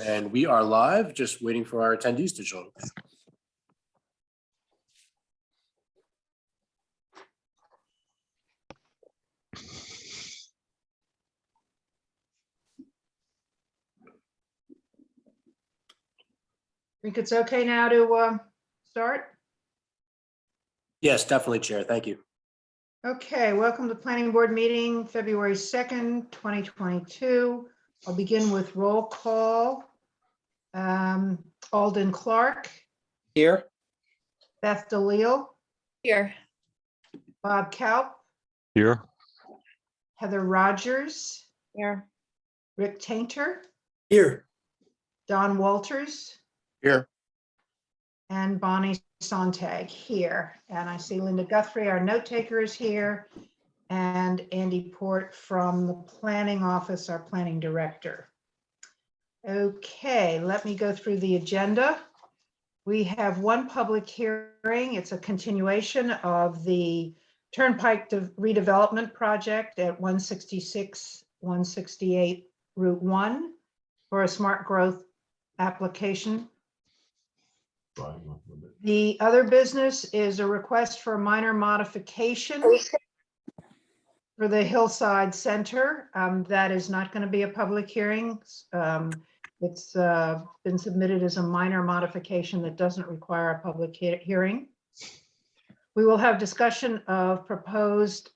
And we are live, just waiting for our attendees to join. Think it's okay now to start? Yes, definitely, Chair. Thank you. Okay, welcome to Planning Board meeting, February 2nd, 2022. I'll begin with roll call. Alden Clark, Here. Beth DeLeo, Here. Bob Kaup, Here. Heather Rogers, Here. Rick Tainter, Here. Don Walters, Here. and Bonnie Sontag here. And I see Linda Guthrie, our note taker, is here, and Andy Port from the planning office, our planning director. Okay, let me go through the agenda. We have one public hearing. It's a continuation of the Turnpike redevelopment project at 166, 168 Route 1 for a smart growth application. The other business is a request for a minor modification for the Hillside Center. That is not going to be a public hearing. It's been submitted as a minor modification that doesn't require a public hearing. We will have discussion of proposed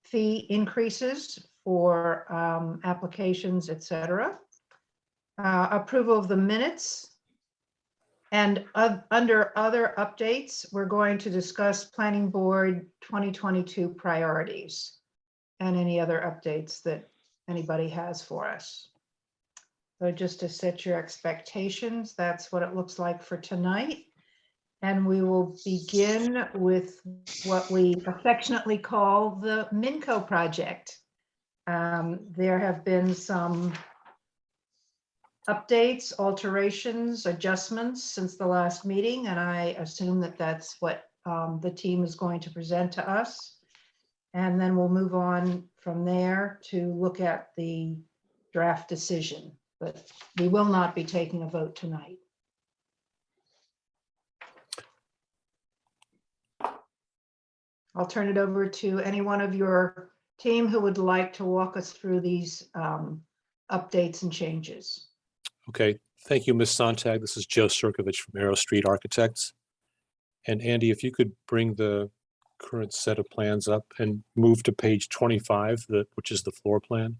fee increases for applications, etc. Approval of the minutes. And under other updates, we're going to discuss Planning Board 2022 priorities and any other updates that anybody has for us. So just to set your expectations, that's what it looks like for tonight. And we will begin with what we affectionately call the Minco project. There have been some updates, alterations, adjustments since the last meeting, and I assume that that's what the team is going to present to us. And then we'll move on from there to look at the draft decision, but we will not be taking a vote tonight. I'll turn it over to any one of your team who would like to walk us through these updates and changes. Okay, thank you, Ms. Sontag. This is Joe Sirkovich from Arrow Street Architects. And Andy, if you could bring the current set of plans up and move to page 25, which is the floor plan.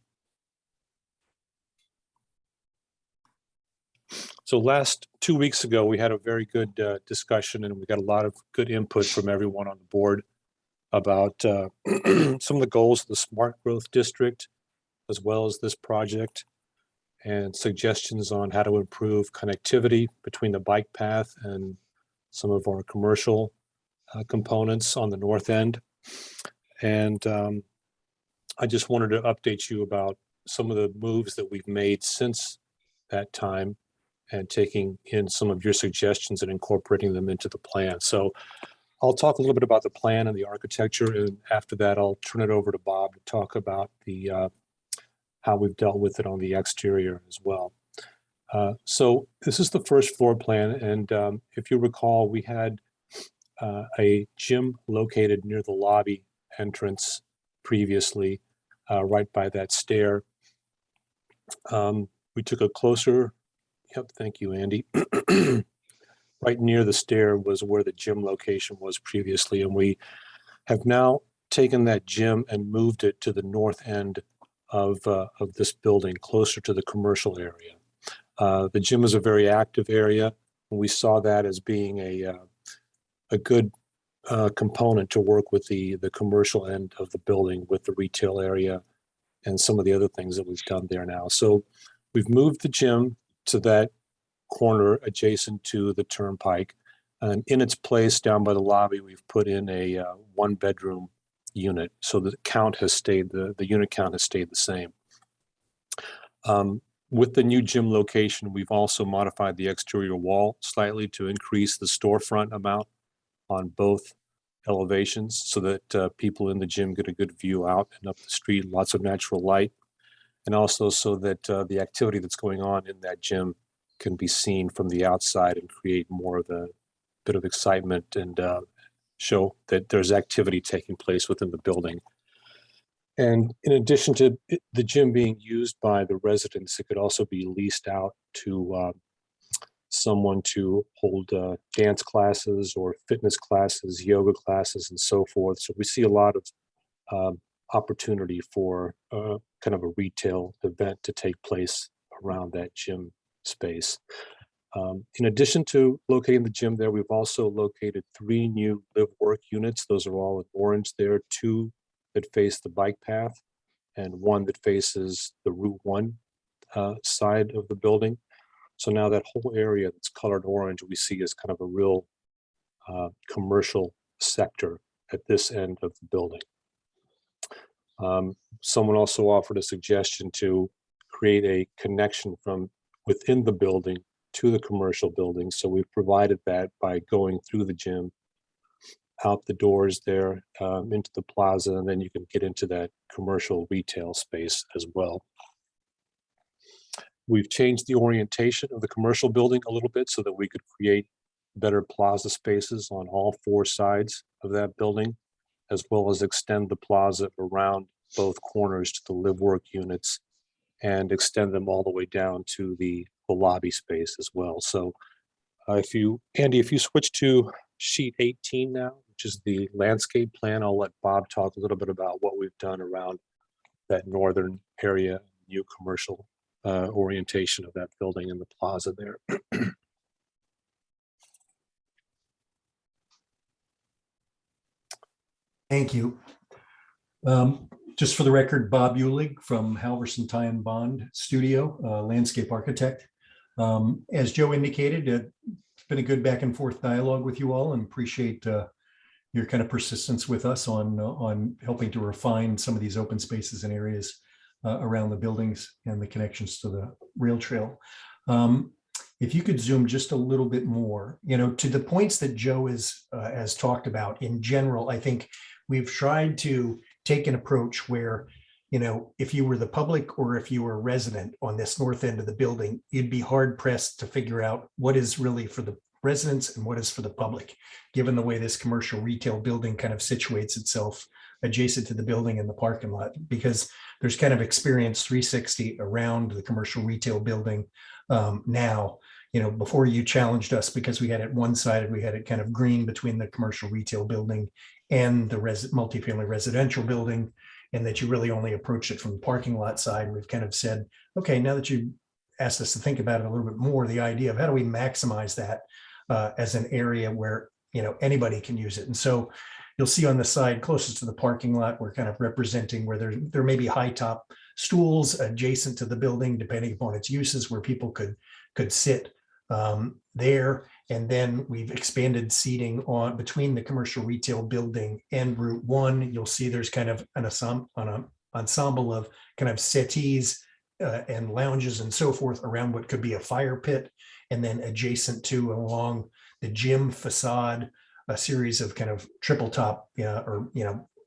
So 2 weeks ago, we had a very good discussion, and we got a lot of good input from everyone on the board about some of the goals of the Smart Growth District, as well as this project, and suggestions on how to improve connectivity between the bike path and some of our commercial components on the north end. And I just wanted to update you about some of the moves that we've made since that time and taking in some of your suggestions and incorporating them into the plan. So I'll talk a little bit about the plan and the architecture, and after that, I'll turn it over to Bob to talk about the how we've dealt with it on the exterior as well. So this is the first floor plan, and if you recall, we had a gym located near the lobby entrance previously, right by that stair. We took a closer, thank you, Andy. Right near the stair was where the gym location was previously, and we have now taken that gym and moved it to the north end of this building, closer to the commercial area. The gym is a very active area, and we saw that as being a good component to work with the commercial end of the building, with the retail area and some of the other things that we've done there now. So we've moved the gym to that corner adjacent to the turnpike, and in its place down by the lobby, we've put in a one-bedroom unit, so the count has stayed, the unit count has stayed the same. With the new gym location, we've also modified the exterior wall slightly to increase the storefront amount on both elevations, so that people in the gym get a good view out and up the street, lots of natural light. and also so that the activity that's going on in that gym can be seen from the outside and create more of a bit of excitement and show that there's activity taking place within the building. And in addition to the gym being used by the residents, it could also be leased out to someone to hold dance classes or fitness classes, yoga classes, and so forth. So we see a lot of opportunity for kind of a retail event to take place around that gym space. In addition to locating the gym there, we've also located 3 new live work units. Those are all in orange there, 2 that face the bike path and 1 that faces the Route 1 side of the building. So now that whole area that's colored orange, we see as kind of a real commercial sector at this end of the building. Someone also offered a suggestion to create a connection from within the building to the commercial building. So we've provided that by going through the gym, out the doors there, into the plaza, and then you can get into that commercial retail space as well. We've changed the orientation of the commercial building a little bit so that we could create better plaza spaces on all 4 sides of that building, as well as extend the plaza around both corners to the live work units and extend them all the way down to the lobby space as well. So Andy, if you switch to sheet 18 now, which is the landscape plan, I'll let Bob talk a little bit about what we've done around that northern area, new commercial orientation of that building in the plaza there. Thank you. Just for the record, Bob Eulig from Halverson Ty and Bond Studio, landscape architect. As Joe indicated, it's been a good back and forth dialogue with you all, and appreciate your kind of persistence with us on helping to refine some of these open spaces and areas around the buildings and the connections to the rail trail. If you could zoom just a little bit more, to the points that Joe has talked about in general, I think we've tried to take an approach where, if you were the public or if you were a resident on this north end of the building, you'd be hard pressed to figure out what is really for the residents and what is for the public, given the way this commercial retail building kind of situates itself adjacent to the building and the parking lot, because there's kind of experience 360 around the commercial retail building now. Before you challenged us because we had it one-sided, we had it kind of green between the commercial retail building and the multifamily residential building, and that you really only approached it from the parking lot side. We've kind of said, okay, now that you asked us to think about it a little bit more, the idea of how do we maximize that as an area where anybody can use it. And so you'll see on the side closest to the parking lot, we're kind of representing where there may be high top stools adjacent to the building, depending upon its uses, where people could sit there. And then we've expanded seating on between the commercial retail building and Route 1. You'll see there's kind of an ensemble of kind of settees and lounges and so forth around what could be a fire pit, and then adjacent to along the gym facade, a series of kind of triple top or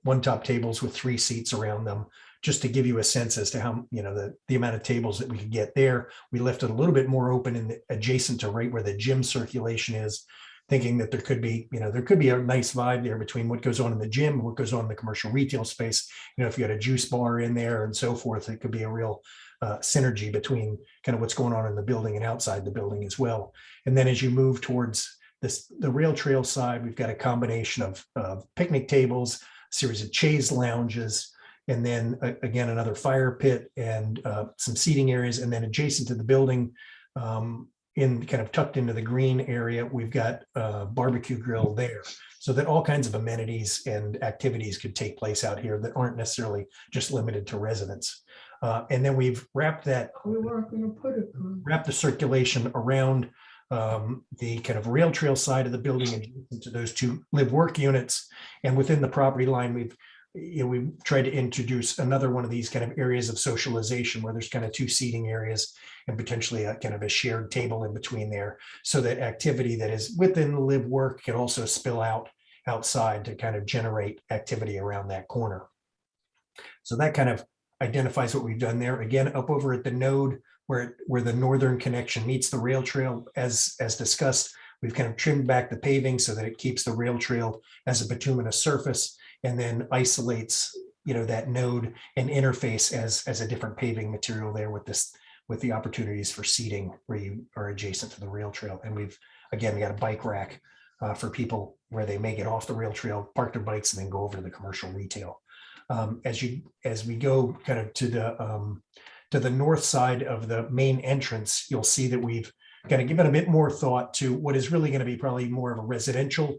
one top tables with 3 seats around them, just to give you a sense as to how the amount of tables that we could get there. We left it a little bit more open and adjacent to right where the gym circulation is, thinking that there could be a nice vibe there between what goes on in the gym and what goes on in the commercial retail space. If you had a juice bar in there and so forth, it could be a real synergy between kind of what's going on in the building and outside the building as well. And then as you move towards the rail trail side, we've got a combination of picnic tables, a series of chaise lounges, and then again, another fire pit and some seating areas. And then adjacent to the building, in kind of tucked into the green area, we've got a barbecue grill there, so that all kinds of amenities and activities could take place out here that aren't necessarily just limited to residents. And then we've wrapped the circulation around the kind of rail trail side of the building and to those 2 live work units. And within the property line, we've tried to introduce another one of these kind of areas of socialization where there's kind of 2 seating areas and potentially a kind of a shared table in between there, so that activity that is within the live work can also spill out outside to kind of generate activity around that corner. So that kind of identifies what we've done there. Again, up over at the node where the northern connection meets the rail trail, as discussed, we've kind of trimmed back the paving so that it keeps the rail trail as a bituminous surface and then isolates, that node and interface as a different paving material there with the opportunities for seating where you are adjacent to the rail trail. And we got a bike rack for people where they may get off the rail trail, park their bikes, and then go over to the commercial retail. As we go kind of to the north side of the main entrance, you'll see that we've kind of given a bit more thought to what is really going to be probably more of a residential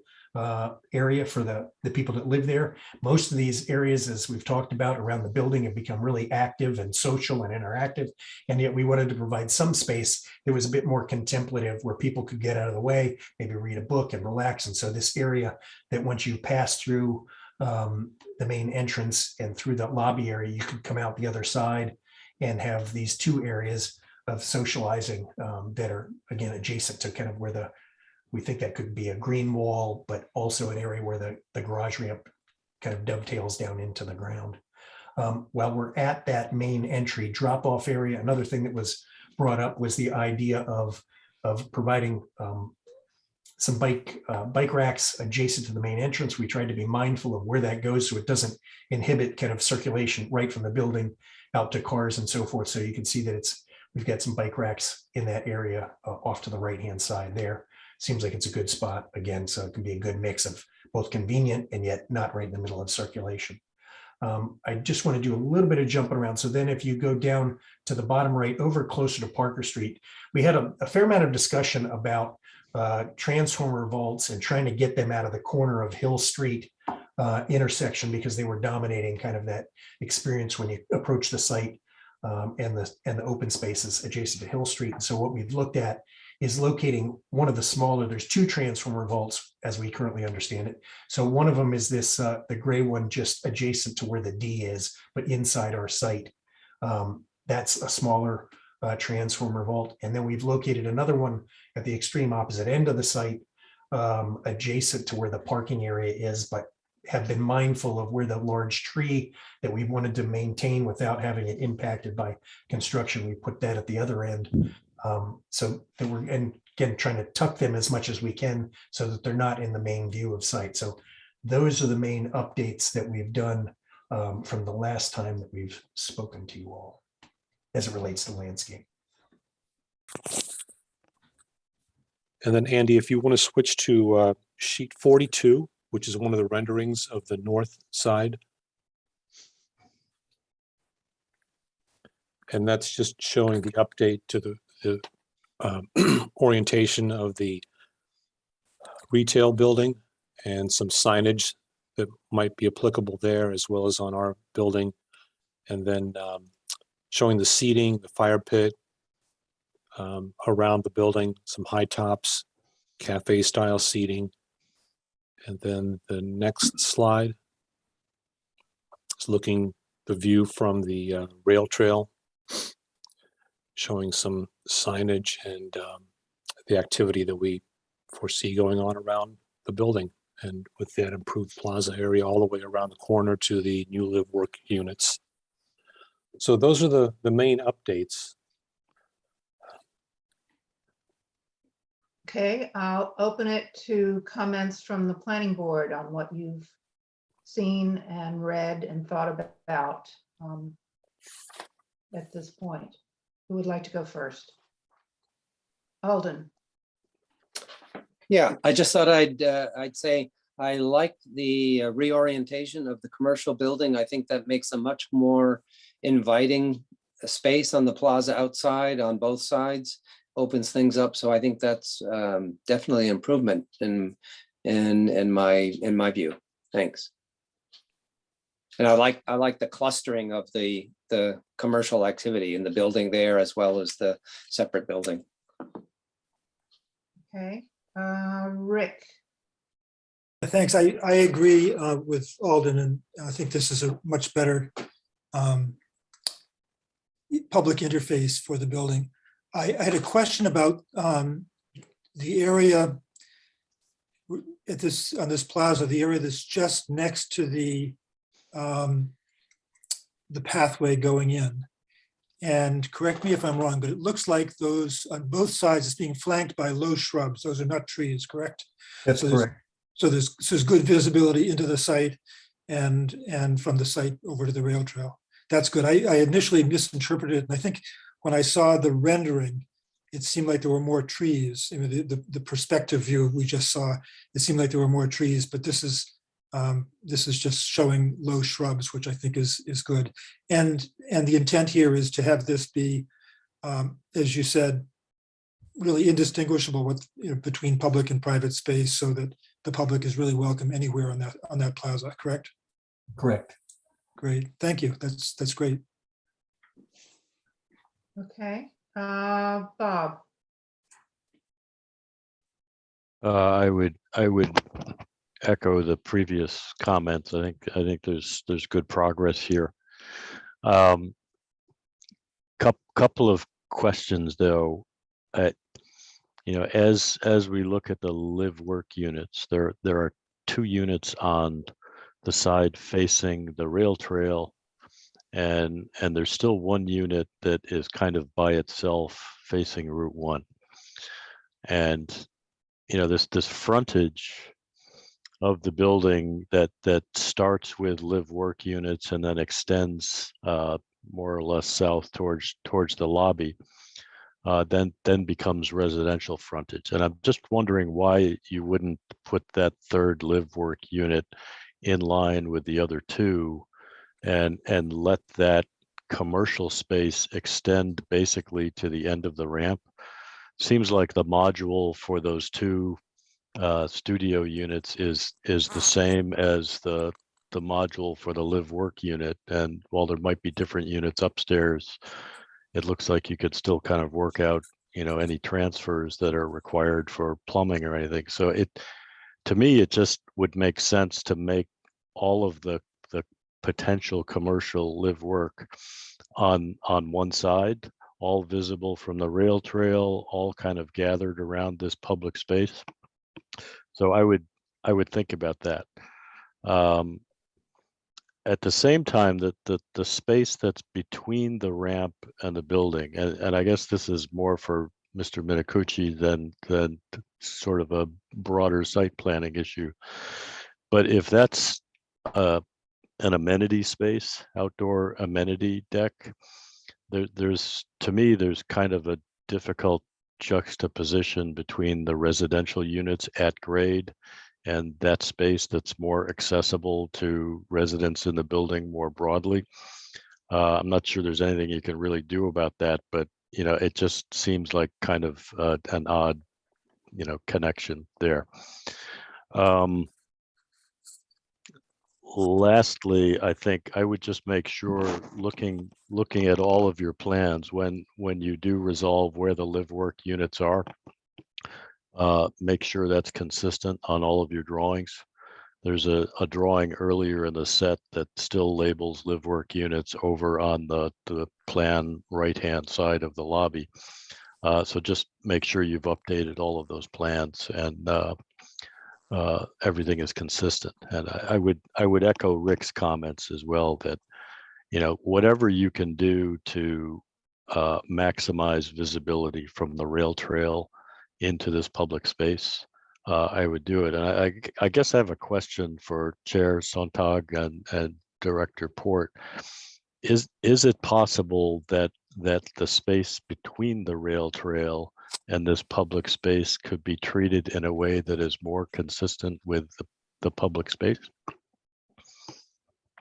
area for the people that live there. Most of these areas, as we've talked about around the building, have become really active and social and interactive. And yet we wanted to provide some space that was a bit more contemplative, where people could get out of the way, maybe read a book and relax. And so this area that once you pass through the main entrance and through the lobby area, you could come out the other side and have these two areas of socializing that are, again, adjacent to kind of where we think that could be a green wall, but also an area where the garage ramp kind of dovetails down into the ground. While we're at that main entry drop-off area, another thing that was brought up was the idea of providing some bike racks adjacent to the main entrance. We tried to be mindful of where that goes so it doesn't inhibit kind of circulation right from the building out to cars and so forth. So you can see that we've got some bike racks in that area off to the right-hand side there. Seems like it's a good spot again, so it can be a good mix of both convenient and yet not right in the middle of circulation. I just want to do a little bit of jumping around. So then if you go down to the bottom right, over closer to Parker Street, we had a fair amount of discussion about transformer vaults and trying to get them out of the corner of Hill Street intersection, because they were dominating kind of that experience when you approach the site and the open spaces adjacent to Hill Street. And so what we've looked at is locating one of the smaller, there's two transformer vaults as we currently understand it. So one of them is this, the gray one just adjacent to where the D is, but inside our site. That's a smaller transformer vault. And then we've located another one at the extreme opposite end of the site, adjacent to where the parking area is, but have been mindful of where the large tree that we wanted to maintain without having it impacted by construction. We put that at the other end. So that we're, and again, trying to tuck them as much as we can so that they're not in the main view of sight. So those are the main updates that we've done from the last time that we've spoken to you all as it relates to landscape. And then Andy, if you want to switch to sheet 42, which is one of the renderings of the north side. And that's just showing the update to the orientation of the retail building and some signage that might be applicable there, as well as on our building. And then showing the seating, the fire pit around the building, some high tops, cafe style seating. And then the next slide is looking the view from the rail trail, showing some signage and the activity that we foresee going on around the building, and with that improved plaza area all the way around the corner to the new live work units. So those are the main updates. Okay, I'll open it to comments from the planning board on what you've seen and read and thought about at this point. Who would like to go first? Alden. Yeah, I just thought I'd say I liked the reorientation of the commercial building. I think that makes a much more inviting space on the plaza outside on both sides, opens things up. So I think that's definitely improvement in my view. Thanks. And I like the clustering of the commercial activity in the building there, as well as the separate building. Okay, Rick. Thanks. I agree with Alden, and I think this is a much better public interface for the building. I had a question about the area at on this plaza, the area that's just next to the the pathway going in. And correct me if I'm wrong, but it looks like those on both sides is being flanked by low shrubs. Those are not trees, correct? That's So there's- correct. So there's good visibility into the site and from the site over to the rail trail. That's good. I initially misinterpreted it. And I think when I saw the rendering, it seemed like there were more trees. I mean, the perspective view we just saw, it seemed like there were more trees, but this is just showing low shrubs, which I think is good. And the intent here is to have this be, as you said, really indistinguishable with, between public and private space, so that the public is really welcome anywhere on that plaza, correct? Correct. Great, thank you. That's great. Okay, Bob, I would echo the previous comments. I think there's good progress here. Couple of questions though. As we look at the live work units, there are 2 units on the side facing the rail trail, and there's still 1 unit that is kind of by itself facing Route 1. And this frontage of the building that starts with live work units and then extends more or less south towards the lobby, then becomes residential frontage. And I'm just wondering why you wouldn't put that 3rd live work unit in line with the other 2 and let that commercial space extend basically to the end of the ramp. Seems like the module for those 2 studio units is the same as the module for the live work unit. And while there might be different units upstairs, it looks like you could still kind of work out, any transfers that are required for plumbing or anything. So to me, it just would make sense to make all of the potential commercial live work on one side, all visible from the rail trail, all kind of gathered around this public space. So I would think about that. At the same time, that the space that's between the ramp and the building, and I guess this is more for Mr. Minicucci than sort of a broader site planning issue. But if that's an amenity space, outdoor amenity deck, there's kind of a difficult juxtaposition between the residential units at grade and that space that's more accessible to residents in the building more broadly. I'm not sure there's anything you can really do about that, but it just seems like kind of an odd connection there. Lastly, I think I would just make sure, looking at all of your plans, when you do resolve where the live work units are, make sure that's consistent on all of your drawings. There's a drawing earlier in the set that still labels live work units over on the plan right-hand side of the lobby. So just make sure you've updated all of those plans and everything is consistent. And I would echo Rick's comments as well, that whatever you can do to maximize visibility from the rail trail into this public space, I would do it. And I guess I have a question for Chair Sontag and Director Port. Is it possible that the space between the rail trail and this public space could be treated in a way that is more consistent with the public space?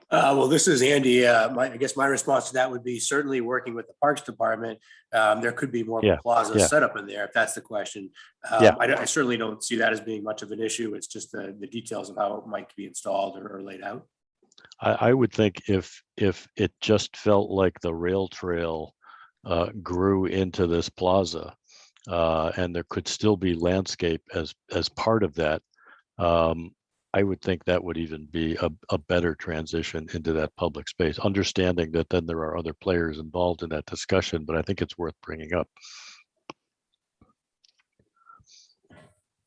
Well, this is Andy. I guess my response to that would be certainly working with the Parks Department. There could be more plaza set up in there, if that's the question. I certainly don't see that as being much of an issue. It's just the details of how it might be installed or laid out. I would think if it just felt like the rail trail grew into this plaza, and there could still be landscape as part of that, I would think that would even be a better transition into that public space, understanding that then there are other players involved in that discussion, but I think it's worth bringing up.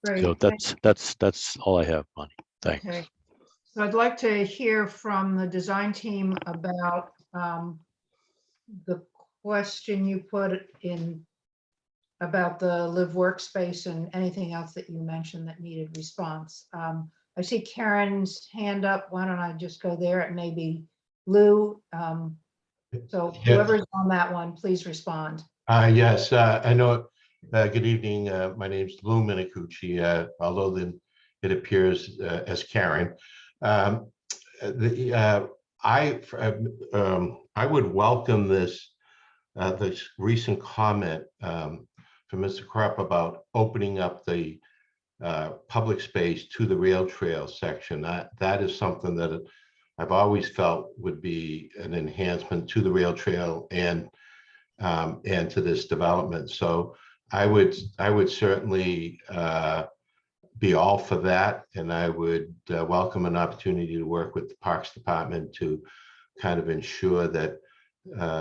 great. So that's all I have, Bonnie. Thanks. Okay. So I'd like to hear from the design team about the question you put in about the live workspace and anything else that you mentioned that needed response. I see Karen's hand up. Why don't I just go there? It may be Lou. So whoever's on that one, please respond. Yes, I know. Good evening. My name's Lou Minicucci, although then it appears as Karen. I would welcome this recent comment from Mr. Krupp about opening up the public space to the rail trail section. That is something that I've always felt would be an enhancement to the rail trail and to this development. So I would certainly be all for that, and I would welcome an opportunity to work with the Parks Department to kind of ensure that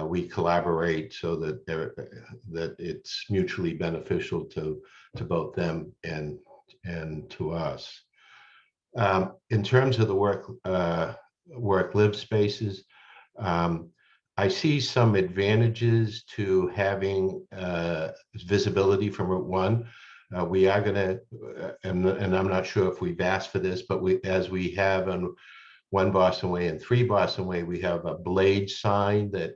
we collaborate so that that it's mutually beneficial to both them and to us. In terms of the work-live spaces, I see some advantages to having visibility from Route 1. We are going to, and I'm not sure if we've asked for this, but as we have on 1 Boston Way and 3 Boston Way, we have a blade sign that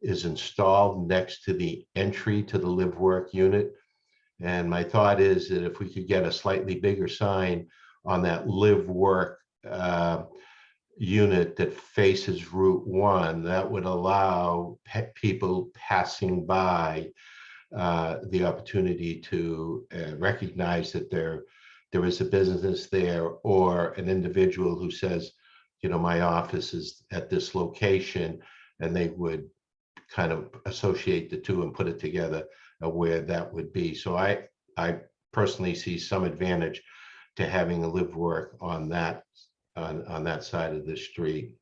is installed next to the entry to the live work unit. And my thought is that if we could get a slightly bigger sign on that live work unit that faces Route 1, that would allow people passing by the opportunity to recognize that there is a business there, or an individual who says, you know, my office is at this location, and they would kind of associate the two and put it together where that would be. So I personally see some advantage to having a live work on that side of the street.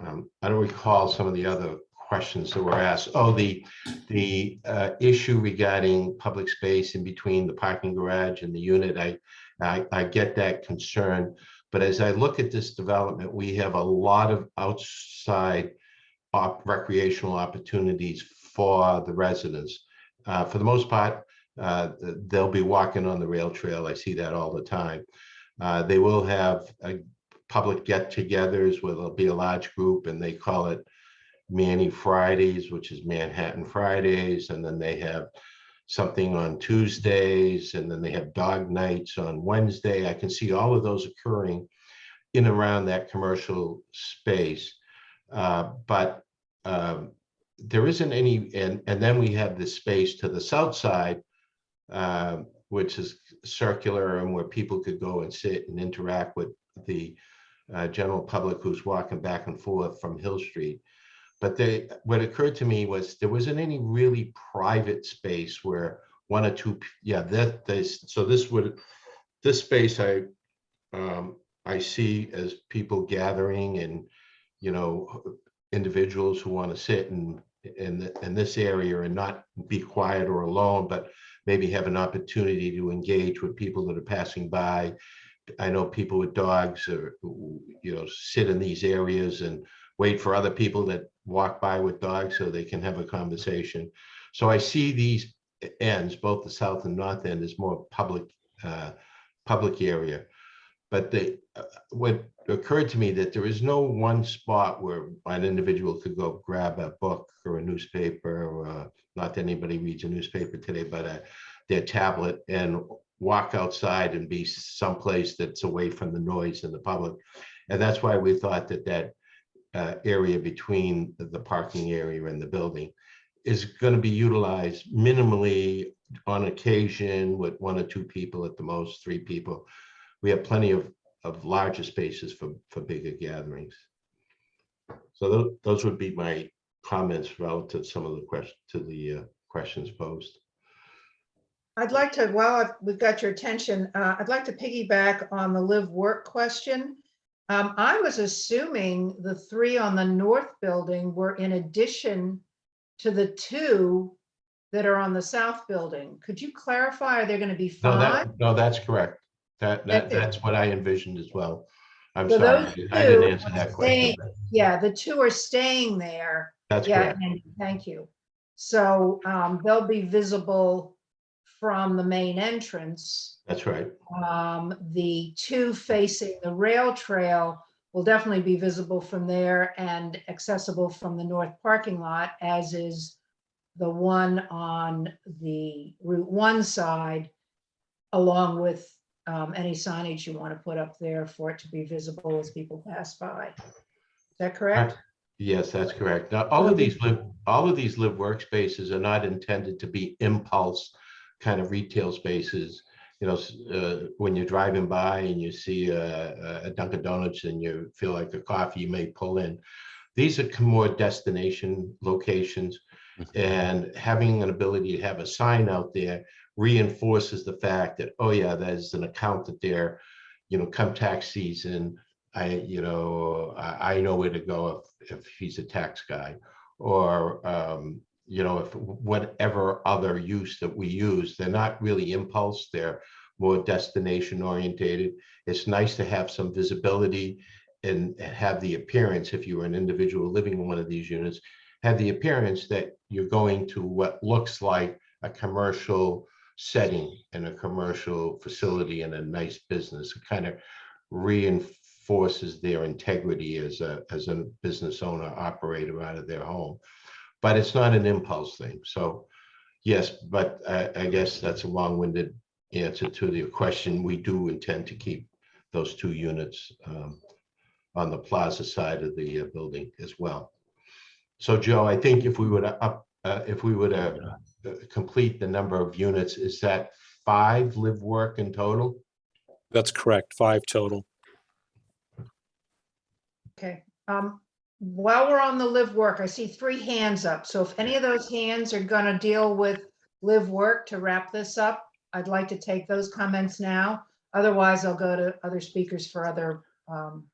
I don't recall some of the other questions that were asked. Oh, the issue regarding public space in between the parking garage and the unit. I get that concern, but as I look at this development, we have a lot of outside recreational opportunities for the residents. For the most part, they'll be walking on the rail trail. I see that all the time. They will have public get-togethers where there'll be a large group, and they call it Manny Fridays, which is Manhattan Fridays, and then they have something on Tuesdays, and then they have dog nights on Wednesday. I can see all of those occurring in around that commercial space, but there isn't any, and then we have this space to the south side, which is circular and where people could go and sit and interact with the general public who's walking back and forth from Hill Street. But what occurred to me was there wasn't any really private space where one or two, so this space I see as people gathering, and, you know, individuals who want to sit in this area and not be quiet or alone, but maybe have an opportunity to engage with people that are passing by. I know people with dogs, or, you know, sit in these areas and wait for other people that walk by with dogs so they can have a conversation. So I see these ends, both the south and north end, as more public area. But what occurred to me that there is no one spot where an individual could go grab a book or a newspaper, or not that anybody reads a newspaper today, but their tablet, and walk outside and be someplace that's away from the noise and the public. And that's why we thought that area between the parking area and the building is going to be utilized minimally on occasion with 1 or 2 people, at the most 3 people. We have plenty of larger spaces for bigger gatherings. So those would be my comments relative to some of the questions posed. I'd like to, while we've got your attention, I'd like to piggyback on the live work question. I was assuming the 3 on the north building were in addition to the 2 that are on the south building. Could you clarify, are there going to be 5? No, that's correct. That's what I envisioned as well. I'm So sorry, those I didn't two answer are that question. staying- Yeah, the two are staying there. That's Yeah, correct. Andy, thank you. So they'll be visible from the main entrance. That's right. The two facing the rail trail will definitely be visible from there and accessible from the north parking lot, as is the one on the Route 1 side, along with any signage you want to put up there for it to be visible as people pass by. Is that correct? Yes, that's correct. Now, all of these live workspaces are not intended to be impulse kind of retail spaces. You know, when you're driving by and you see a Dunkin' Donuts and you feel like a coffee, you may pull in. These are more destination locations, and having an ability to have a sign out there reinforces the fact that, oh yeah, there's an account that there, you know, come tax season, I know where to go if he's a tax guy, or you know, if whatever other use that we use, they're not really impulse, they're more destination orientated. It's nice to have some visibility and have the appearance, if you were an individual living in one of these units, have the appearance that you're going to what looks like a commercial setting and a commercial facility and a nice business. It kind of reinforces their integrity as a business owner operator out of their home. But it's not an impulse thing. So yes, but I guess that's a long-winded answer to the question. We do intend to keep those two units on the plaza side of the building as well. So Joe, I think if we would complete the number of units, is that 5 live work in total? That's correct, 5 total. Okay. While we're on the live work, I see 3 hands up. So if any of those hands are going to deal with live work to wrap this up, I'd like to take those comments now. Otherwise, I'll go to other speakers for other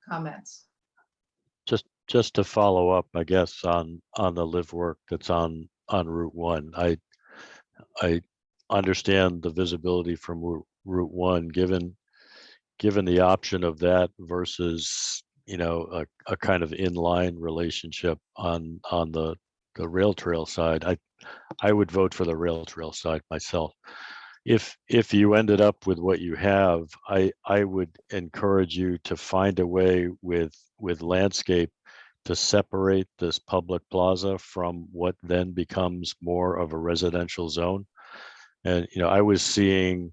comments. Just to follow up, I guess, on the live work that's on Route 1. I understand the visibility from Route 1, given the option of that versus, you know, a kind of inline relationship on the rail trail side. I would vote for the rail trail side myself. If you ended up with what you have, I would encourage you to find a way with landscape to separate this public plaza from what then becomes more of a residential zone. And, you know, I was seeing,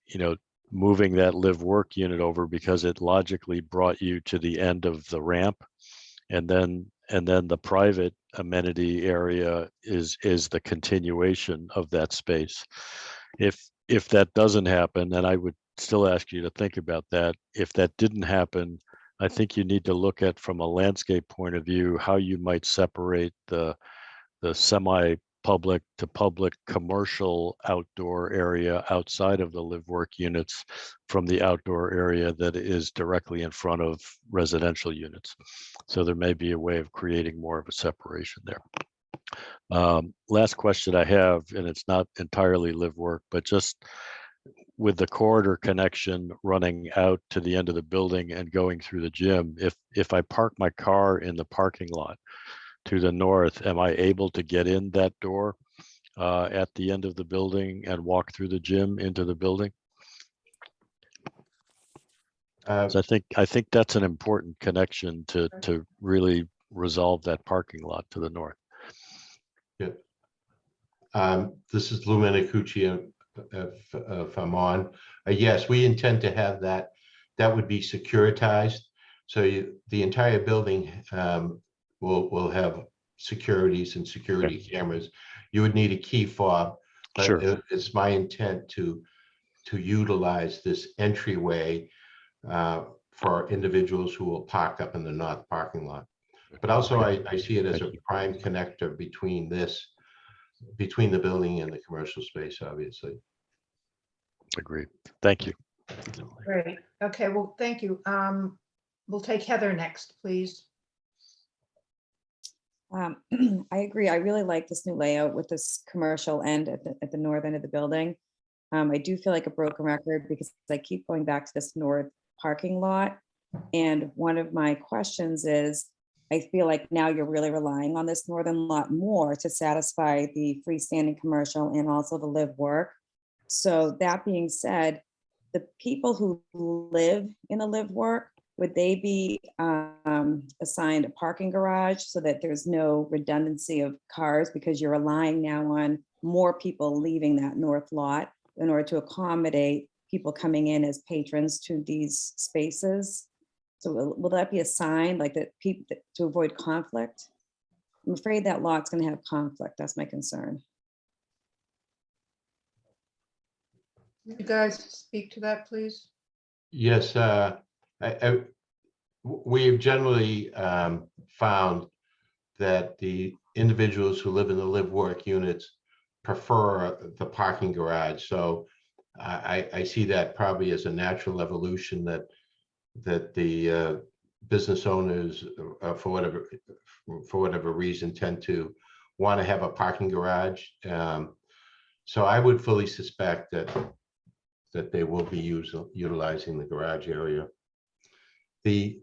you know, moving that live work unit over because it logically brought you to the end of the ramp. And then the private amenity area is the continuation of that space. If that doesn't happen, then I would still ask you to think about that. If that didn't happen, I think you need to look at, from a landscape point of view, how you might separate the semi-public to public commercial outdoor area outside of the live work units from the outdoor area that is directly in front of residential units. So there may be a way of creating more of a separation there. Last question I have, and it's not entirely live work, but just with the corridor connection running out to the end of the building and going through the gym, if I park my car in the parking lot to the north, am I able to get in that door at the end of the building and walk through the gym into the building? So I think that's an important connection to really resolve that parking lot to the north. Yeah. This is Lou Menicucci, if I'm on. Yes, we intend to have that. That would be securitized. So the entire building will have securities and security cameras. You would need a key fob, but Sure. It's my intent to utilize this entryway for individuals who will park up in the north parking lot. But also I see it as a prime connector between the building and the commercial space, obviously. Agreed. Thank you. Great. Okay, well, thank you. We'll take Heather next, please. I agree. I really like this new layout with this commercial end at the north end of the building. I do feel like a broken record because I keep going back to this north parking lot. And one of my questions is, I feel like now you're really relying on this northern lot more to satisfy the freestanding commercial and also the live work. So that being said, the people who live in the live work, would they be assigned a parking garage so that there's no redundancy of cars, because you're relying now on more people leaving that north lot in order to accommodate people coming in as patrons to these spaces? So will that be assigned like that people to avoid conflict? I'm afraid that lot's going to have conflict. That's my concern. You guys speak to that, please. Yes, we've generally found that the individuals who live in the live work units prefer the parking garage. So I see that probably as a natural evolution that the business owners, for whatever reason, tend to want to have a parking garage. So I would fully suspect that they will be utilizing the garage area. The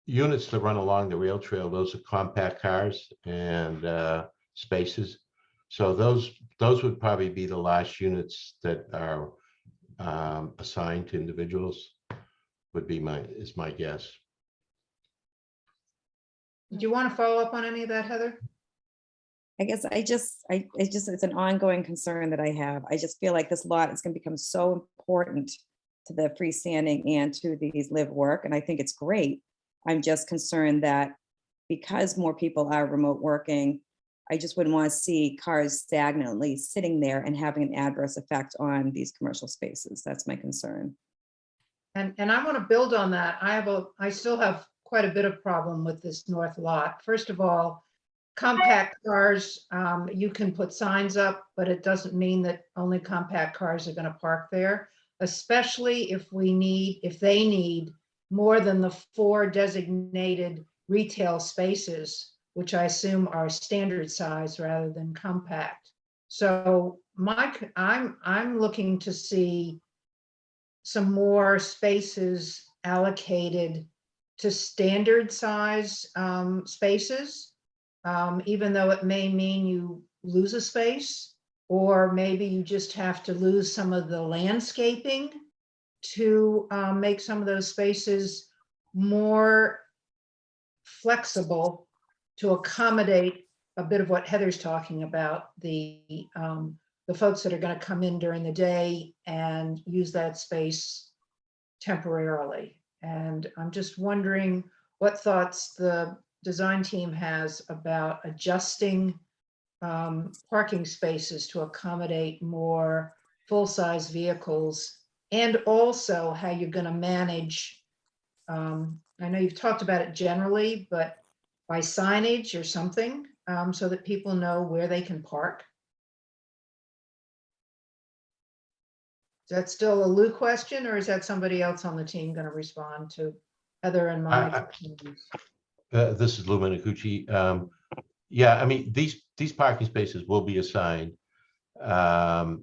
units that run along the rail trail, those are compact cars and spaces. So those would probably be the last units that are assigned to individuals. Would be my guess. Do you want to follow up on any of that, Heather? I guess it's an ongoing concern that I have. I just feel like this lot is going to become so important to the freestanding and to these live work. And I think it's great. I'm just concerned that because more people are remote working, I just wouldn't want to see cars stagnantly sitting there and having an adverse effect on these commercial spaces. That's my concern. And I want to build on that. I still have quite a bit of problem with this north lot. First of all, compact cars, you can put signs up, but it doesn't mean that only compact cars are going to park there, especially if they need more than the 4 designated retail spaces, which I assume are standard size rather than compact. So I'm looking to see some more spaces allocated to standard size spaces, even though it may mean you lose a space, or maybe you just have to lose some of the landscaping to make some of those spaces more flexible to accommodate a bit of what Heather's talking about, the folks that are going to come in during the day and use that space temporarily. And I'm just wondering what thoughts the design team has about adjusting parking spaces to accommodate more full-size vehicles, and also how you're going to manage, I know you've talked about it generally, but by signage or something, so that people know where they can park. Is that still a Lou question, or is that somebody else on the team going to respond to Heather and my? This is Lou Minicucci. Yeah, I mean, these parking spaces will be assigned, and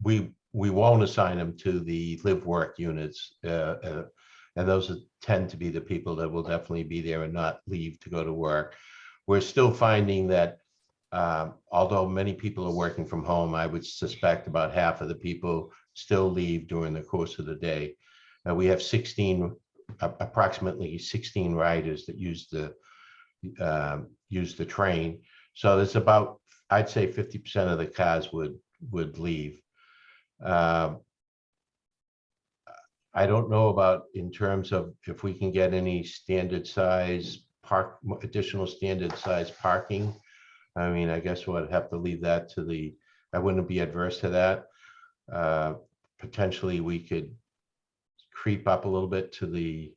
we won't assign them to the live work units, and those tend to be the people that will definitely be there and not leave to go to work. We're still finding that although many people are working from home, I would suspect about half of the people still leave during the course of the day. We have approximately 16 riders that use the train. So there's about, I'd say 50% of the cars would leave. I don't know about in terms of if we can get any standard size additional standard size parking. I mean, I guess we'll have to leave that to I wouldn't be adverse to that. Potentially we could creep up a little bit to the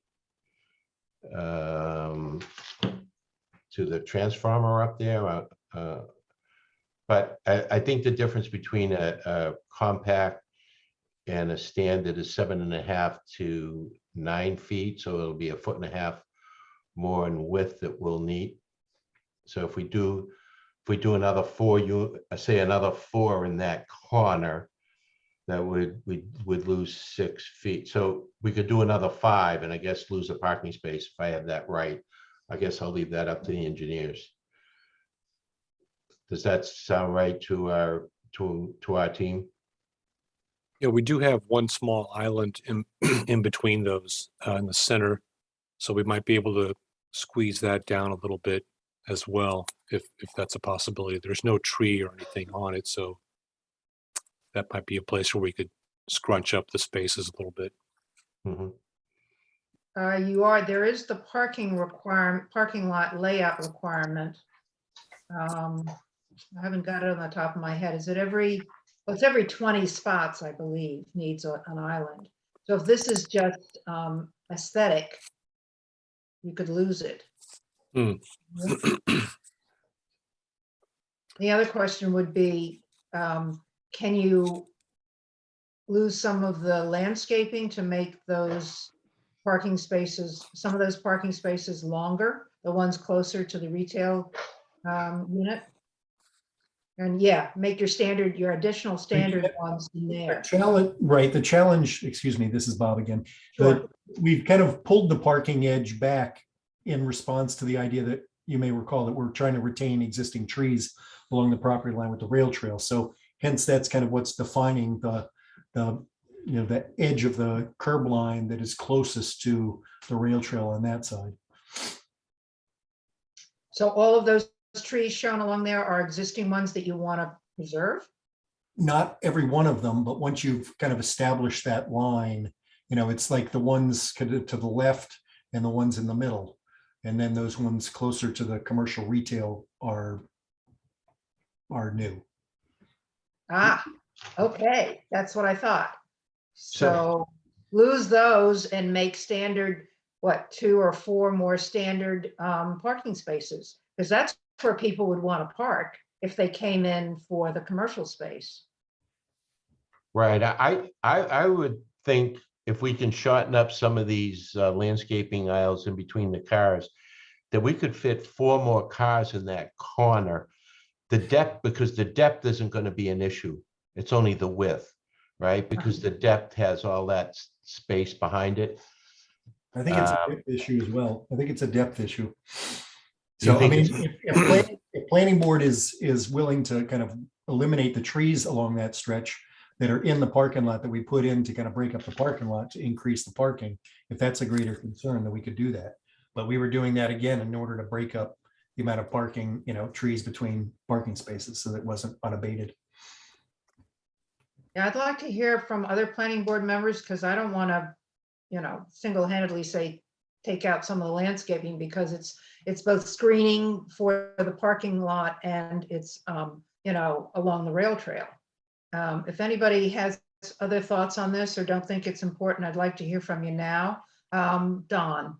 transformer up there. But I think the difference between a compact and a standard is 7.5 to 9 feet. So it'll be 1.5 feet more in width that we'll need. So if we do another 4, say another 4 in that corner, that we would lose 6 feet. So we could do another 5 and I guess lose a parking space if I have that right. I guess I'll leave that up to the engineers. Does that sound right to our team? Yeah, we do have one small island in between those in the center. So we might be able to squeeze that down a little bit as well, if that's a possibility. There's no tree or anything on it, so that might be a place where we could scrunch up the spaces a little bit. Mhm. There is the parking lot layout requirement. I haven't got it on the top of my head. Is it it's every 20 spots, I believe, needs an island. So if this is just aesthetic, you could lose it. Hmm. The other question would be, can you lose some of the landscaping to make those parking spaces, some of those parking spaces longer, the ones closer to the retail unit? And yeah, make your additional standard ones in there. The challenge, excuse me, this is Bob again. Sure. We've kind of pulled the parking edge back in response to the idea that you may recall that we're trying to retain existing trees along the property line with the rail trail. So hence that's kind of what's defining the edge of the curb line that is closest to the rail trail on that side. So all of those trees shown along there are existing ones that you want to preserve? Not every one of them, but once you've kind of established that line, it's like the ones to the left and the ones in the middle. And then those ones closer to the commercial retail are new. Ah, okay, that's what I thought. So lose those and make standard, 2 or 4 more standard parking spaces? Because that's where people would want to park if they came in for the commercial space. Right. I would think if we can shorten up some of these landscaping aisles in between the cars, that we could fit 4 more cars in that corner. Because the depth isn't going to be an issue. It's only the width, right? Because the depth has all that space behind it. I think it's a depth issue as well. I think it's a depth issue. You So I think mean, if planning board is willing to kind of eliminate the trees along that stretch that are in the parking lot that we put in to kind of break up the parking lot to increase the parking, if that's a greater concern, then we could do that. But we were doing that again in order to break up the amount of parking, trees between parking spaces so that it wasn't unabated. Yeah, I'd like to hear from other planning board members because I don't want to, single-handedly say, take out some of the landscaping because it's both screening for the parking lot and it's, along the rail trail. If anybody has other thoughts on this or don't think it's important, I'd like to hear from you now. Don.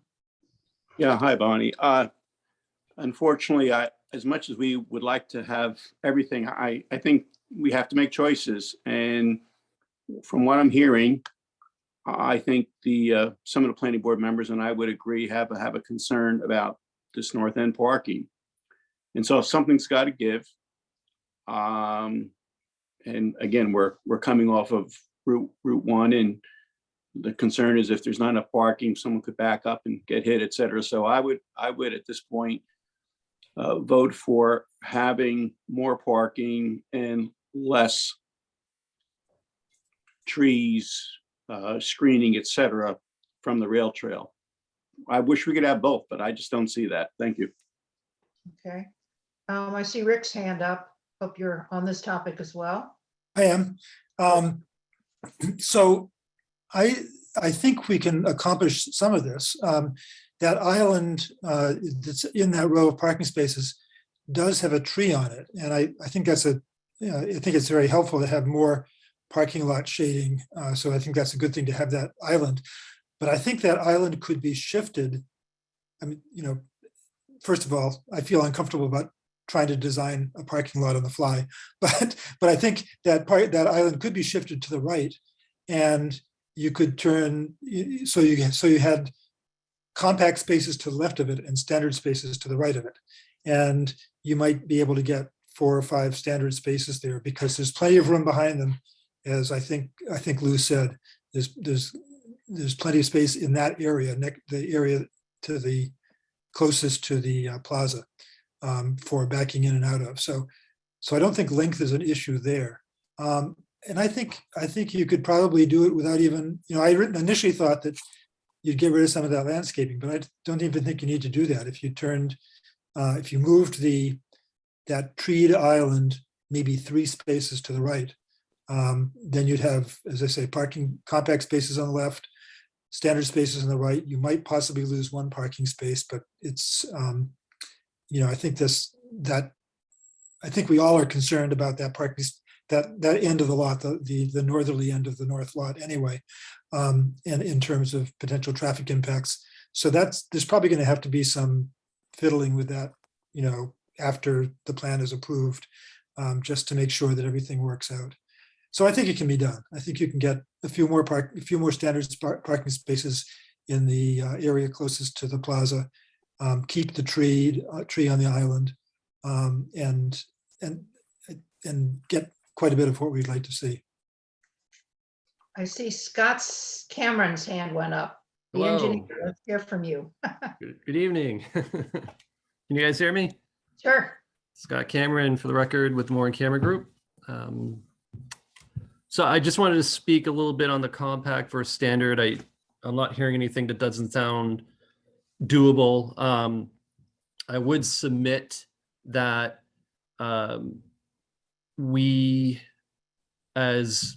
Yeah, hi, Bonnie. Unfortunately, as much as we would like to have everything, I think we have to make choices. And from what I'm hearing, I think some of the planning board members and I would agree have a concern about this north end parking. And so something's got to give. And again, we're coming off of Route 1, and the concern is if there's not enough parking, someone could back up and get hit, et cetera. So I would at this point vote for having more parking and less trees, screening, et cetera, from the rail trail. I wish we could have both, but I just don't see that. Thank you. Okay. I see Rick's hand up. Hope you're on this topic as well. I am. So I think we can accomplish some of this. That island that's in that row of parking spaces does have a tree on it. And I think I think it's very helpful to have more parking lot shading. So I think that's a good thing to have that island. But I think that island could be shifted. I mean, first of all, I feel uncomfortable about trying to design a parking lot on the fly, but I think that island could be shifted to the right, and you could turn so you had compact spaces to the left of it and standard spaces to the right of it, and you might be able to get 4 or 5 standard spaces there because there's plenty of room behind them, as I think Lou said, there's plenty of space in that area, the area to the closest to the plaza, for backing in and out of. So I don't think length is an issue there. And I think you could probably do it without even, I initially thought that you'd get rid of some of that landscaping, but I don't even think you need to do that. If you moved that treed island maybe 3 spaces to the right, then you'd have, as I say, parking, compact spaces on the left, standard spaces on the right. You might possibly lose 1 parking space, but it's, I think we all are concerned about that parking, that end of the lot, the northerly end of the north lot anyway, and in terms of potential traffic impacts. So there's probably going to have to be some fiddling with that, after the plan is approved, just to make sure that everything works out. So I think it can be done. I think you can get a few more standard parking spaces in the area closest to the plaza, keep the tree on the island, and get quite a bit of what we'd like to see. I see Scott's Cameron's hand went up. The Hello. engineer, let's hear from you. Good evening. Can you guys hear me? Sure. Scott Cameron, for the record, with the Moore and Camera Group. So I just wanted to speak a little bit on the compact versus standard. I'm not hearing anything that doesn't sound doable. I would submit that we, as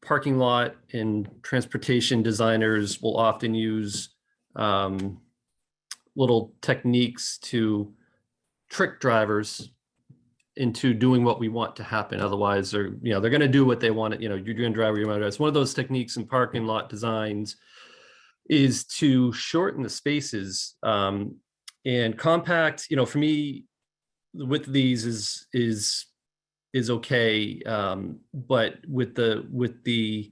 parking lot and transportation designers, will often use little techniques to trick drivers into doing what we want to happen. Otherwise, they're going to do what they want. You're going to drive where you want to drive. It's one of those techniques in parking lot designs is to shorten the spaces. And compact, for me, the width of these is okay, but with the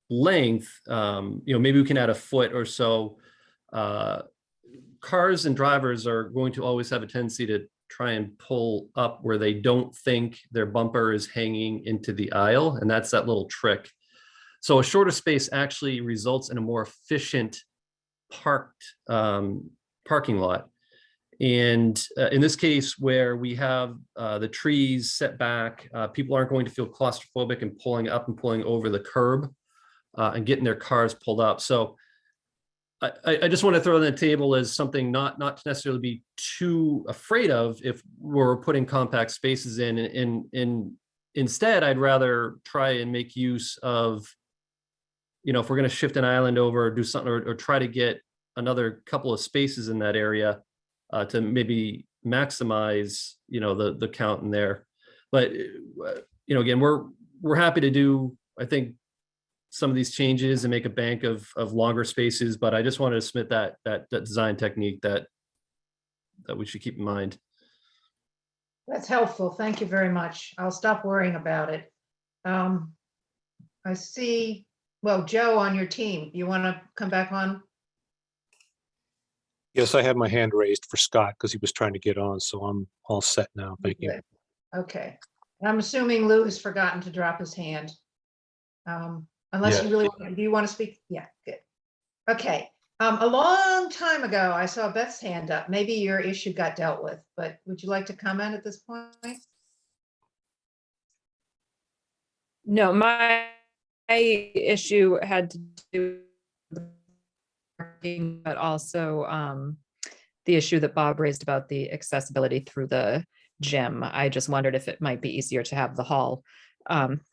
length, maybe we can add a foot or so. Cars and drivers are going to always have a tendency to try and pull up where they don't think their bumper is hanging into the aisle, and that's that little trick. So a shorter space actually results in a more efficient parking lot. And in this case, where we have the trees set back, people aren't going to feel claustrophobic and pulling up and pulling over the curb and getting their cars pulled up. So I just want to throw on the table as something not to necessarily be too afraid of if we're putting compact spaces in. And instead, I'd rather try and make use of, if we're going to shift an island over or do something, or try to get another couple of spaces in that area to maybe maximize, the count in there. But, again, we're happy to do, I think, some of these changes and make a bank of longer spaces, but I just wanted to submit that design technique that we should keep in mind. That's helpful. Thank you very much. I'll stop worrying about it. I see, Joe on your team, you want to come back on? Yes, I had my hand raised for Scott because he was trying to get on, so I'm all set now. Thank you. Okay. I'm assuming Lou has forgotten to drop his hand. Unless you really want, do you want to speak? Yeah, good. Okay. A long time ago, I saw Beth's hand up. Maybe your issue got dealt with, but would you like to comment at this point? No, my issue had to do with parking, but also the issue that Bob raised about the accessibility through the gym. I just wondered if it might be easier to have the hall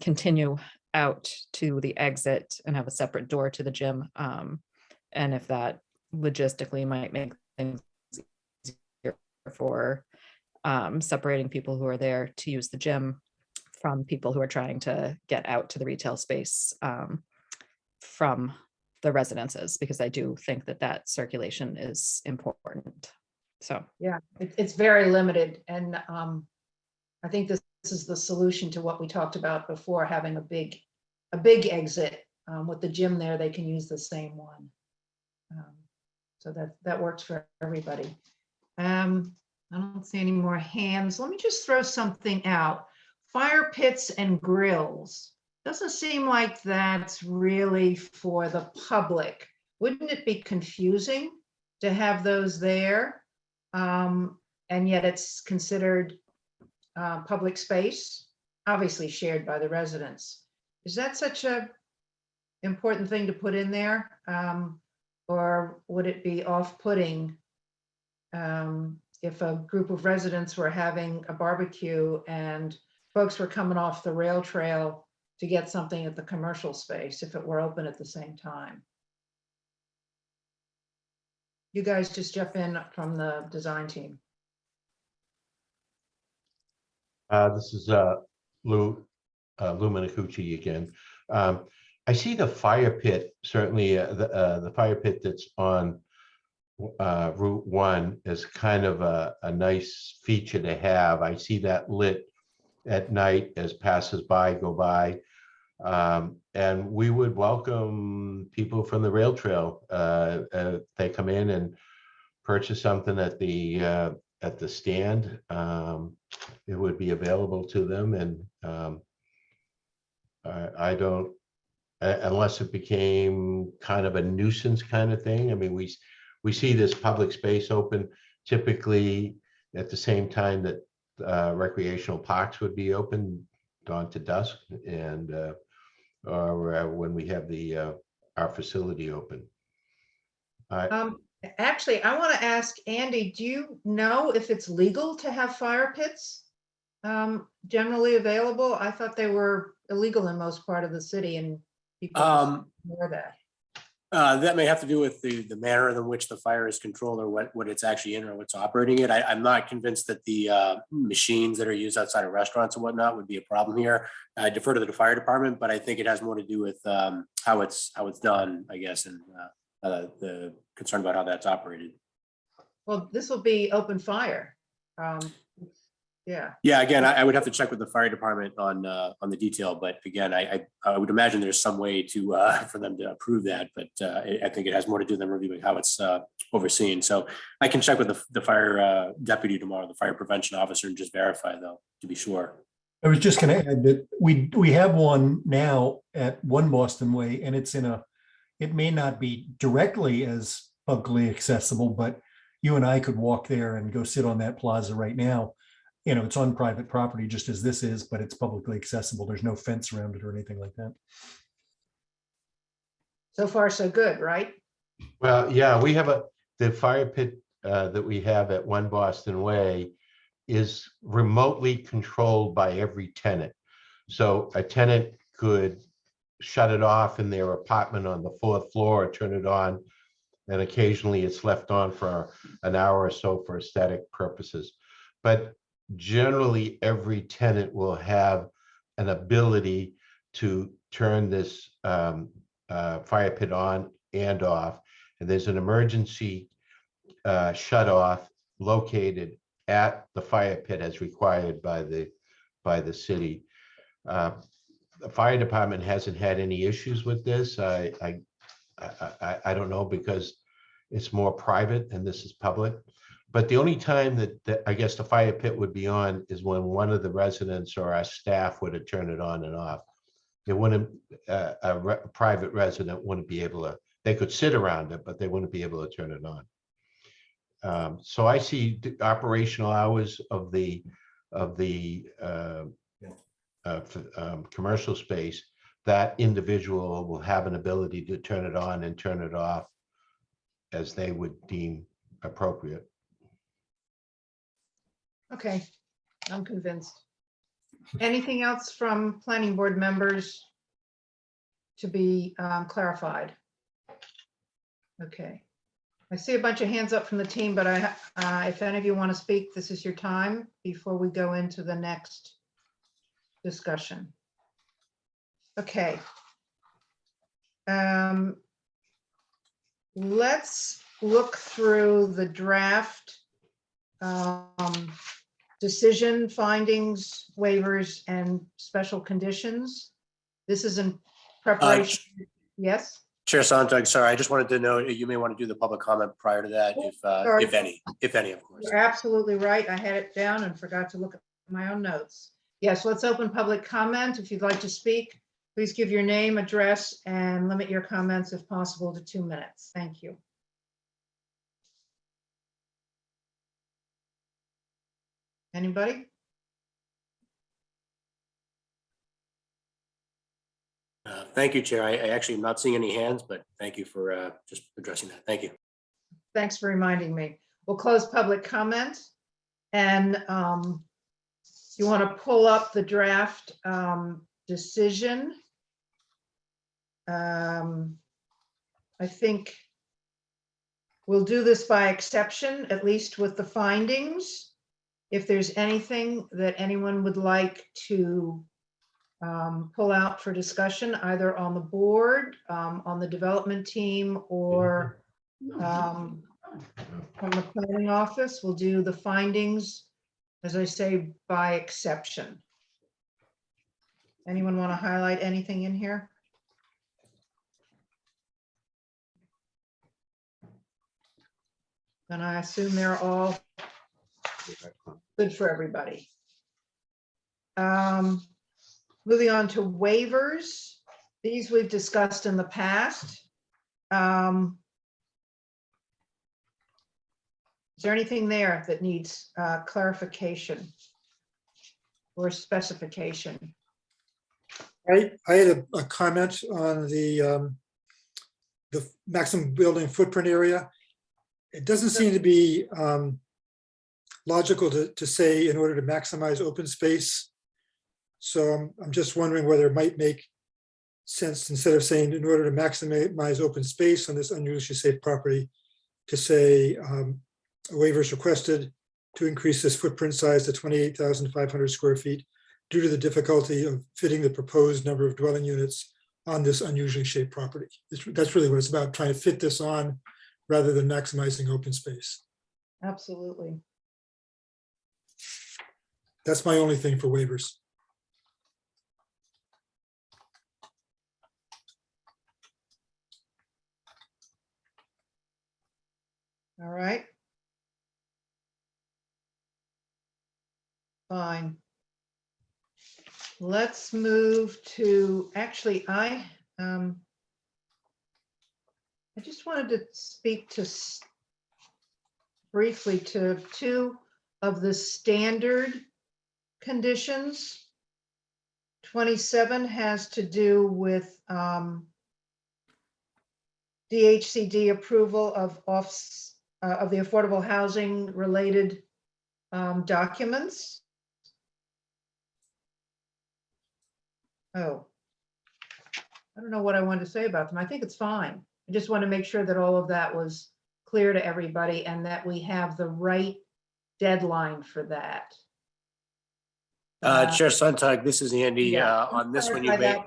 continue out to the exit and have a separate door to the gym. And if that logistically might make things easier for separating people who are there to use the gym from people who are trying to get out to the retail space from the residences, because I do think that circulation is important. So yeah, it's very limited. And I think this is the solution to what we talked about before, having a big exit with the gym there. They can use the same one. So that works for everybody. I don't see any more hands. Let me just throw something out. Fire pits and grills. Doesn't seem like that's really for the public. Wouldn't it be confusing to have those there? And yet it's considered public space, obviously shared by the residents. Is that such a important thing to put in there? Or would it be off-putting if a group of residents were having a barbecue and folks were coming off the rail trail to get something at the commercial space, if it were open at the same time? You guys just jump in from the design team. This is Lou Minicucci again. I see the fire pit, certainly the fire pit that's on Route 1 is kind of a nice feature to have. I see that lit at night as passers-by go by. And we would welcome people from the rail trail. They come in and purchase something at the stand. It would be available to them, and I don't, unless it became kind of a nuisance kind of thing. I mean, we see this public space open typically at the same time that recreational parks would be open, dawn to dusk, and or when we have our facility open. Actually, I want to ask Andy, do you know if it's legal to have fire pits generally available? I thought they were illegal in most part of the city, and people ignore that. That may have to do with the manner in which the fire is controlled, or what it's actually in, or what's operating it. I'm not convinced that the machines that are used outside of restaurants and whatnot would be a problem here. I defer to the fire department, but I think it has more to do with how it's done, I guess, and the concern about how that's operated. Well, this will be open fire. Yeah. Yeah, again, I would have to check with the fire department on the detail, but again, I would imagine there's some way to for them to approve that, but I think it has more to do with them reviewing how it's overseen. So I can check with the fire deputy tomorrow, the fire prevention officer, and just verify, though, to be sure. I was just going to add that we have one now at 1 Boston Way, and it's it may not be directly as publicly accessible, but you and I could walk there and go sit on that plaza right now. You know, it's on private property, just as this is, but it's publicly accessible. There's no fence around it or anything like that. So far, so good, right? Well, yeah, we have the fire pit that we have at 1 Boston Way is remotely controlled by every tenant. So a tenant could shut it off in their apartment on the 4th floor or turn it on. And occasionally it's left on for an hour or so for aesthetic purposes. But generally, every tenant will have an ability to turn this fire pit on and off. And there's an emergency shut off located at the fire pit as required by the city. The fire department hasn't had any issues with this. I don't know, because it's more private and this is public. But the only time that I guess the fire pit would be on is when one of the residents or our staff would have turned it on and off. It wouldn't, a private resident wouldn't be able to, they could sit around it, but they wouldn't be able to turn it on. So I see the operational hours of the commercial space, that individual will have an ability to turn it on and turn it off as they would deem appropriate. Okay, I'm convinced. Anything else from planning board members to be clarified? Okay. I see a bunch of hands up from the team, but if any of you want to speak, this is your time before we go into the next discussion. Okay. Let's look through the draft decision findings, waivers, and special conditions. This is in preparation. Yes. Chair Sontag, sorry, I just wanted to know, you may want to do the public comment prior to that, if any, of course. You're absolutely right. I had it down and forgot to look at my own notes. Yes, let's open public comment. If you'd like to speak, Please give your name, address, and limit your comments if possible to 2 minutes. Thank you. Anybody? Thank you, Chair. I actually am not seeing any hands, but thank you for just addressing that. Thank you. Thanks for reminding me. We'll close public comment. And you want to pull up the draft decision. I think we'll do this by exception, at least with the findings. If there's anything that anyone would like to pull out for discussion, either on the board, on the development team, or from the planning office, we'll do the findings, as I say, by exception. Anyone want to highlight anything in here? And I assume they're all good for everybody. Moving on to waivers. These we've discussed in the past. Is there anything there that needs clarification or specification? I had a comment on the maximum building footprint area. It doesn't seem to be logical to say in order to maximize open space. So I'm just wondering whether it might make sense, instead of saying in order to maximize open space on this unusually safe property, to say a waiver is requested to increase this footprint size to 28,500 square feet due to the difficulty of fitting the proposed number of dwelling units on this unusually shaped property. That's really what it's about, trying to fit this on rather than maximizing open space. Absolutely. That's my only thing for waivers. All right. Fine. Let's move to, actually, I just wanted to speak to briefly to two of the standard conditions. 27 has to do with DHCD approval of the affordable housing related documents. Oh, I don't know what I wanted to say about them. I think it's fine. I just want to make sure that all of that was clear to everybody and that we have the right deadline for that. Chair Suntag, this is Andy. Yeah. On this one, you may.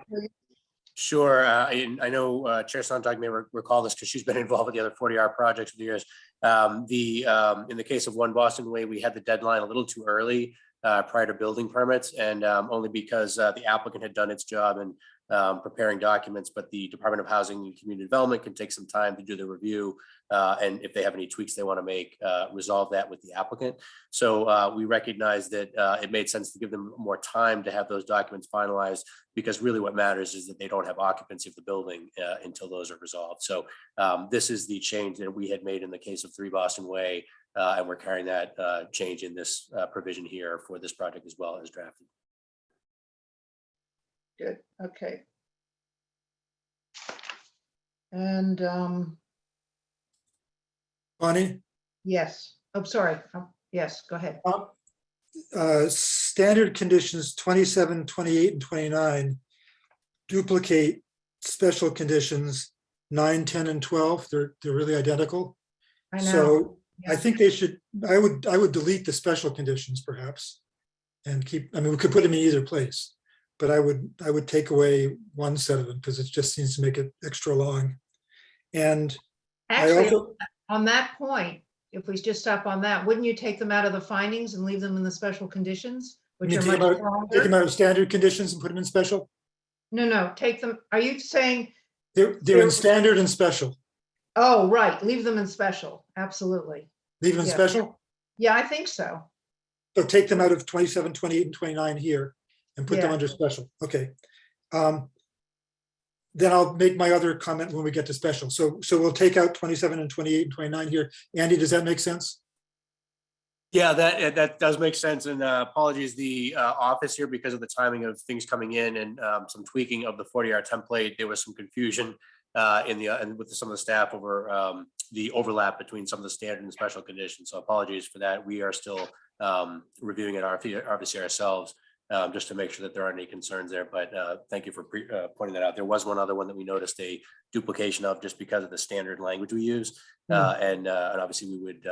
Sure. I know Chair Sontag may recall this because she's been involved with the other 40R projects for the years. In the case of 1 Boston Way, we had the deadline a little too early prior to building permits, and only because the applicant had done its job in preparing documents, but the Department of Housing and Community Development can take some time to do the review, and if they have any tweaks they want to make, resolve that with the applicant. So we recognize that it made sense to give them more time to have those documents finalized, because really what matters is that they don't have occupancy of the building until those are resolved. So this is the change that we had made in the case of 3 Boston Way, and we're carrying that change in this provision here for this project as well as drafted. Good, okay. And Bonnie? yes, oh, sorry. Yes, go ahead. Standard conditions 27, 28, and 29 duplicate special conditions 9, 10, and 12. They're really identical. I know. So Yeah. I think they should, I would delete the special conditions perhaps and keep, I mean, we could put them in either place, but I would take away one set of them because it just seems to make it extra long. And Actually, also, on that point, if we just stop on that, wouldn't you take them out of the findings and leave them in the special conditions, which are much take them longer? out of standard conditions and put them in special? No, take them, are you saying? They're in standard and special. Oh, right, leave them in special, absolutely. Leave them in Yeah. special? Yeah, I think so. So take them out of 27, 28, and 29 here and put them Yeah. under special. Okay. then I'll make my other comment when we get to special. So we'll take out 27 and 28 and 29 here. Andy, does that make sense? Yeah, that does make sense. And apologies, the office here, because of the timing of things coming in and some tweaking of the 40-hour template, there was some confusion and with some of the staff over the overlap between some of the standard and special conditions. So apologies for that. We are still reviewing it obviously ourselves, just to make sure that there aren't any concerns there. But thank you for pointing that out. There was one other one that we noticed a duplication of just because of the standard language we use. And obviously we would,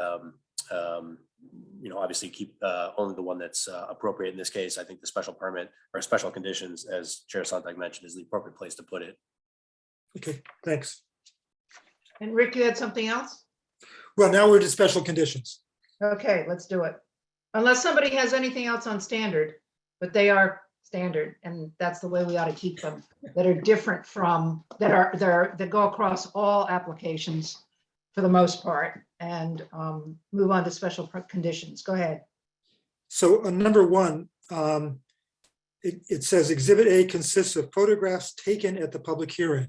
obviously keep only the one that's appropriate in this case. I think the special permit or special conditions, as Chair Sontag mentioned, is the appropriate place to put it. Okay, thanks. And Rick, you had something else? Well, now we're to special conditions. Okay, let's do it. Unless somebody has anything else on standard, but they are standard, and that's the way we ought to keep them, that are different from, that go across all applications for the most part, and move on to special conditions. Go ahead. So number one, it says Exhibit A consists of photographs taken at the public hearing.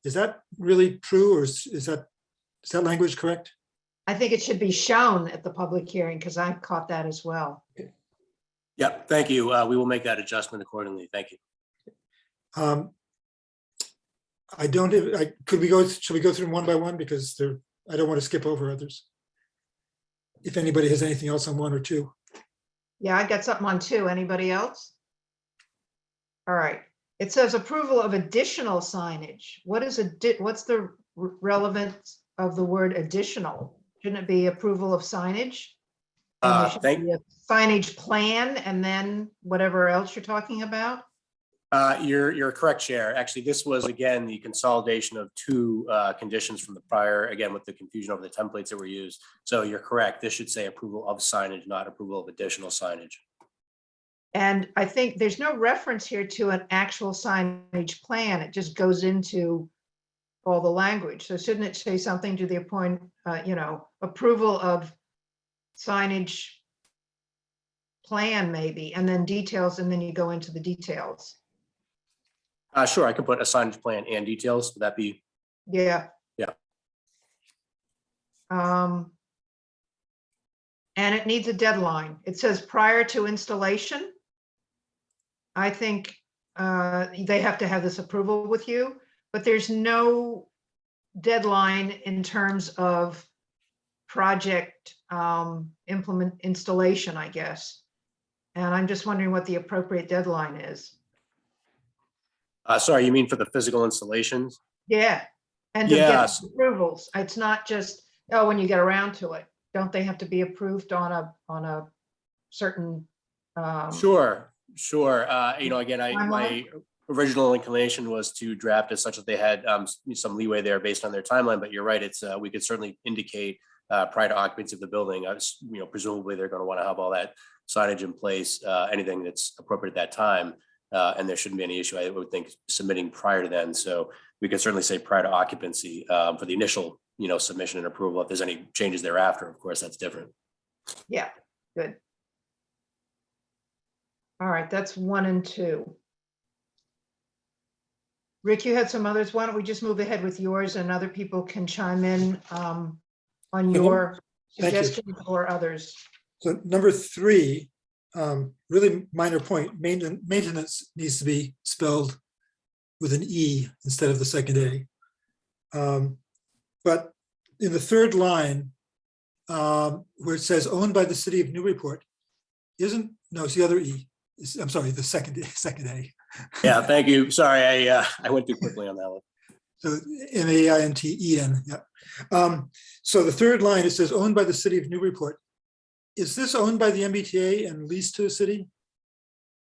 Is that really true, or is that language correct? I think it should be shown at the public hearing, because I caught that as well. Yeah, thank you. We will make that adjustment accordingly. Thank you. Should we go through them one by one, because I don't want to skip over others. If anybody has anything else on one or two. Yeah, I got something on two. Anybody else? All right. It says approval of additional signage. What's the relevance of the word additional? Shouldn't it be approval of signage? And there should be a signage plan and then whatever else you're talking about? You're correct, Chair. Actually, this was, again, the consolidation of two conditions from the prior, again, with the confusion over the templates that were used. So you're correct. This should say approval of signage, not approval of additional signage. And I think there's no reference here to an actual signage plan. It just goes into all the language. So shouldn't it say something to the point, approval of signage plan maybe, and then details, and then you go into the details. Sure, I can put a signage plan and details. Would that be? Yeah. Yeah. And it needs a deadline. It says prior to installation. I think they have to have this approval with you, but there's no deadline in terms of project implement installation, I guess. And I'm just wondering what the appropriate deadline is. Sorry, you mean for the physical installations? Yeah, and to get approvals. It's not just, oh, when you get around to it. Don't they have to be approved on a certain? Sure. Again, my original inclination was to draft it such that they had some leeway there based on their timeline. But you're right; it's we could certainly indicate prior to occupancy of the building. Presumably they're going to want to have all that signage in place, anything that's appropriate at that time. And there shouldn't be any issue, I would think, submitting prior to then. So we can certainly say prior to occupancy for the initial, submission and approval. If there's any changes thereafter, of course, that's different. Yeah, good. All right, that's 1 and 2. Rick, you had some others. Why don't we just move ahead with yours, and other people can chime in on your suggestions or others. So number 3, really minor point, maintenance needs to be spelled with an E instead of the second A. But in the third line, where it says owned by the city of Newburyport, it's the other E. I'm sorry, the second A. Yeah, thank you. Sorry, I went too quickly on that one. So MAINTEN, yeah. So the third line, it says owned by the city of Newburyport. Is this owned by the MBTA and leased to the city?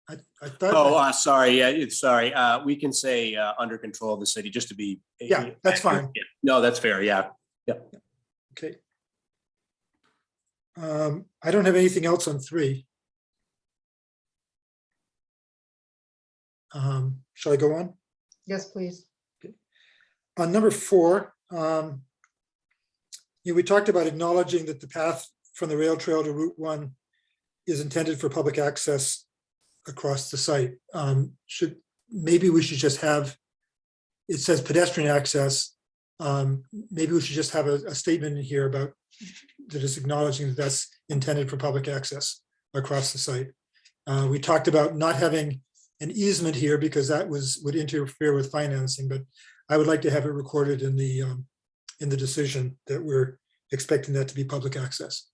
I thought. Oh, sorry. Yeah, sorry. We can say under control of the city, just to be. Yeah, that's fine. Yeah. No, that's fair. Yeah. Okay. I don't have anything else on 3. Shall I go on? Yes, please. Okay. On number 4, we talked about acknowledging that the path from the rail trail to Route 1 is intended for public access across the site. Maybe we should just have it says pedestrian access. Maybe we should just have a statement in here about that is acknowledging that that's intended for public access across the site. We talked about not having an easement here because that would interfere with financing, but I would like to have it recorded in the decision that we're expecting that to be public access.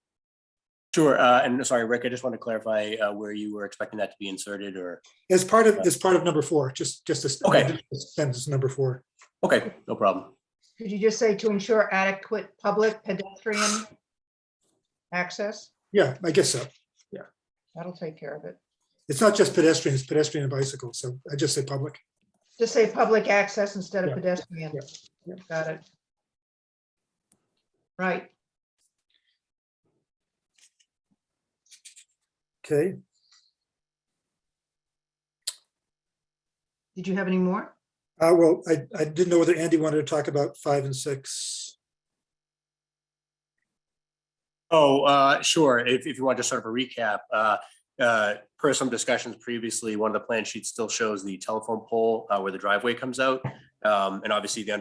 Sure. And sorry, Rick, I just want to clarify where you were expecting that to be inserted, or As part of number 4, just a Okay. sentence number 4. okay, no problem. Could you just say to ensure adequate public pedestrian access? Yeah, I guess so. That'll take care of it. It's not just pedestrian, it's pedestrian and bicycle. So I just say public. Just say public access instead of Yeah. pedestrian. Yeah. Got it. Right. Okay. Did you have any more? Well, I didn't know whether Andy wanted to talk about 5 and 6. Oh, sure. If you want just sort of a recap, per some discussions previously, one of the plan sheets still shows the telephone pole where the driveway comes out. And obviously the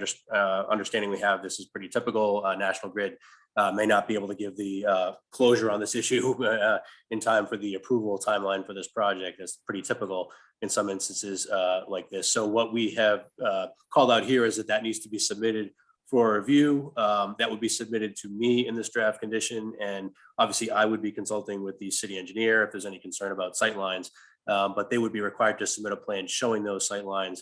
understanding we have, this is pretty typical. National Grid may not be able to give the closure on this issue in time for the approval timeline for this project. That's pretty typical in some instances like this. So what we have called out here is that needs to be submitted for review. That would be submitted to me in this draft condition. And obviously I would be consulting with the city engineer if there's any concern about sightlines, but they would be required to submit a plan showing those sightlines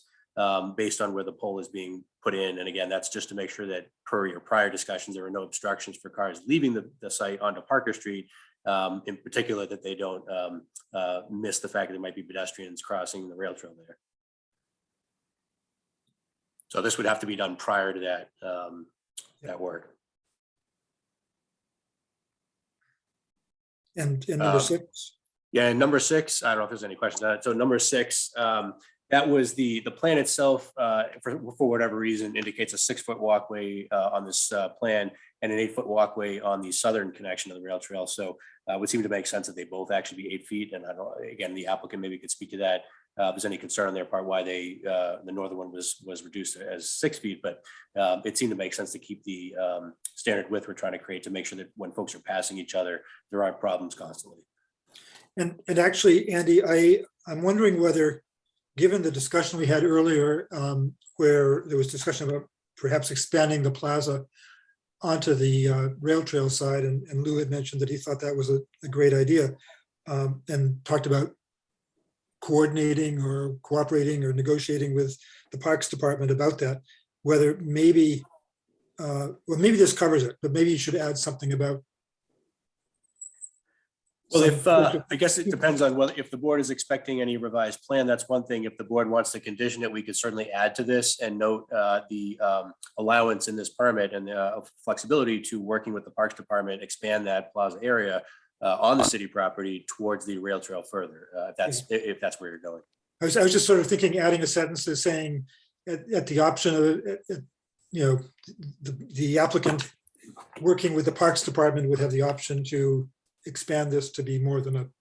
based on where the pole is being put in. And again, that's just to make sure that per your prior discussions, there are no obstructions for cars leaving the site onto Parker Street, in particular that they don't miss the fact that there might be pedestrians crossing the rail trail there. So this would have to be done prior to that, that work. And number 6? Yeah, and number 6, I don't know if there's any questions on it. So number 6, that was the plan itself, for whatever reason, indicates a 6-foot walkway on this plan and an 8-foot walkway on the southern connection of the rail trail. So it would seem to make sense that they both actually be 8 feet. And I don't, again, the applicant maybe could speak to that. If there's any concern on their part why they the northern one was reduced as 6 feet, but it seemed to make sense to keep the standard width we're trying to create to make sure that when folks are passing each other, there aren't problems constantly. And actually, Andy, I'm wondering whether, given the discussion we had earlier, where there was discussion about perhaps expanding the plaza onto the rail trail side, and Lou had mentioned that he thought that was a great idea, and talked about coordinating or cooperating or negotiating with the Parks Department about that, whether maybe, well, maybe this covers it, but maybe you should add something about. Well, if I guess it depends on whether, if the board is expecting any revised plan, that's one thing. If the board wants to condition it, we could certainly add to this and note the allowance in this permit and the flexibility to working with the Parks Department, expand that plaza area on the city property towards the rail trail further, if that's where you're going. I was just sort of thinking, adding a sentence to saying at the option of, the applicant working with the Parks Department would have the option to expand this to be more than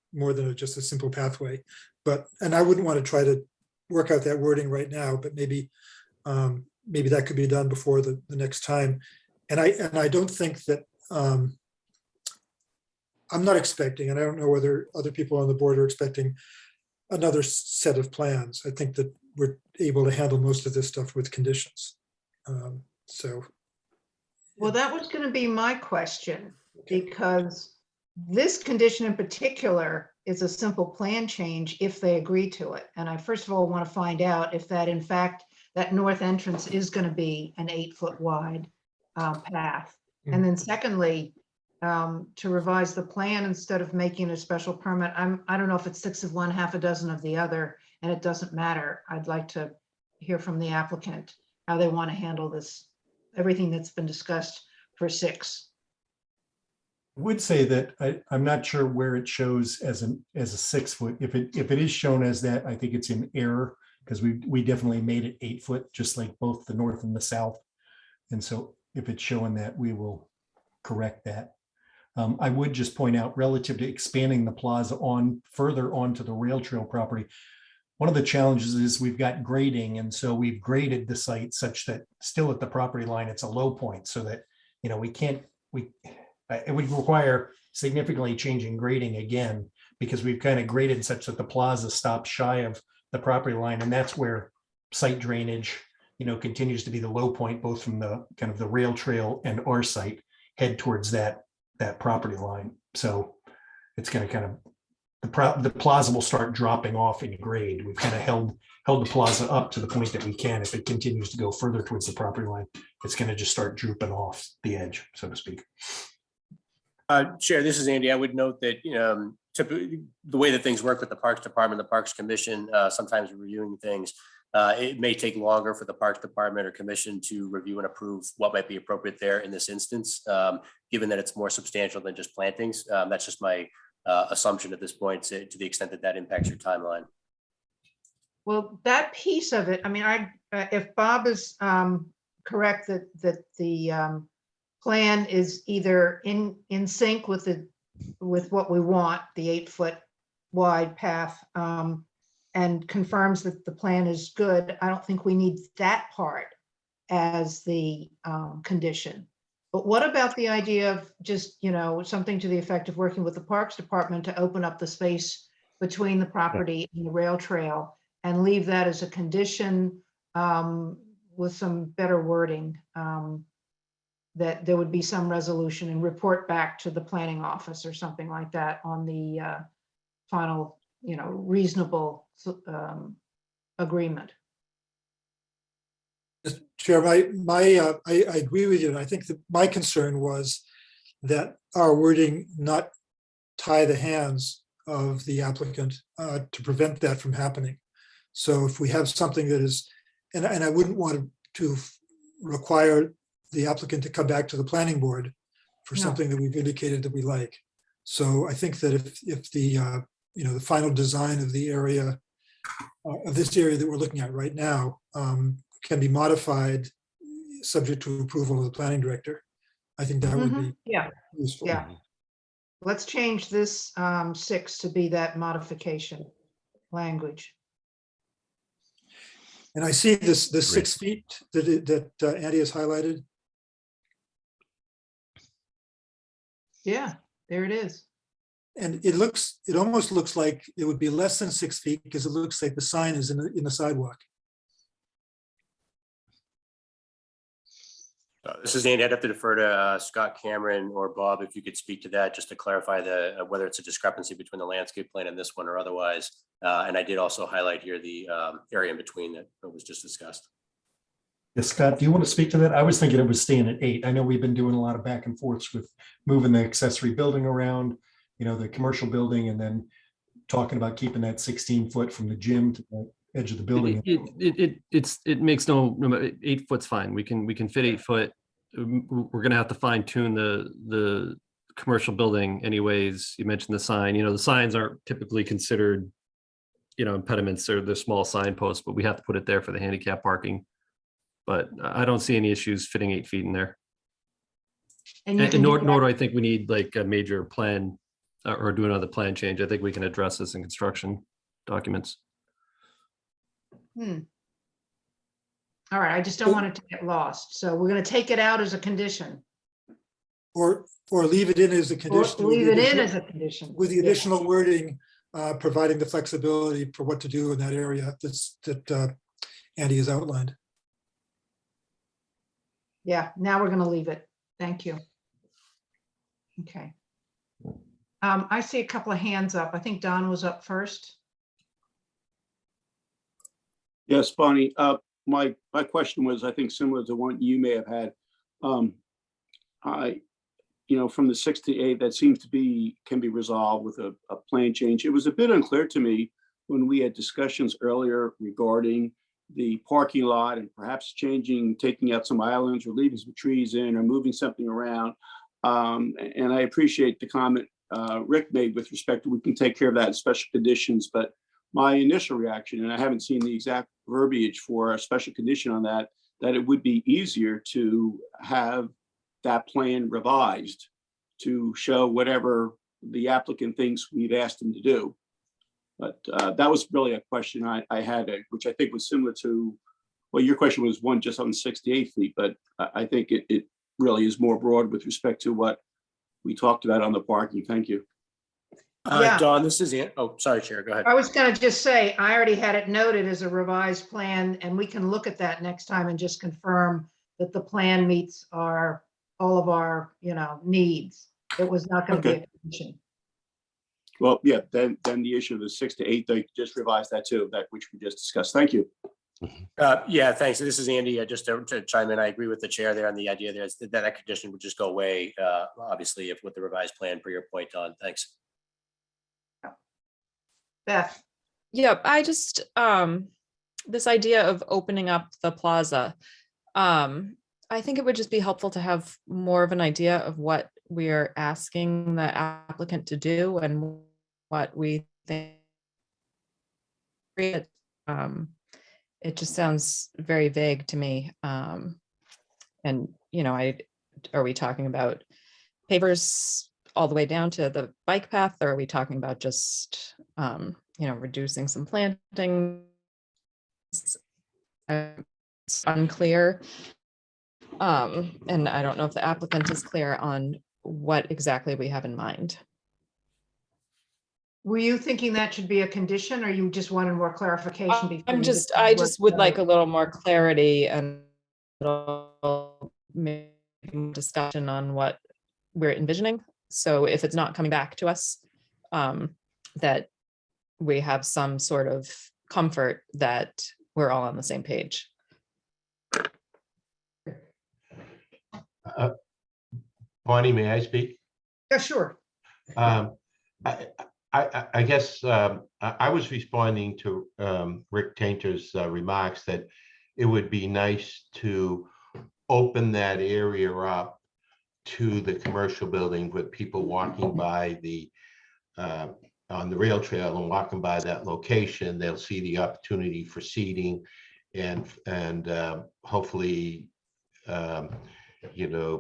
just a simple pathway. And I wouldn't want to try to work out that wording right now, but maybe that could be done before the next time. And I don't think that, I'm not expecting, and I don't know whether other people on the board are expecting another set of plans. I think that we're able to handle most of this stuff with conditions. Well, that was going to be my question, because this condition in particular is a simple plan change if they agree to it. And I first of all want to find out if that, in fact, that north entrance is going to be an 8-foot wide path. And then secondly, to revise the plan instead of making a special permit. I don't know if it's 6 of one, half a dozen of the other, and it doesn't matter. I'd like to hear from the applicant how they want to handle this, everything that's been discussed for 6. I would say that I'm not sure where it shows as a 6-foot. If it is shown as that, I think it's in error, because we definitely made it 8 foot, just like both the north and the south. And so if it's showing that, we will correct that. I would just point out, relative to expanding the plaza further onto the rail trail property, one of the challenges is we've got grading, and so we've graded the site such that still at the property line, it's a low point, so that, you know, it would require significantly changing grading again, because we've kind of graded such that the plaza stops shy of the property line, and that's where site drainage, you know, continues to be the low point, both from the kind of the rail trail and our site head towards that property line. So it's going to kind of, the plaza will start dropping off in grade. We've kind of held the plaza up to the point that we can. If it continues to go further towards the property line, it's going to just start drooping off the edge, so to speak. Chair, this is Andy. I would note that typically the way that things work with the Parks Department, the Parks Commission, sometimes reviewing things, it may take longer for the Parks Department or Commission to review and approve what might be appropriate there in this instance, given that it's more substantial than just plantings. That's just my assumption at this point, to the extent that that impacts your timeline. Well, that piece of it, I mean, if Bob is correct that the plan is either in sync with what we want, the 8-foot wide path, and confirms that the plan is good, I don't think we need that part as the condition. But what about the idea of just, you know, something to the effect of working with the Parks Department to open up the space between the property and the rail trail, and leave that as a condition with some better wording, that there would be some resolution and report back to the planning office or something like that on the final, you know, reasonable agreement. Mr. Chair, I agree with you. And I think that my concern was that our wording not tie the hands of the applicant to prevent that from happening. So if we have something that is, and I wouldn't want to require the applicant to come back to the planning board for something that we've indicated that we like. So I think that if the you know, the final design of the area, of this area that we're looking at right now, can be modified subject to approval of the planning director, I think that would be useful. Yeah. Let's change this 6 to be that modification language. And I see this 6 feet that Andy has highlighted. Yeah, there it is. And it almost looks like it would be less than 6 feet, because it looks like the sign is in the sidewalk. This is Andy. I'd have to defer to Scott Cameron or Bob if you could speak to that, just to clarify whether it's a discrepancy between the landscape plan and this one or otherwise. And I did also highlight here the area in between that was just discussed. Yes, Scott, do you want to speak to that? I was thinking it was staying at 8. I know we've been doing a lot of back and forths with moving the accessory building around, you know, the commercial building, and then talking about keeping that 16 foot from the gym to the edge of the building. It makes no 8 foot's fine. We can fit 8 foot. We're gonna have to fine tune the commercial building anyways. You mentioned the sign. You know, the signs aren't typically considered, you know, impediments, or the small signposts, but we have to put it there for the handicap parking. But I don't see any issues fitting 8 feet in there. And nor do I think we need like a major plan or do another plan change. I think we can address this in construction documents. All right, I just don't want it to get lost. So we're going to take it out as a condition. Or leave it in as a condition. Or leave it in as a condition. With the additional wording, providing the flexibility for what to do in that area that Andy has outlined. Yeah, now we're going to leave it. Thank you. Okay. I see a couple of hands up. I think Don was up first. Yes, Bonnie. My question was, I think, similar to one you may have had. You know, from the 6 to 8, that seems to can be resolved with a plan change. It was a bit unclear to me when we had discussions earlier regarding the parking lot and perhaps taking out some islands or leaving some trees in or moving something around. And I appreciate the comment Rick made with respect to we can take care of that in special conditions, but my initial reaction, and I haven't seen the exact verbiage for a special condition on that it would be easier to have that plan revised to show whatever the applicant thinks we've asked him to do. But that was really a question I had, which I think was similar to, well, your question was one just on 68 feet, but I think it really is more broad with respect to what we talked about on the parking. Thank you. Yeah. Don, this is, oh, sorry, Chair, go ahead. I was going to just say, I already had it noted as a revised plan, and we can look at that next time and just confirm that the plan meets all of our, needs. It was not going to be a condition. Well, yeah, then the issue of the 6 to 8, they just revised that too, that which we just discussed. Thank you. Yeah, thanks. This is Andy. Just to chime in, I agree with the chair there on the idea there that condition would just go away, obviously, if with the revised plan, per your point, Don. Thanks. Beth. Yeah, I just, this idea of opening up the plaza, I think it would just be helpful to have more of an idea of what we're asking the applicant to do and what we think. It just sounds very vague to me. And, are we talking about pavers all the way down to the bike path, or are we talking about just, reducing some planting? It's unclear. And I don't know if the applicant is clear on what exactly we have in mind. Were you thinking that should be a condition, or you just wanted more clarification? Before I you just decide would what- like a little more clarity and maybe discussion on what we're envisioning. So if it's not coming back to us, that we have some sort of comfort that we're all on the same page. Bonnie, may I speak? Yeah, sure. I guess I was responding to Rick Tainter's remarks that it would be nice to open that area up to the commercial building with people walking by on the rail trail and walking by that location. They'll see the opportunity for seating and hopefully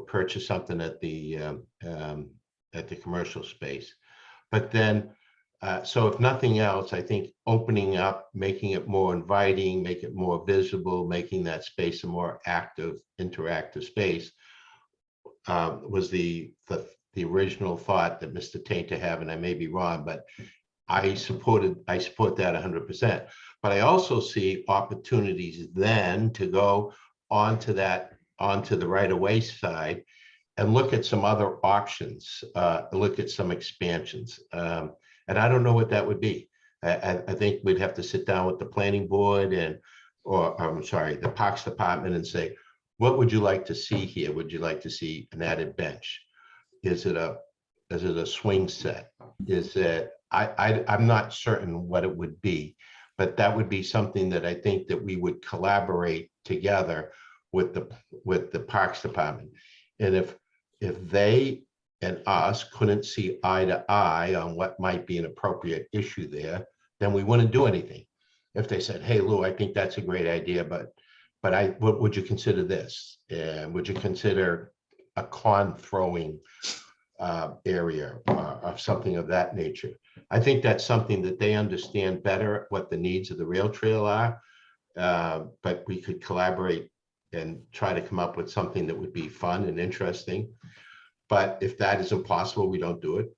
purchase something at the commercial space. But then, so if nothing else, I think opening up, making it more inviting, make it more visible, making that space a more active, interactive space was the original thought that Mr. Tainter had, and I may be wrong, but I support that 100%. But I also see opportunities then to go onto the right-of-way side and look at some other options, look at some expansions. And I don't know what that would be. I think we'd have to sit down with the planning board the Parks Department and say, what would you like to see here? Would you like to see an added bench? Is it a swing set? I'm not certain what it would be, but that would be something that I think that we would collaborate together with the Parks Department. And if they and us couldn't see eye to eye on what might be an appropriate issue there, then we wouldn't do anything. If they said, hey, Lou, I think that's a great idea, but what would you consider this? And would you consider a con throwing area or something of that nature? I think that's something that they understand better what the needs of the rail trail are, but we could collaborate and try to come up with something that would be fun and interesting. But if that is impossible, we don't do it.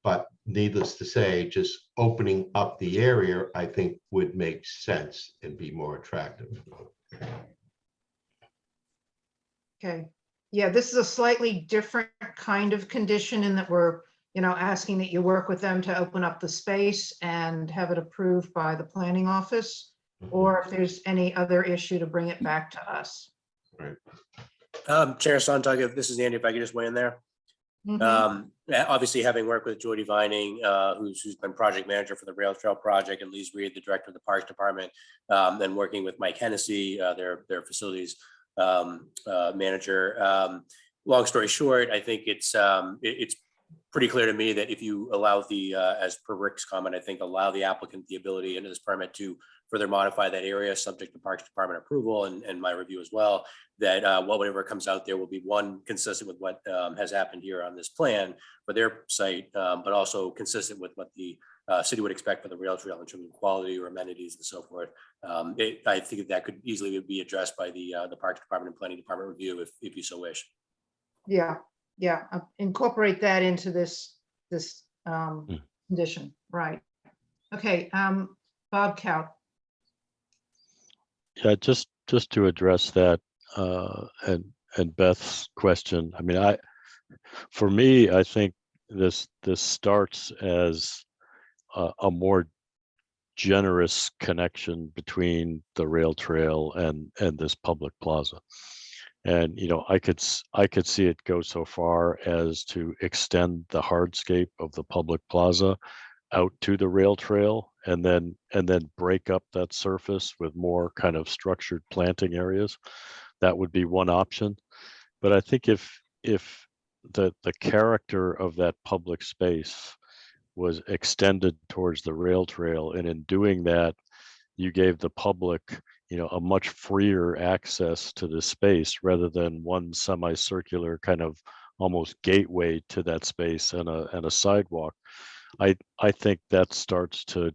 But needless to say, just opening up the area, I think, would make sense and be more attractive. Okay. Yeah, this is a slightly different kind of condition in that we're, asking that you work with them to open up the space and have it approved by the planning office, or if there's any other issue to bring it back to us. Right. Chair Sontag, this is Andy, if I could just weigh in there. Obviously, having worked with Jordy Vining, who's been project manager for the rail trail project, and Lise Reed, the director of the Parks Department, then working with Mike Hennessy, their facilities manager. Long story short, I think it's pretty clear to me that if you allow as per Rick's comment, I think allow the applicant the ability into this permit to further modify that area subject to Parks Department approval and my review as well, that whatever comes out there will be consistent with what has happened here on this plan for their site, but also consistent with what the city would expect for the rail trail in terms of quality or amenities and so forth. I think that could easily be addressed by the Parks Department and Planning Department review if you so wish. Yeah, yeah, incorporate that into this condition, right? Okay, Bob Cow. Yeah, just to address that and Beth's question. I mean, for me, I think this starts as a more generous connection between the rail trail and this public plaza. And I could see it go so far as to extend the hardscape of the public plaza out to the rail trail and then break up that surface with more kind of structured planting areas. That would be one option. But I think if the character of that public space was extended towards the rail trail, and in doing that, you gave the public, a much freer access to the space rather than one semicircular kind of almost gateway to that space and a sidewalk. I think that starts to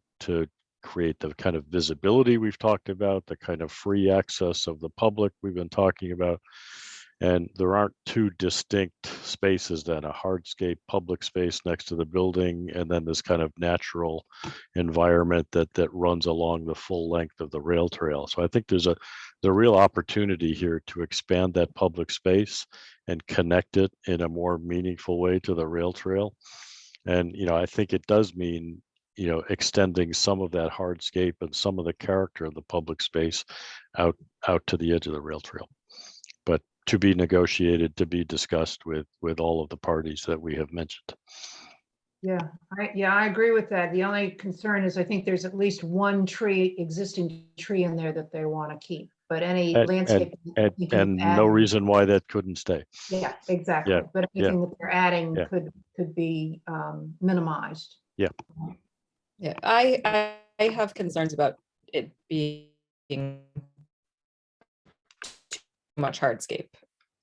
create the kind of visibility we've talked about, the kind of free access of the public we've been talking about. And there aren't two distinct spaces then, a hardscape public space next to the building, and then this kind of natural environment that runs along the full length of the rail trail. So I think there's the real opportunity here to expand that public space and connect it in a more meaningful way to the rail trail. And, I think it does mean, extending some of that hardscape and some of the character of the public space out to the edge of the rail trail. But to be negotiated, to be discussed with all of the parties that we have mentioned. Yeah, I agree with that. The only concern is I think there's at least one existing tree in there that they want to keep, but any landscape. And no reason why that couldn't stay. Yeah, exactly. Yeah, But anything that they're adding yeah. could be minimized. Yeah. Yeah, I have concerns about it being too much hardscape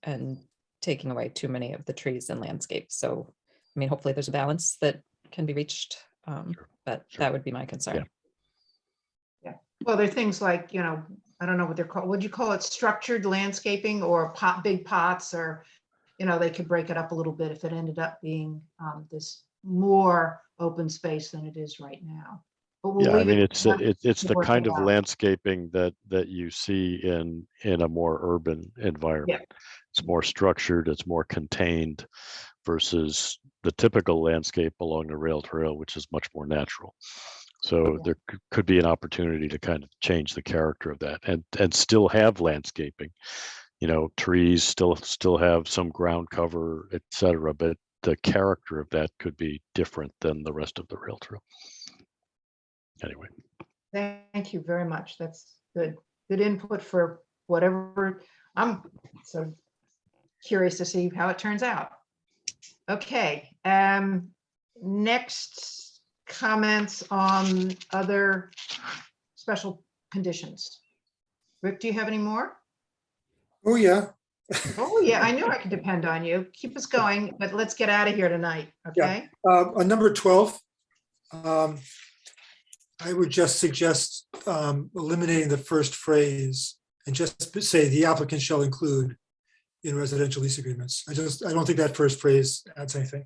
and taking away too many of the trees and landscapes. So, I mean, hopefully there's a balance that can be reached, but that would be my concern. Yeah. Well, there are things like, I don't know what they're called. Would you call it structured landscaping or big pots, or, they could break it up a little bit if it ended up being this more open space than it is right now. But we'll leave it's the kind of landscaping that you see in a more urban environment. Yeah. It's more structured, it's more contained versus the typical landscape along the rail trail, which is much more natural. So there could be an opportunity to kind of change the character of that and still have landscaping. Trees still have some ground cover, etc. But the character of that could be different than the rest of the rail trail. Anyway. Thank you very much. That's good input for whatever. I'm so curious to see how it turns out. Okay. Next, comments on other special conditions. Rick, do you have any more? Oh, yeah. Oh, yeah, I knew I could depend on you. Keep us going, but let's get out of here tonight, okay? Yeah. On number 12, I would just suggest eliminating the first phrase and just say the applicant shall include in residential lease agreements. I don't think that first phrase adds anything.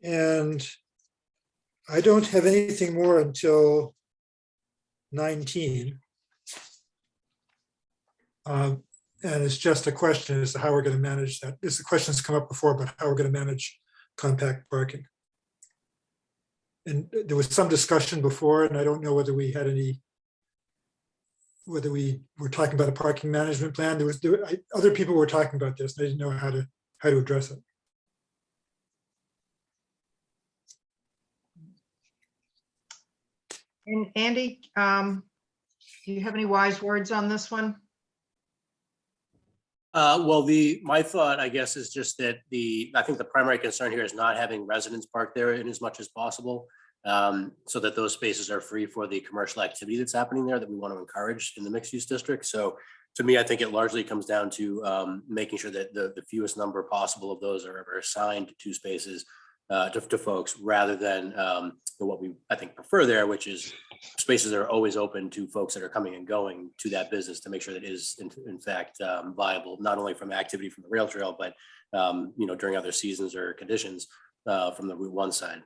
And I don't have anything more until 19. And it's just a question as to how we're going to manage that. The question's come up before, but how we're going to manage compact parking. And there was some discussion before, and I don't know whether we had whether we were talking about a parking management plan. Other people were talking about this, and I didn't know how to address it. And Andy, do you have any wise words on this one? Well, my thought, I guess, is just that I think the primary concern here is not having residents park there in as much as possible, so that those spaces are free for the commercial activity that's happening there that we want to encourage in the mixed use district. So To me, I think it largely comes down to making sure that the fewest number possible of those are ever assigned to spaces to folks, rather than what we, I think, prefer there, which is spaces that are always open to folks that are coming and going to that business, to make sure that it is in fact viable, not only from activity from the rail trail, but during other seasons or conditions from the Route 1 side.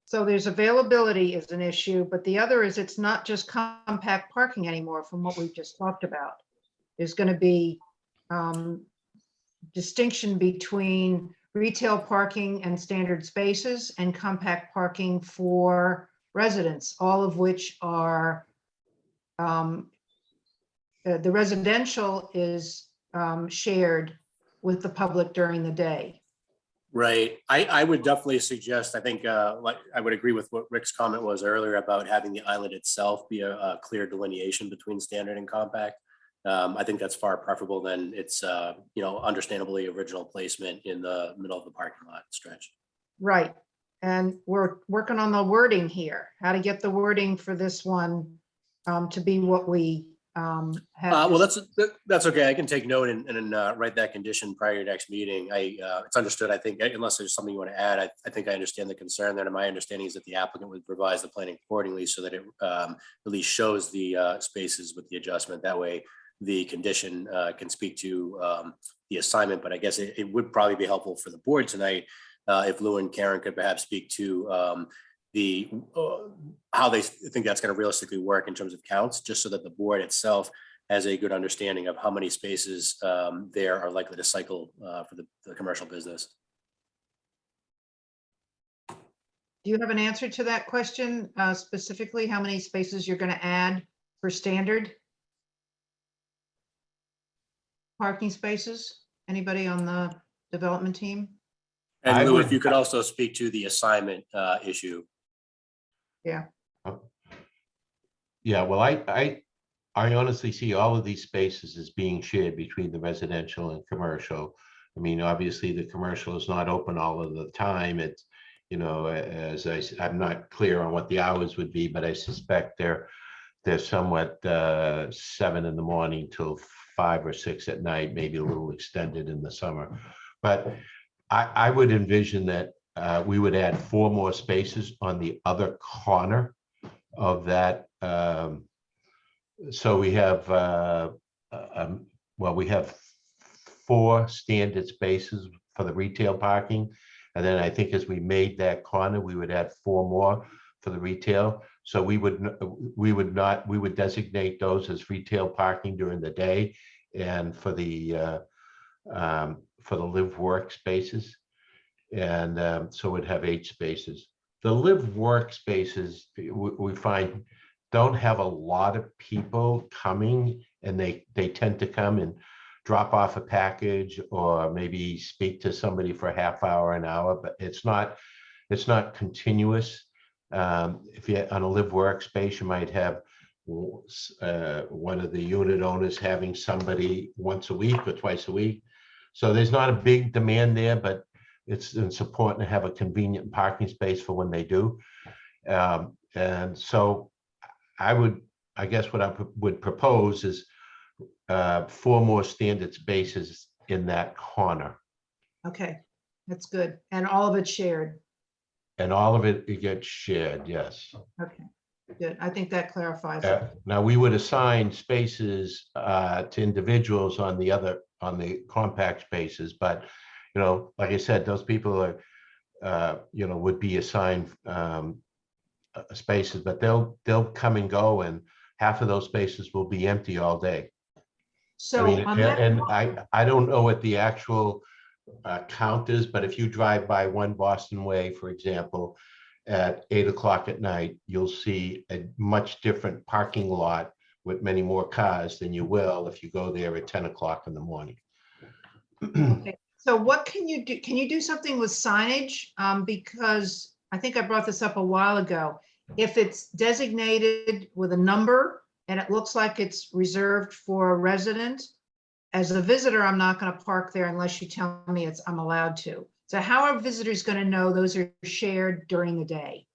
So there's availability is an issue, but the other is it's not just compact parking anymore from what we've just talked about. There's going to be distinction between retail parking and standard spaces and compact parking for residents, all of which are, the residential is shared with the public during the day. Right. I would definitely suggest, I think, like I would agree with what Rick's comment was earlier about having the island itself be a clear delineation between standard and compact. I think that's far preferable than its, understandably original placement in the middle of the parking lot stretch. Right. And we're working on the wording here, how to get the wording for this one to be what we have. Well, that's okay. I can take note and write that condition prior to next meeting. It's understood. I think, unless there's something you want to add, I think I understand the concern there. And my understanding is that the applicant would revise the planning accordingly so that it at least shows the spaces with the adjustment. That way, the condition can speak to the assignment. But I guess it would probably be helpful for the board tonight if Lou and Karen could perhaps speak to how they think that's going to realistically work in terms of counts, just so that the board itself has a good understanding of how many spaces there are likely to cycle for the commercial business. Do you have an answer to that question, specifically how many spaces you're going to add for standard parking spaces? Anybody on the development team? And Lou, if you could also speak to the assignment issue. Yeah. Yeah, well, I honestly see all of these spaces as being shared between the residential and commercial. I mean, obviously the commercial is not open all of the time. It's, I'm not clear on what the hours would be, but I suspect they're somewhat 7 in the morning till 5 or 6 at night, maybe a little extended in the summer. But I would envision that we would add 4 more spaces on the other corner of that. So we have, we have 4 standard spaces for the retail parking. And then I think as we made that corner, we would add 4 more for the retail. So we would designate those as retail parking during the day, and for the live work spaces. And so we'd have 8 spaces. The live work spaces we find don't have a lot of people coming, and they tend to come and drop off a package or maybe speak to somebody for a half hour, an hour, but it's not continuous. If you're on a live workspace, you might have one of the unit owners having somebody once a week or twice a week. So there's not a big demand there, but it's important to have a convenient parking space for when they do. And so I guess what I would propose is 4 more standard spaces in that corner. Okay, that's good. And all of it shared. And all of it gets shared, yes. Okay, good. I think that clarifies it. Now we would assign spaces to individuals on the compact spaces, but like I said, those people are would be assigned spaces, but they'll come and go, and half of those spaces will be empty all day. So I don't know what the actual count is, but if you drive by 1 Boston Way, for example, at 8 o'clock at night, you'll see a much different parking lot with many more cars than you will if you go there at 10 o'clock in the morning. Okay. So what can you do? Can you do something with signage? Because I think I brought this up a while ago. If it's designated with a number and it looks like it's reserved for a resident, as a visitor, I'm not going to park there unless you tell me I'm allowed to. So how are visitors going to know those are shared during the day?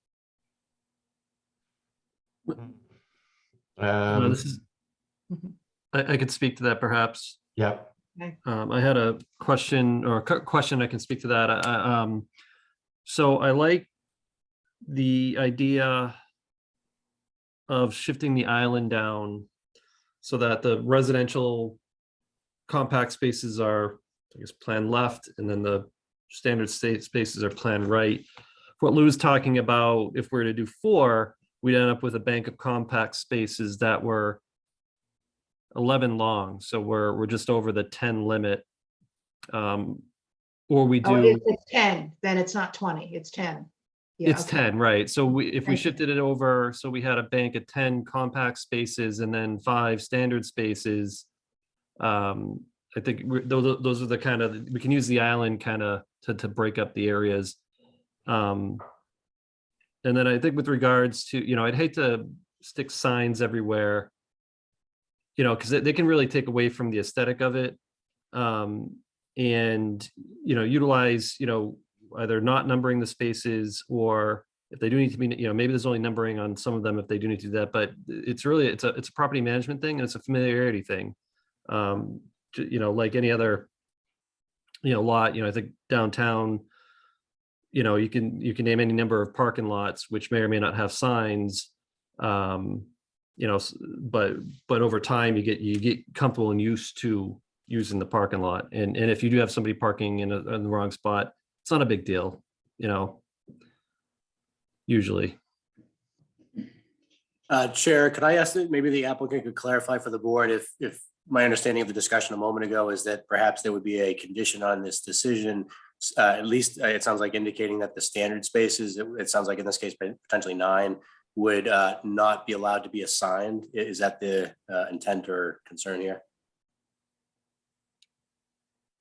This is I could speak to that perhaps. Yep. I had a question I can speak to that. So I like the idea of shifting the island down so that the residential compact spaces are, I guess, planned left, and then the standard state spaces are planned right. What Lou's talking about, if we're to do 4, we'd end up with a bank of compact spaces that were 11 long. So we're just over the 10 limit. Or we Oh, do, it's 10, then it's not 20, it's 10. Yeah, it's okay. 10, right? So if we Thank you. shifted it over, so we had a bank of 10 compact spaces and then 5 standard spaces. I think those are the kind of, we can use the island kind of to break up the areas. And then I think with regards to, I'd hate to stick signs everywhere, because they can really take away from the aesthetic of it. And, utilize, either not numbering the spaces, or if they do need to be, maybe there's only numbering on some of them if they do need to do that, but it's really, it's a property management thing, and it's a familiarity thing. Like any other, lot, I think downtown, you can name any number of parking lots, which may or may not have signs. But over time you get comfortable and used to using the parking lot. And if you do have somebody parking in the wrong spot, it's not a big deal, usually. Chair, could I ask that maybe the applicant could clarify for the board if my understanding of the discussion a moment ago is that perhaps there would be a condition on this decision, at least it sounds like indicating that the standard spaces, it sounds like in this case, potentially 9, would not be allowed to be assigned. Is that the intent or concern here?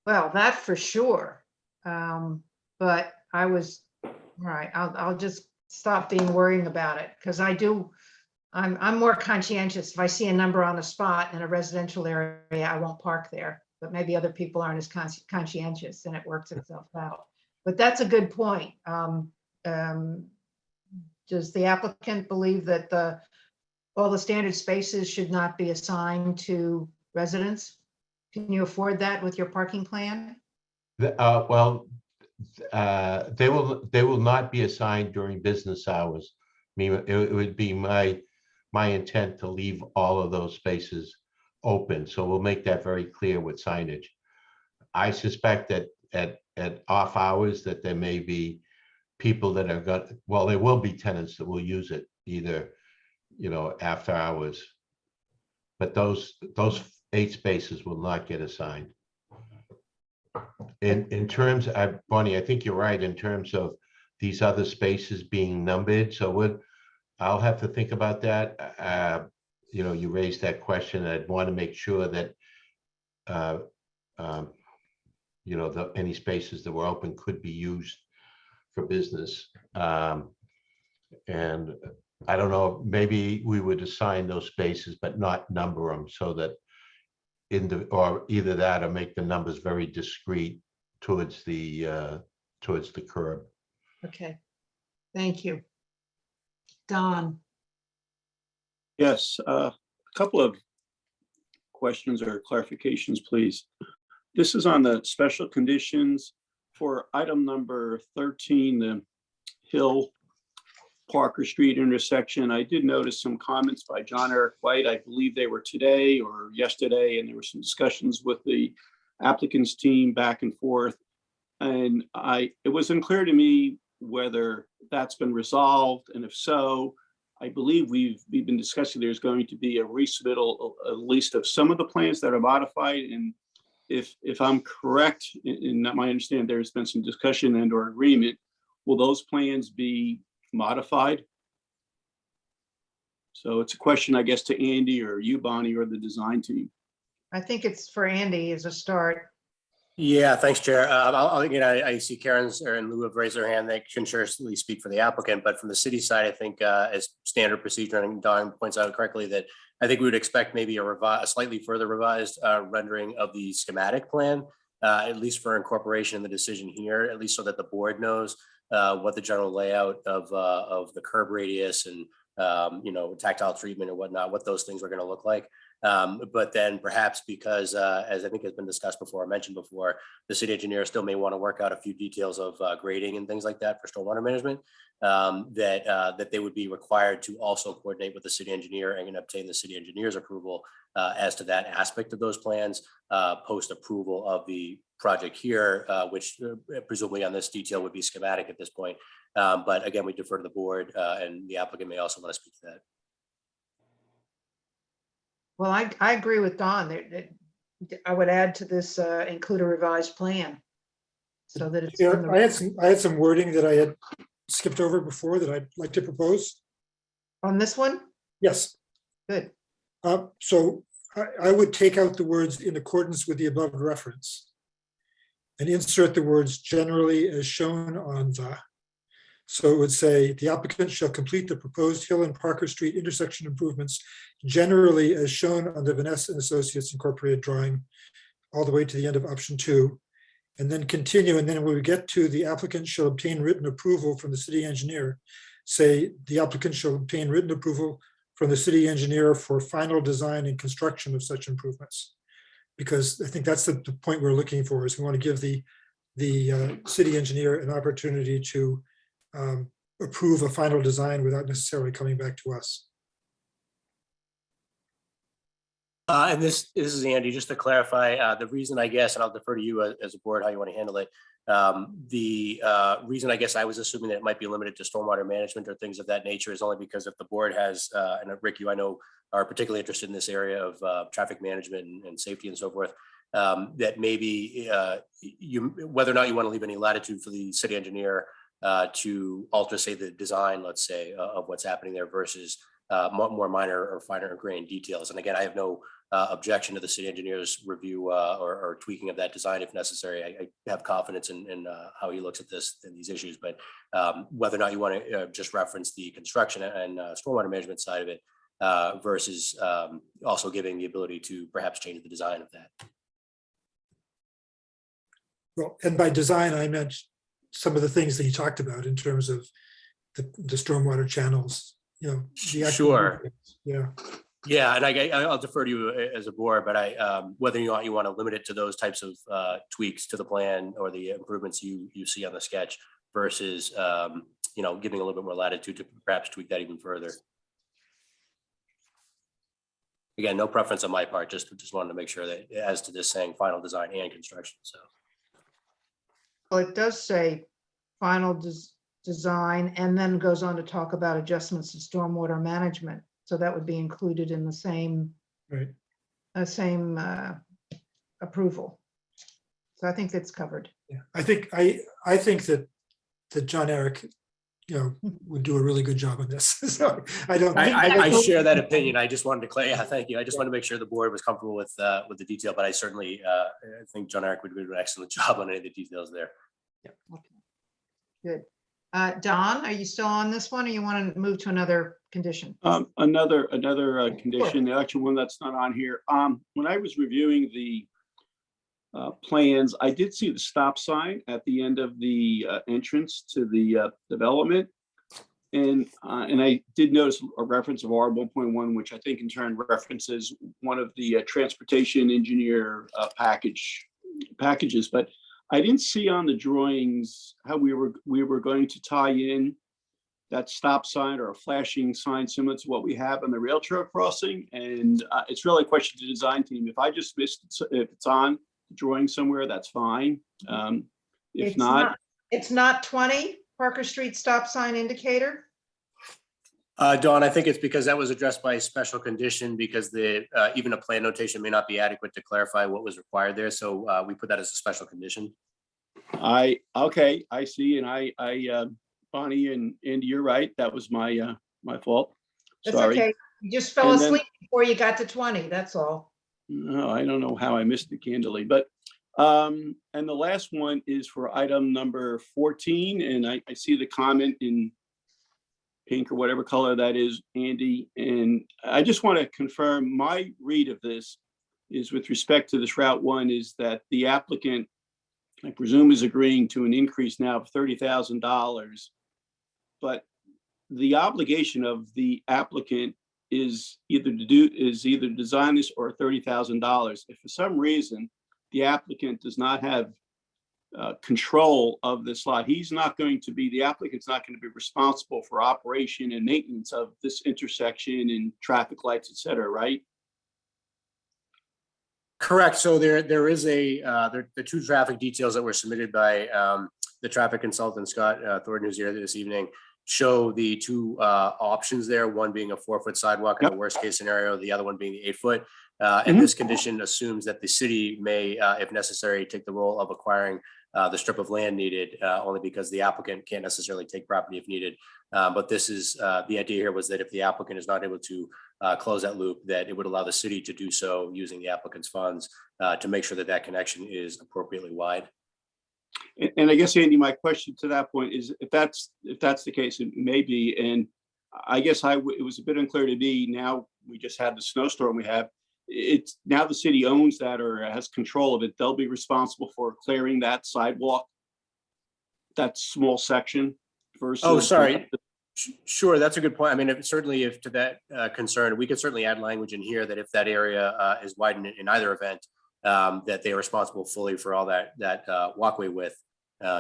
Well, that for sure. But I was, all right, I'll just stop being worrying about it, because I'm more conscientious. If I see a number on a spot in a residential area, I won't park there. But maybe other people aren't as conscientious, and it works itself out. But that's a good point. Does the applicant believe that all the standard spaces should not be assigned to residents? Can you afford that with your parking plan? Well, they will not be assigned during business hours. I mean, it would be my intent to leave all of those spaces open. So we'll make that very clear with signage. I suspect that at off hours that there may be people that are there will be tenants that will use it either, after hours. But those 8 spaces will not get assigned. In terms of, Bonnie, I think you're right in terms of these other spaces being numbered. So I'll have to think about that. You raised that question. I'd want to make sure that any spaces that were open could be used for business. And I don't know, maybe we would assign those spaces but not number them, so that or either that or make the numbers very discrete towards the curb. Okay, thank you. Don. Yes, a couple of questions or clarifications, please. This is on the special conditions for item number 13, the Hill Parker Street intersection. I did notice some comments by John Eric White. I believe they were today or yesterday, and there were some discussions with the applicant's team back and forth. And it was unclear to me whether that's been resolved, and if so, I believe we've been discussing there's going to be a resubmittal, at least of some of the plans that are modified. And if I'm correct in my understanding, there's been some discussion and or agreement. Will those plans be modified? So it's a question, I guess, to Andy or you, Bonnie, or the design team. I think it's for Andy as a start. Yeah, thanks, Chair. I see Karen's and Lou have raised their hand. They can surely speak for the applicant, but from the city side, I think as standard procedure, and Don points out correctly that I think we would expect maybe a slightly further revised rendering of the schematic plan, at least for incorporation in the decision here, at least so that the board knows what the general layout of the curb radius and tactile treatment and whatnot, what those things are going to look like. But then perhaps because, as I think has been discussed before, mentioned before, the city engineer still may want to work out a few details of grading and things like that for stormwater management, that they would be required to also coordinate with the city engineer and obtain the city engineer's approval as to that aspect of those plans post approval of the project here, which presumably on this detail would be schematic at this point. But again, we defer to the board and the applicant may also want to speak to that. Well, I agree with Don. I would add to this, include a revised plan. So that it's. Yeah, in the- I had some wording that I had skipped over before that I'd like to propose. On this one? Yes. Good. So I would take out the words in accordance with the above reference and insert the words generally as shown on the. So it would say the applicant shall complete the proposed Hill and Parker Street intersection improvements generally as shown on the Vanessa and Associates Incorporated drawing all the way to the end of option 2. And then continue, and then when we get to the applicant shall obtain written approval from the city engineer, say the applicant shall obtain written approval from the city engineer for final design and construction of such improvements. Because I think that's the point we're looking for, is we want to give the city engineer an opportunity to approve a final design without necessarily coming back to us. And this is Andy, just to clarify, the reason I guess, and I'll defer to you as a board, how you want to handle it. The reason I guess I was assuming that it might be limited to stormwater management or things of that nature is only because if the board has, and Rick, you I know are particularly interested in this area of traffic management and safety and so forth, that maybe whether or not you want to leave any latitude for the city engineer to alter, say, the design, let's say, of what's happening there versus more minor or finer grained details. And again, I have no objection to the city engineer's review or tweaking of that design if necessary. I have confidence in how he looks at this and these issues, but whether or not you want to just reference the construction and stormwater management side of it versus also giving the ability to perhaps change the design of that. Well, and by design, I meant some of the things that he talked about in terms of the stormwater channels, you know. The actual Sure. Yeah. Yeah, and I'll defer to you as a board, but whether you want to limit it to those types of tweaks to the plan or the improvements you see on the sketch versus giving a little bit more latitude to perhaps tweak that even further. Again, no preference on my part, just wanted to make sure that as to this saying final design and construction. So. Well, it does say final design and then goes on to talk about adjustments to stormwater management. So that would be included in the same, right. Same approval. So I think that's covered. Yeah, I think that John Eric, would do a really good job on this. So I share that opinion. I just wanted to clarify. Yeah, thank you. I just wanted to make sure the board was comfortable with the detail, but I certainly I think John Eric would do an excellent job on any of the details there. Yeah. Okay. Good. Don, are you still on this one, or you want to move to another condition? Another condition, the actual one that's not on here. When I was reviewing the plans, I did see the stop sign at the end of the entrance to the development. And I did notice a reference of R1.1, which I think in turn references one of the transportation engineer packages, but I didn't see on the drawings how we were going to tie in that stop sign or a flashing sign similar to what we have on the rail trail crossing. And it's really a question to the design team. If I just missed it, if it's on the drawing somewhere, that's fine. If not, it's not 20 Parker Street stop sign indicator. Dawn, I think it's because that was addressed by a special condition because even a plan notation may not be adequate to clarify what was required there. So we put that as a special condition. Okay, I see. And Bonnie and Andy, you're right. That was my fault. That's Sorry. okay. You just fell asleep before you got to 20. That's all. No, I don't know how I missed it candidly, but and the last one is for item number 14. And I see the comment in pink or whatever color that is, Andy. And I just want to confirm my read of this is with respect to this Route 1 is that the applicant, I presume, is agreeing to an increase now of $30,000. But the obligation of the applicant is either design this or $30,000. If for some reason the applicant does not have control of this lot, the applicant's not going to be responsible for operation and maintenance of this intersection and traffic lights, et cetera, right? Correct. So there is the two traffic details that were submitted by the traffic consultant, Scott Thornton, who's here this evening, show the two options there, one being a 4-foot sidewalk in the worst case scenario, the other one being the 8-foot. And this condition assumes that the city may, if necessary, take the role of acquiring the strip of land needed, only because the applicant can't necessarily take property if needed. But this is, the idea here was that if the applicant is not able to close that loop, that it would allow the city to do so using the applicant's funds to make sure that that connection is appropriately wide. And I guess, Andy, my question to that point is, if that's the case, it may be, and I guess it was a bit unclear to me. Now we just had the snowstorm we have. It's now the city owns that or has control of it. They'll be responsible for clearing that sidewalk, that small section versus. Oh, sorry. Sure, that's a good point. I mean, if to that concern, we could certainly add language in here that if that area is widened in either event, that they are responsible fully for all that walkway width,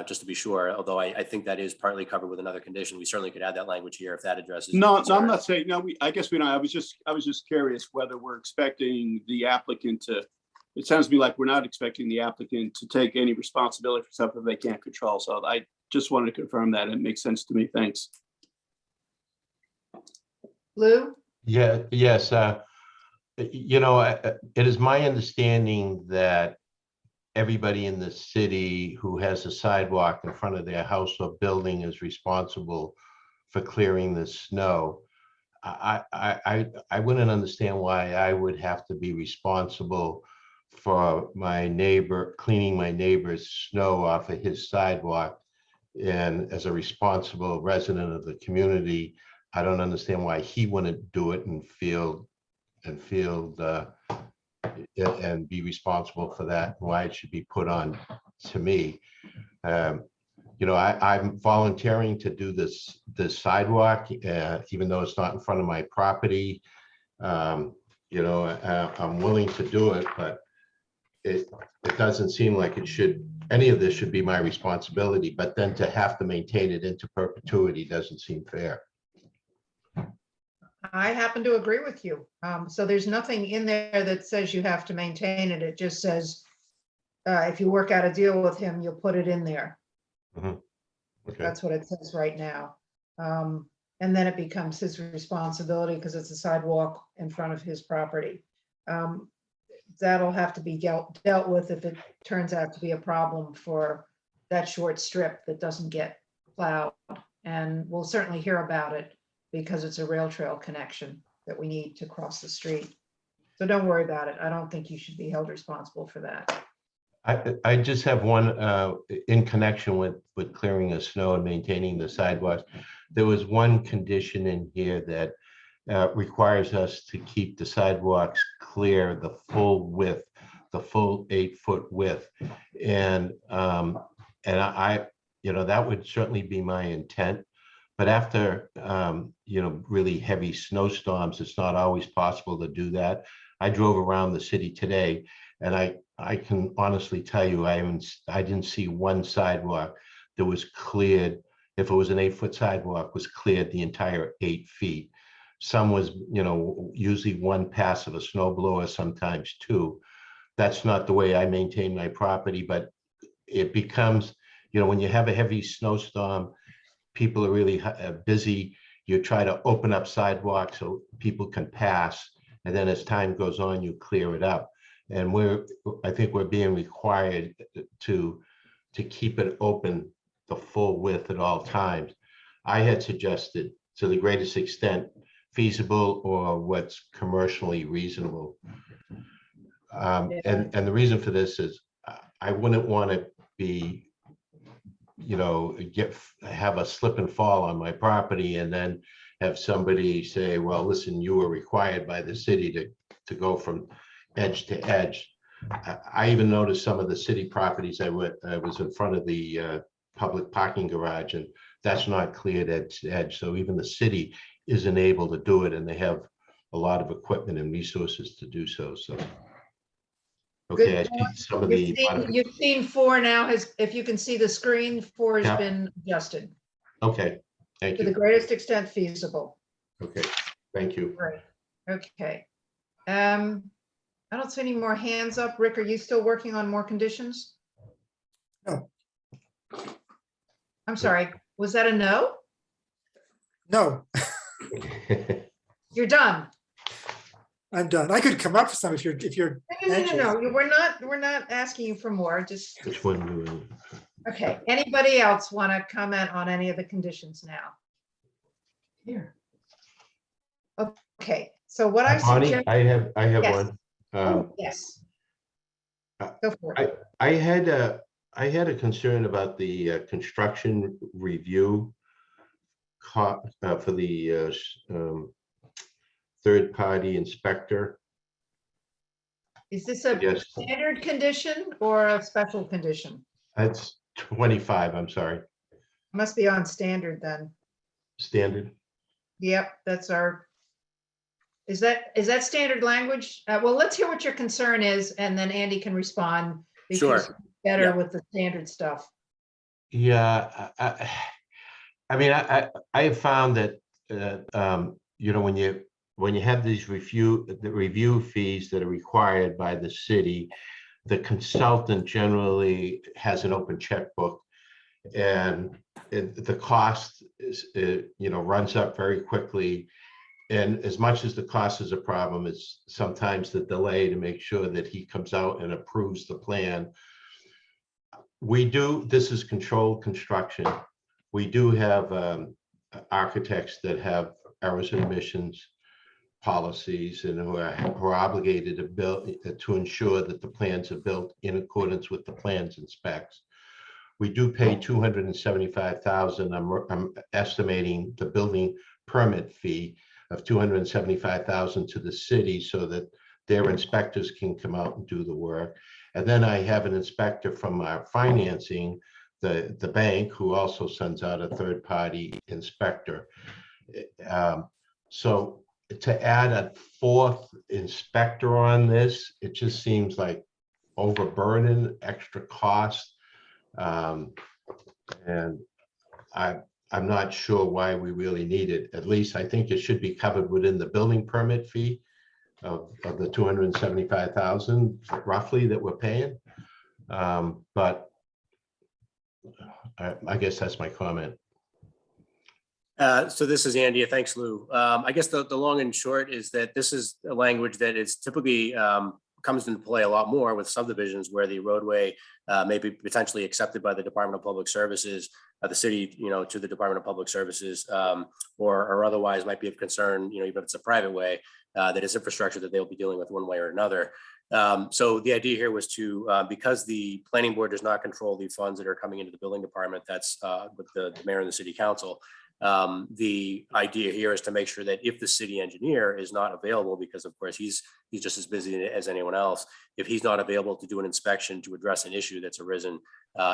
just to be sure. Although I think that is partly covered with another condition. We certainly could add that language here if that addresses. No, I'm not saying, no, I guess we don't. I was just curious whether we're expecting the applicant to, it sounds to me like we're not expecting the applicant to take any responsibility for something they can't control. So I just wanted to confirm that. It makes sense to me. Thanks. Lou? Yeah, yes. It is my understanding that everybody in the city who has a sidewalk in front of their house or building is responsible for clearing the snow. I wouldn't understand why I would have to be responsible for my neighbor cleaning my neighbor's snow off of his sidewalk. And as a responsible resident of the community, I don't understand why he wouldn't do it and be responsible for that, why it should be put on to me. I'm volunteering to do this sidewalk, even though it's not in front of my property. I'm willing to do it, but it doesn't seem like any of this should be my responsibility, but then to have to maintain it into perpetuity doesn't seem fair. I happen to agree with you. So there's nothing in there that says you have to maintain it. It just says, if you work out a deal with him, you'll put it in there. Okay. That's what it says right now. And then it becomes his responsibility because it's a sidewalk in front of his property. That'll have to be dealt with if it turns out to be a problem for that short strip that doesn't get plowed. And we'll certainly hear about it because it's a rail trail connection that we need to cross the street. So don't worry about it. I don't think you should be held responsible for that. I just have one in connection with clearing of snow and maintaining the sidewalks. There was one condition in here that requires us to keep the sidewalks clear, the full width, the full 8-foot width. And that would certainly be my intent. But after, really heavy snowstorms, it's not always possible to do that. I drove around the city today and I can honestly tell you, I didn't see one sidewalk that was cleared. If it was an 8-foot sidewalk, was cleared the entire 8 feet. Some was, usually one pass of a snow blower, sometimes two. That's not the way I maintain my property, but it becomes, when you have a heavy snowstorm, people are really busy. You try to open up sidewalks so people can pass. And then as time goes on, you clear it up. And I think we're being required to keep it open the full width at all times. I had suggested to the greatest extent feasible or what's commercially reasonable. And the reason for this is I wouldn't want to be, have a slip and fall on my property and then have somebody say, well, listen, you were required by the city to go from edge to edge. I even noticed some of the city properties I was in front of the public parking garage, and that's not cleared edge to edge. So even the city isn't able to do it, and they have a lot of equipment and resources to do so, so. Okay, I see some of the. You've seen 4 now, if you can see the screen, 4 has Yeah. been adjusted Okay, thank to the you. greatest extent feasible. Okay, thank you. Great. Okay. I don't see any more hands up. Rick, are you still working on more conditions? No. I'm sorry, was that a no? No, You're done. I'm done. I could come up with some if you're No, anxious. we're not asking you for more, just, Which one do we? okay. Anybody else want to comment on any of the conditions now? Here. Okay, so what I Bonnie, suggest. I have Yes. one. Oh, yes. Go for it. I had a concern about the construction review for the third-party inspector. Is this a Yes, standard condition or a special condition? that's 25, I'm sorry, Must be on standard then. standard. Yep, that's our. Is that standard language? Well, let's hear what your concern is and then Andy can respond. Because Sure. better Yeah. with the standard stuff. Yeah, I mean, I have found that, you know, when you have these review fees that are required by the city, the consultant generally has an open checkbook, and the cost is, you know, runs up very quickly. And as much as the cost is a problem, it's sometimes the delay to make sure that he comes out and approves the plan. This is controlled construction. We do have architects that have errors and omissions policies and who are obligated to build, to ensure that the plans are built in accordance with the plans and specs. We do pay $275,000. I'm estimating the building permit fee of $275,000 to the city so that their inspectors can come out and do the work. And then I have an inspector from our financing, the bank, who also sends out a third-party inspector. So to add a 4th inspector on this, it just seems like overburden, extra cost. And I'm not sure why we really need it. At least I think it should be covered within the building permit fee of the $275,000 roughly that we're paying. But I guess that's my comment. So this is Andy. Thanks, Lou. I guess the long and short is that this is a language that is typically comes into play a lot more with subdivisions where the roadway may be potentially accepted by the Department of Public Services, the city, you know, to the Department of Public Services, or otherwise might be of concern, you know, even if it's a private way, that is infrastructure that they'll be dealing with one way or another. So the idea here was to, because the planning board does not control the funds that are coming into the building department, that's with the mayor and the city council. The idea here is to make sure that if the city engineer is not available, because of course he's just as busy as anyone else, if he's not available to do an inspection to address an issue that's arisen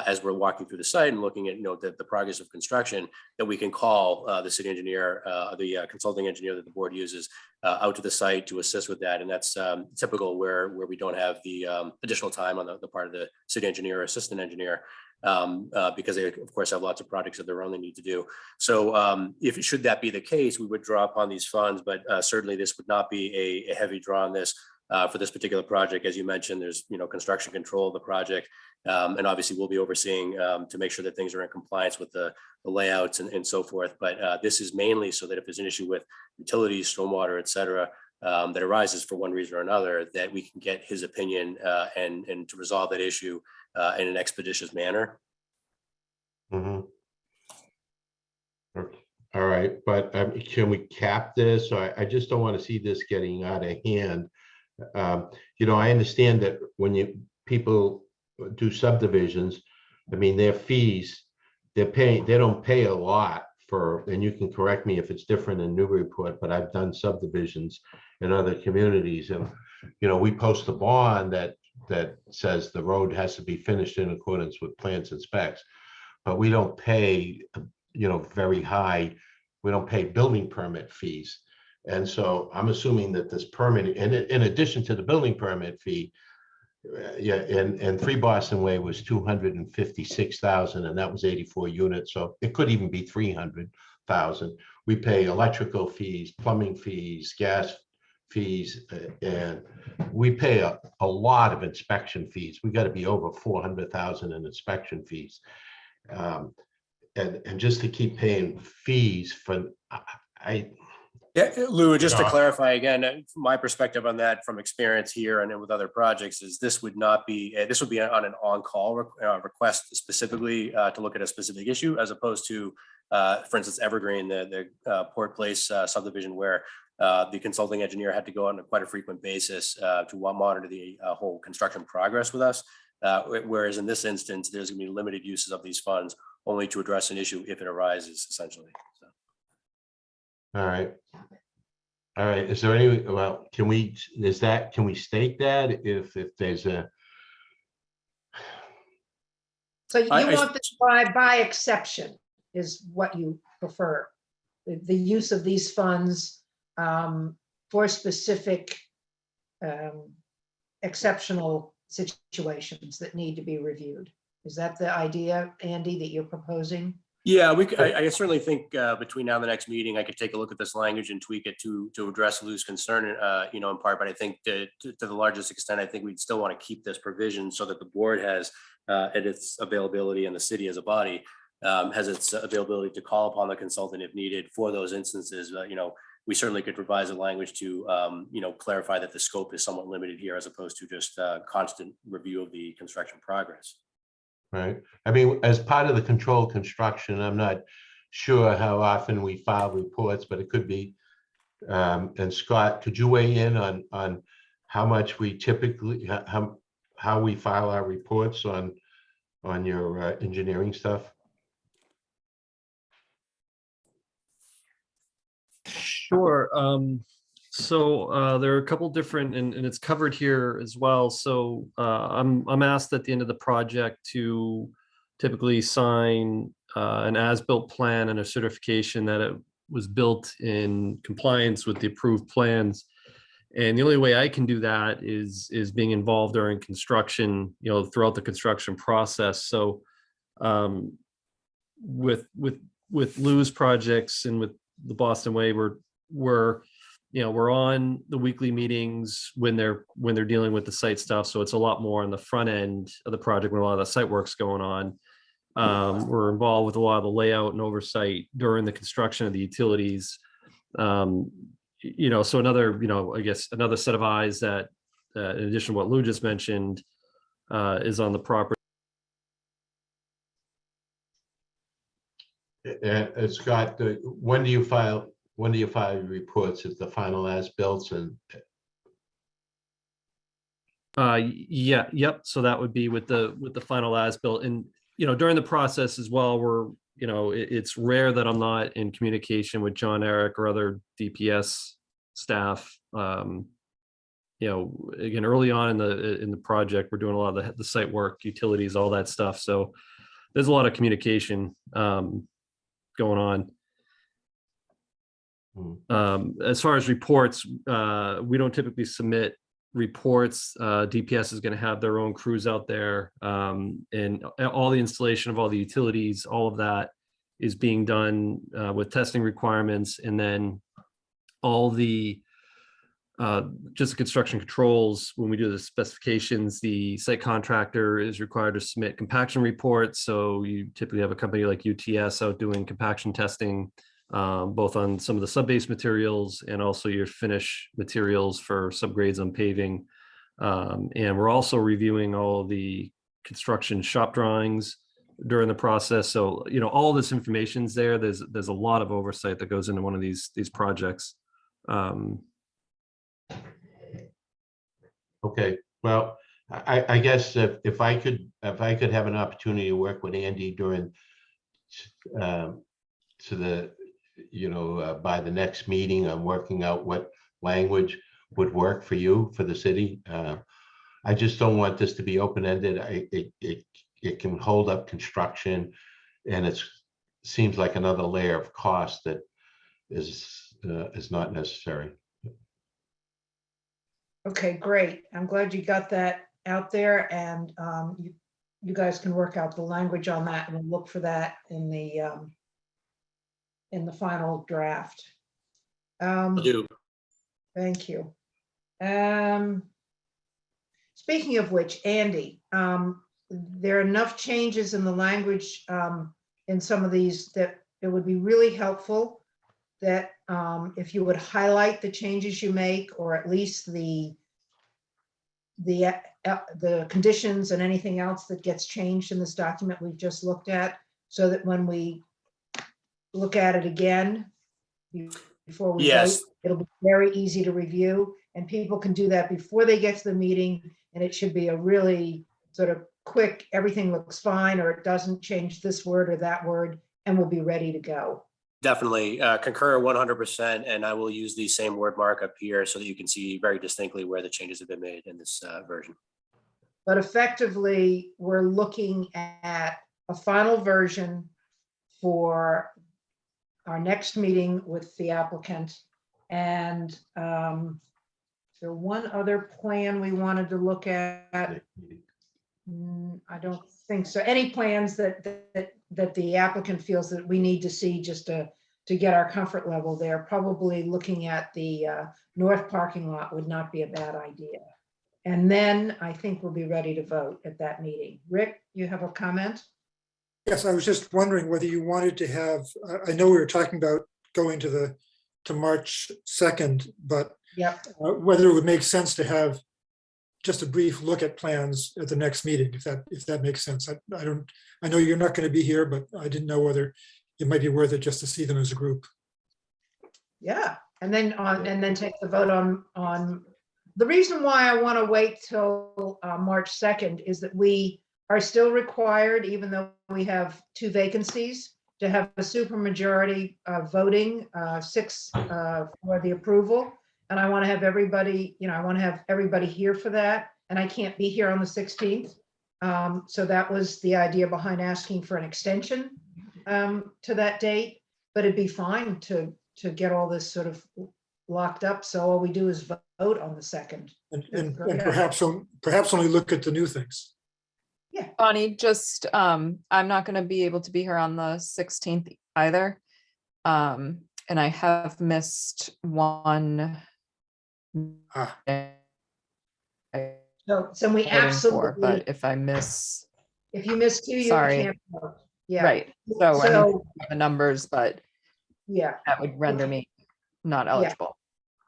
as we're walking through the site and looking at, you know, the progress of construction, that we can call the city engineer, the consulting engineer that the board uses out to the site to assist with that. And that's typical where we don't have the additional time on the part of the city engineer or assistant engineer. Because they of course have lots of projects of their own they need to do. So should that be the case, we would draw upon these funds, but certainly this would not be a heavy draw on this for this particular project. As you mentioned, there's, you know, construction control of the project, and obviously we'll be overseeing to make sure that things are in compliance with the layouts and so forth. But this is mainly so that if there's an issue with utilities, stormwater, et cetera, that arises for one reason or another, that we can get his opinion and to resolve that issue in an expeditious manner. Mm-hmm. Okay. All right, but can we cap this? I just don't want to see this getting out of hand. You know, I understand that when people do subdivisions, I mean, their fees, they don't pay a lot for, and you can correct me if it's different in Newburyport, but I've done subdivisions in other communities, and you know, we post a bond that says the road has to be finished in accordance with plans and specs, but we don't pay, you know, very high. We don't pay building permit fees, And so I'm assuming that this permit, in addition to the building permit fee, yeah, and 3 Boston Way was 256,000, and that was 84 units. So it could even be 300,000. We pay electrical fees, plumbing fees, gas fees, and we pay a lot of inspection fees. We got to be over 400,000 in inspection fees. And just to keep paying fees for, Yeah, Lou, just to Yeah. clarify again, from my perspective on that from experience here and then with other projects is this would not be, this would be on an on-call request specifically to look at a specific issue as opposed to, for instance, Evergreen, the Port Place subdivision where the consulting engineer had to go on quite a frequent basis to monitor the whole construction progress with us. Whereas in this instance, there's gonna be limited uses of these funds only to address an issue if it arises essentially. So. all right. All right, is there any, well, can we state that if there's a, So you I- want this by exception is what you prefer. The use of these funds for specific exceptional situations that need to be reviewed. Is that the idea, Andy, that you're proposing? Yeah, I certainly think between now and the next meeting, I could take a look at this language and tweak it to address Lou's concern, in part. But I think to the largest extent, I think we'd still want to keep this provision so that the board has at its availability and the city as a body has its availability to call upon the consultant if needed for those instances. We certainly could revise the language to, clarify that the scope is somewhat limited here as opposed to just constant review of the construction progress. right? I mean, as part of the controlled construction, I'm not sure how often we file reports, but it could be. And Scott, could you weigh in on how much we typically, how we file our reports on your engineering stuff? Sure. So there are a couple different, and it's covered here as well. So I'm asked at the end of the project to typically sign an as-built plan and a certification that it was built in compliance with the approved plans. And the only way I can do that is being involved during construction, throughout the construction process. So with Lou's projects and with the Boston Way, we're on the weekly meetings when they're dealing with the site stuff. So it's a lot more on the front end of the project when a lot of the site work's going on. We're involved with a lot of the layout and oversight during the construction of the utilities. So another, I guess another set of eyes that, in addition to what Lou just mentioned, is on the property. And Scott, when do you file your reports? Is the final as-built and? Yep. So that would be with the final as-built, and during the process as well, it's rare that I'm not in communication with John, Eric, or other DPS staff. Again, early on in the project, we're doing a lot of the site work, utilities, all that stuff. So there's a lot of communication going on. As far as reports, we don't typically submit reports. DPS is going to have their own crews out there, and all the installation of all the utilities, all of that is being done with testing requirements, and then all the just the construction controls. When we do the specifications, the site contractor is required to submit compaction reports. So you typically have a company like UTS out doing compaction testing, both on some of the sub-base materials and also your finish materials for subgrades on paving. And we're also reviewing all the construction shop drawings during the process. So, all this information's there. There's a lot of oversight that goes into one of these projects. Okay, well, I guess if I could have an opportunity to work with Andy during by the next meeting, I'm working out what language would work for you, for the city. I just don't want this to be open-ended. It can hold up construction, and it seems like another layer of cost that is is not necessary. Okay, great. I'm glad you got that out there, and you guys can work out the language on that, and we'll look for that in the final draft. Will do. Thank you. Speaking of which, Andy, there are enough changes in the language in some of these that it would be really helpful that if you would highlight the changes you make, or at least the conditions and anything else that gets changed in this document we've just looked at, so that when we look at it again before we vote, it'll be very easy to review, and people can do that before they get to the meeting, and it should be a really sort of quick, everything looks fine, or it doesn't change this word or that word, and we'll be ready to go. Definitely concur 100%, and I will use the same word markup here so that you can see very distinctly where the changes have been made in this version. But effectively, we're looking at a final version for our next meeting with the applicant. And there one other plan we wanted to look at. I don't think so. Any plans that the applicant feels that we need to see just to get our comfort level there. Probably looking at the north parking lot would not be a bad idea. And then I think we'll be ready to vote at that meeting. Rick, you have a comment? Yes, I was just wondering whether you wanted to have, I know we were talking about going to March 2nd, but Yep. Whether it would make sense to have just a brief look at plans at the next meeting, if that makes sense. I know you're not going to be here, but I didn't know whether it might be worth it just to see them as a group. Yeah, and then take the vote on. The reason why I want to wait till March 2nd is that we are still required, even though we have 2 vacancies, to have a supermajority voting 6 for the approval. And I want to have everybody, I want to have everybody here for that. And I can't be here on the 16th. So that was the idea behind asking for an extension to that date. But it'd be fine to get all this sort of locked up. So all we do is vote on the 2nd. And perhaps only look at the new things. Yeah. Bonnie, just, I'm not going to be able to be here on the 16th either. And I have missed one. So we absolutely. But if I miss. If you miss 2, you Sorry. can't vote. Yeah. Right. So I mean, the numbers, but yeah, that would render me not eligible.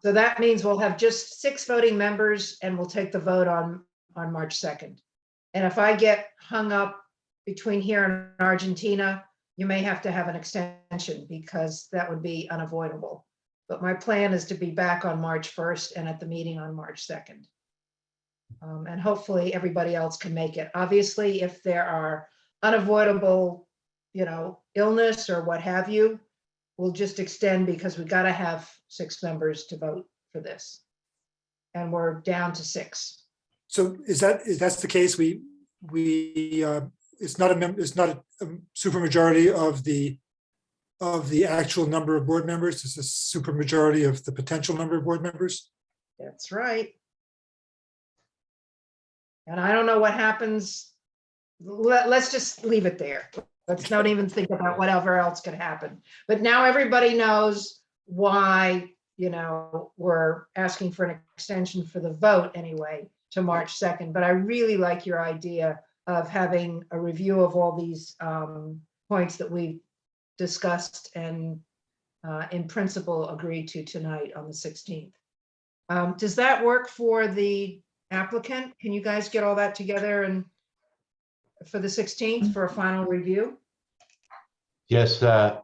So that means we'll have just 6 voting members, and we'll take the vote on March 2nd. And if I get hung up between here and Argentina, you may have to have an extension because that would be unavoidable. But my plan is to be back on March 1st and at the meeting on March 2nd. And hopefully everybody else can make it. Obviously, if there are unavoidable, illness or what have you, we'll just extend because we've got to have 6 members to vote for this. And we're down to 6. So if that's the case, it's not a supermajority of the actual number of board members. It's a supermajority of the potential number of board members. That's right. And I don't know what happens. Let's just leave it there. Let's not even think about whatever else could happen. But now everybody knows why, we're asking for an extension for the vote anyway to March 2nd. But I really like your idea of having a review of all these points that we discussed and in principle agreed to tonight on the 16th. Does that work for the applicant? Can you guys get all that together and for the 16th for a final review? Yes, I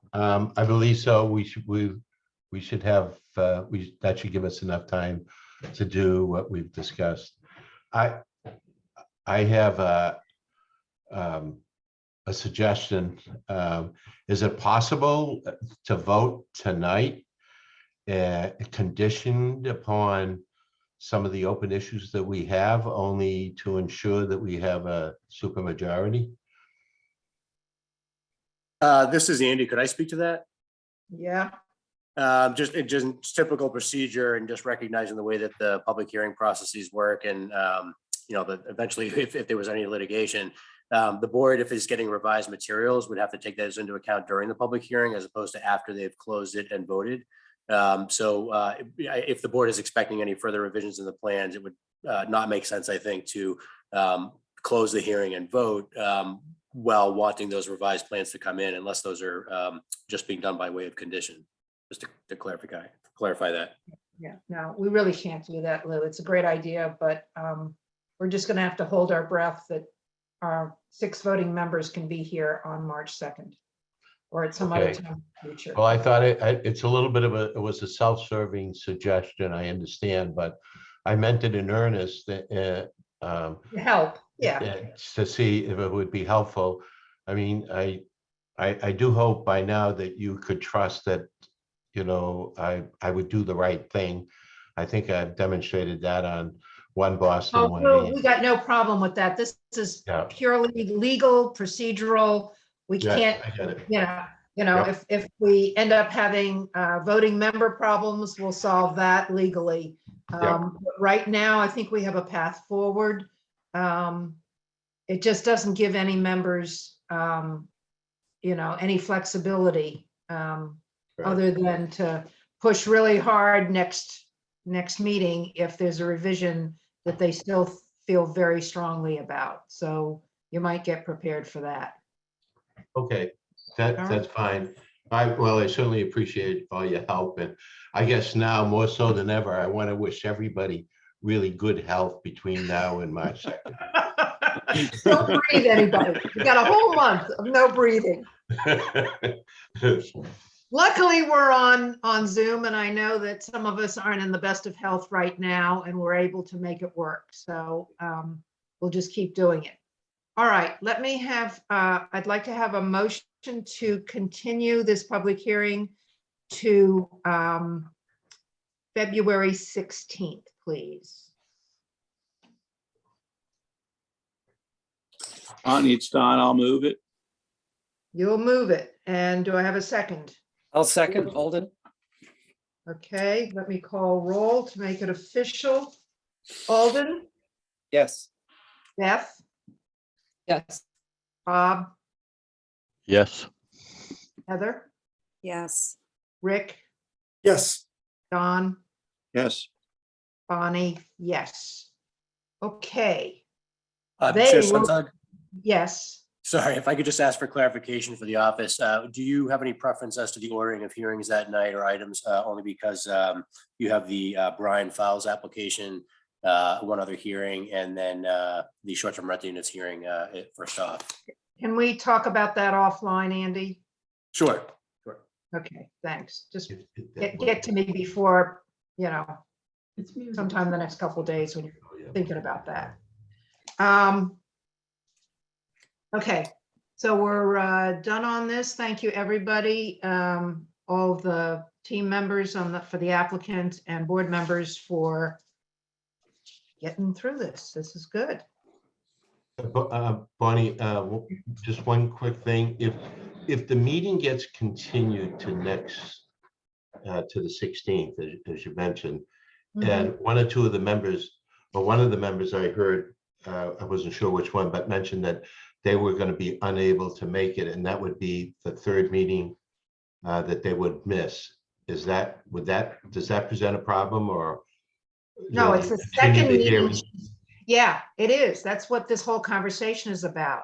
believe so. We should have, that should give us enough time to do what we've discussed. I have a suggestion. Is it possible to vote tonight conditioned upon some of the open issues that we have, only to ensure that we have a supermajority? This is Andy. Could I speak to that? Yeah. Just typical procedure and just recognizing the way that the public hearing processes work and, that eventually if there was any litigation, the board, if it's getting revised materials, would have to take those into account during the public hearing as opposed to after they've closed it and voted. If the board is expecting any further revisions in the plans, it would not make sense, I think, to close the hearing and vote while wanting those revised plans to come in, unless those are just being done by way of condition. Just to clarify that. Yeah, no, we really can't do that, Lou. It's a great idea, but we're just going to have to hold our breath that our 6 voting members can be here on March 2nd or at some other time in the future. Well, I thought it's a little bit of it was a self-serving suggestion, I understand, but I meant it in earnest To help, yeah. to see if it would be helpful. I mean, I do hope by now that you could trust that, I would do the right thing. I think I've demonstrated that on one Boston. Oh, no, we got no problem with that. This is purely legal, procedural. We can't, I get it. if we end up having voting member problems, we'll solve that legally. But right now, I think we have a path forward. It just doesn't give any members, any flexibility other than to push really hard next meeting if there's a revision that they still feel very strongly about. So you might get prepared for that. Okay, that's fine. I certainly appreciate all your help, and I guess now more so than ever, I want to wish everybody really good health between now and March 2nd. Don't breathe, anybody. We got a whole month of no breathing. Luckily, we're on Zoom, and I know that some of us aren't in the best of health right now, and we're able to make it work. So we'll just keep doing it. All right, let me have, I'd like to have a motion to continue this public hearing to February 16th, please. It's Don, I'll move it. You'll move it. And do I have a second? I'll second, Alden. Okay, let me call roll to make it official. Alden, Yes. Beth, Yes. Bob, Yes. Heather, Yes. Rick, Yes, Don, Yes. Bonnie, yes. Okay, Chair They will- Suntag, yes. sorry, if I could just ask for clarification for the office. Do you have any preference as to the ordering of hearings that night or items? Only because you have the Brian Fowles application, one other hearing, and then the short-term rental units hearing first off. Can we talk about that offline, Andy? Sure. Okay, thanks. Just get to me before, sometime the next couple of days when you're thinking about that. Okay, so we're done on this. Thank you, everybody. All the team members for the applicant and board members for getting through this. This is good. Bonnie, just one quick thing. If the meeting gets continued to the 16th, as you mentioned, and one or two of the members, or one of the members I heard, I wasn't sure which one, but mentioned that they were going to be unable to make it, and that would be the third meeting that they would miss. Does that present a problem, or? No, it's the second meeting. Yeah, it is. That's what this whole conversation is about.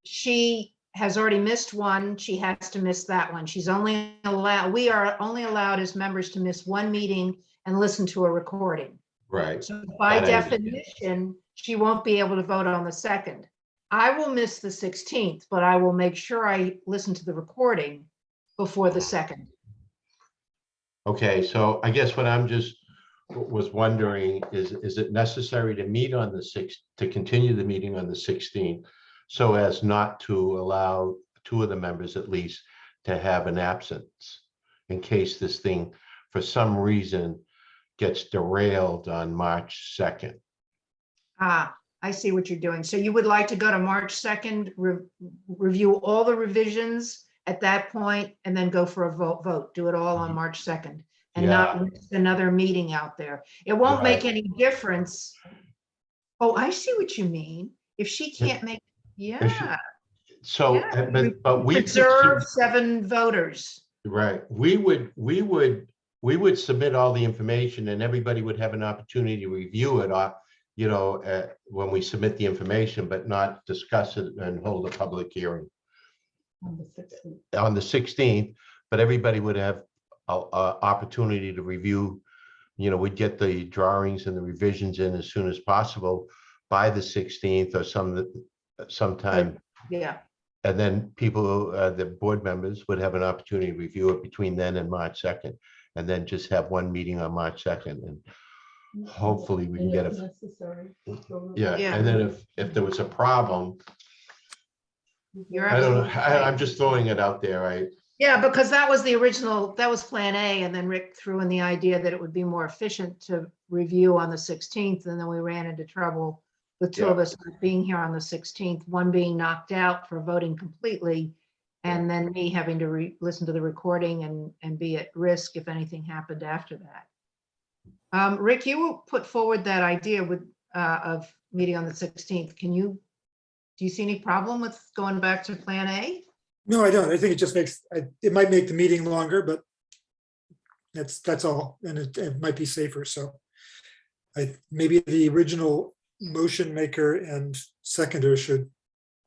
She has already missed one. She has to miss that one. We are only allowed as members to miss one meeting and listen to a recording. Right. So by definition, she won't be able to vote on the 2nd. I will miss the 16th, but I will make sure I listen to the recording before the 2nd. Okay, so I guess what I'm just was wondering is it necessary to meet on the 6th, to continue the meeting on the 16th, so as not to allow two of the members at least to have an absence in case this thing for some reason gets derailed on March 2nd? Ah, I see what you're doing. So you would like to go to March 2nd, review all the revisions at that point and then go for a vote. Do it all on March 2nd and Yeah. not risk another meeting out there. It won't make Right. any difference. Oh, I see what you mean. If she can't make, yeah. So, Yeah. but we could, Preserve 7 voters. right, we would submit all the information and everybody would have an opportunity to review it, when we submit the information, but not discuss it and hold a public hearing on the 16th, but everybody would have a opportunity to review. We'd get the drawings and the revisions in as soon as possible by the 16th or sometime. Yeah. And then people, the board members would have an opportunity to review it between then and March 2nd, and then just have one meeting on March 2nd. And hopefully we can get it. Yeah, Yeah. and then if there was a problem, You're I don't know, absolutely right. I'm just throwing it out there. Yeah, because that was the original, that was plan A, and then Rick threw in the idea that it would be more efficient to review on the 16th, and then we ran into trouble with 2 of us not being here on the 16th, one being knocked out for voting completely, and then me having to listen to the recording and be at risk if anything happened after that. Rick, you put forward that idea of meeting on the 16th. Do you see any problem with going back to plan A? No, I don't. I think it just it might make the meeting longer, but that's all. And it might be safer. So maybe the original motion maker and seconder should.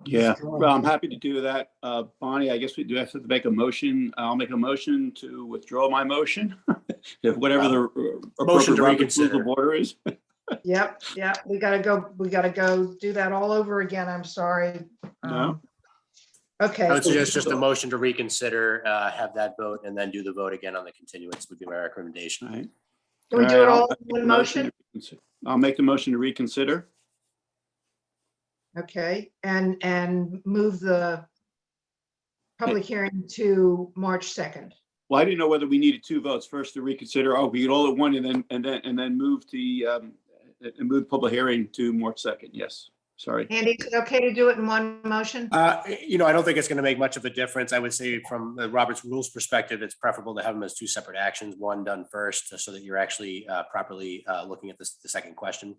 Yeah, well, I'm happy to do that. Bonnie, I guess we do have to make a motion. I'll make a motion to withdraw my motion. If whatever the Motion to Robert's Rules reconsider. of order is. Yep. We gotta go do that all over again. I'm sorry. No. Okay. I would suggest just a motion to reconsider, have that vote, and then do the vote again on the continuance would be my recommendation. All right. Can we do it all I'll in one motion? I'll make the motion to reconsider. Okay, and move the public hearing to March 2nd. Well, I didn't know whether we needed 2 votes. First to reconsider. Oh, we get all at one and then move the public hearing to March 2nd. Yes. Sorry. Andy, is it okay to do it in one motion? I don't think it's going to make much of a difference. I would say from the Robert's Rules perspective, it's preferable to have them as 2 separate actions, one done first, so that you're actually properly looking at the second question.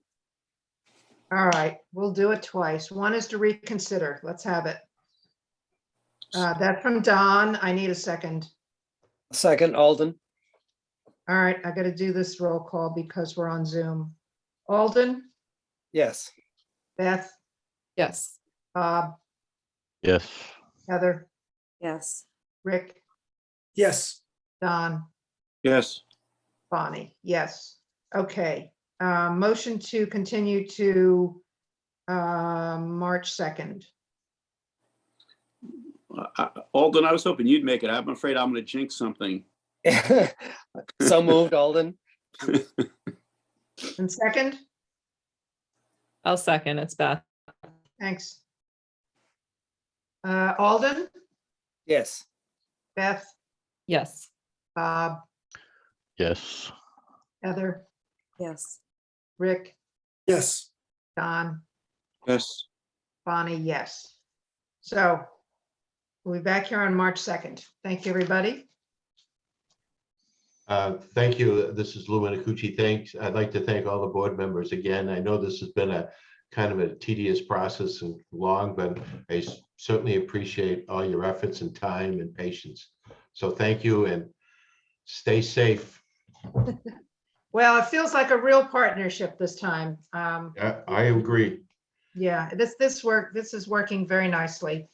All right, we'll do it twice. One is to reconsider. Let's have it. That's from Don. I need a second. Second, Alden. All right, I got to do this roll call because we're on Zoom. Alden, Yes. Beth, Yes. Bob, Yes. Heather, Yes. Rick, Yes. Don, Yes. Bonnie. Yes. Okay. Motion to continue to March 2nd. Alden, I was hoping you'd make it. I'm afraid I'm going to jinx something. So moved, Alden. And second? I'll second. It's Beth. Thanks. Alden, Yes. Beth, Yes. Bob, Yes. Heather, Yes. Rick, Yes. Don, Yes. Bonnie, yes. So we'll be back here on March 2nd. Thank you, everybody. Thank you. This is Lou Minicucci. Thanks. I'd like to thank all the board members again. I know this has been a kind of a tedious process and long, but I certainly appreciate all your efforts and time and patience. So thank you and stay safe. Well, it feels like a real partnership this time. I agree. Yeah, this is working very nicely.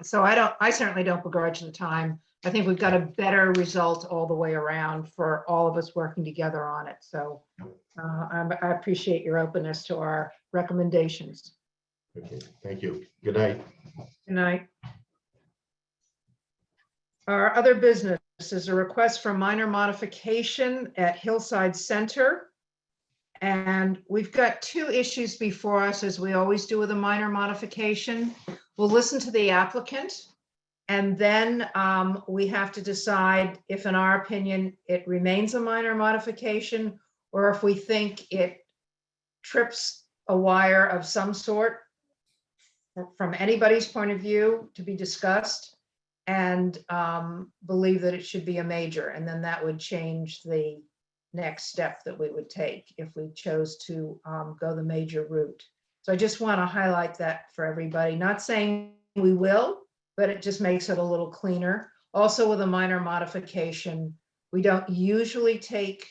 So I certainly don't begrudge the time. I think we've got a better result all the way around for all of us working together on it. So I appreciate your openness to our recommendations. Okay, thank you. Good night. Good night. Our other business is a request for minor modification at Hillside Center. And we've got 2 issues before us, as we always do with a minor modification. We'll listen to the applicant, and then we have to decide if, in our opinion, it remains a minor modification, or if we think it trips a wire of some sort from anybody's point of view to be discussed. and believe that it should be a major, and then that would change the next step that we would take if we chose to go the major route. So I just want to highlight that for everybody. Not saying we will, but it just makes it a little cleaner. Also, with a minor modification, we don't usually take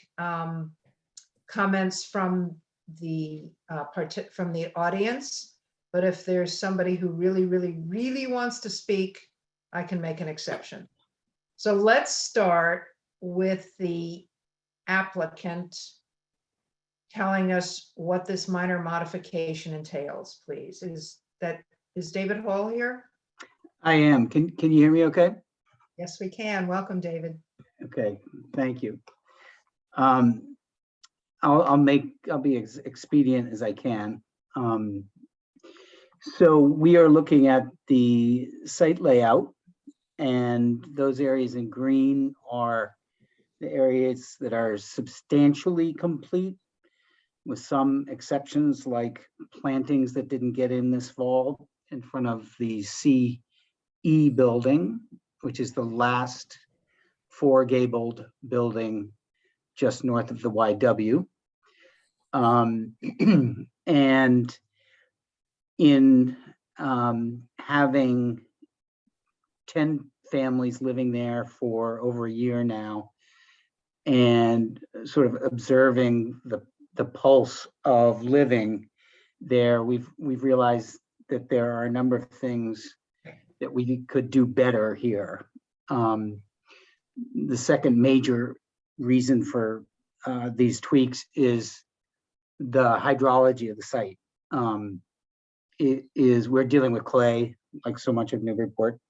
comments from the audience, but if there's somebody who really wants to speak, I can make an exception. So let's start with the applicant telling us what this minor modification entails, please. Is David Hall here? I am. Can you hear me okay? Yes, we can. Welcome, David. Okay, thank you. I'll be as expedient as I can. So we are looking at the site layout, and those areas in green are the areas that are substantially complete, with some exceptions like plantings that didn't get in this fall in front of the CE building, which is the last four-gabled building just north of the YW. And in having 10 families living there for over a year now, and sort of observing the pulse of living there, we've realized that there are a number of things that we could do better here. The second major reason for these tweaks is the hydrology of the site. We're dealing with clay, like so much of Newburyport,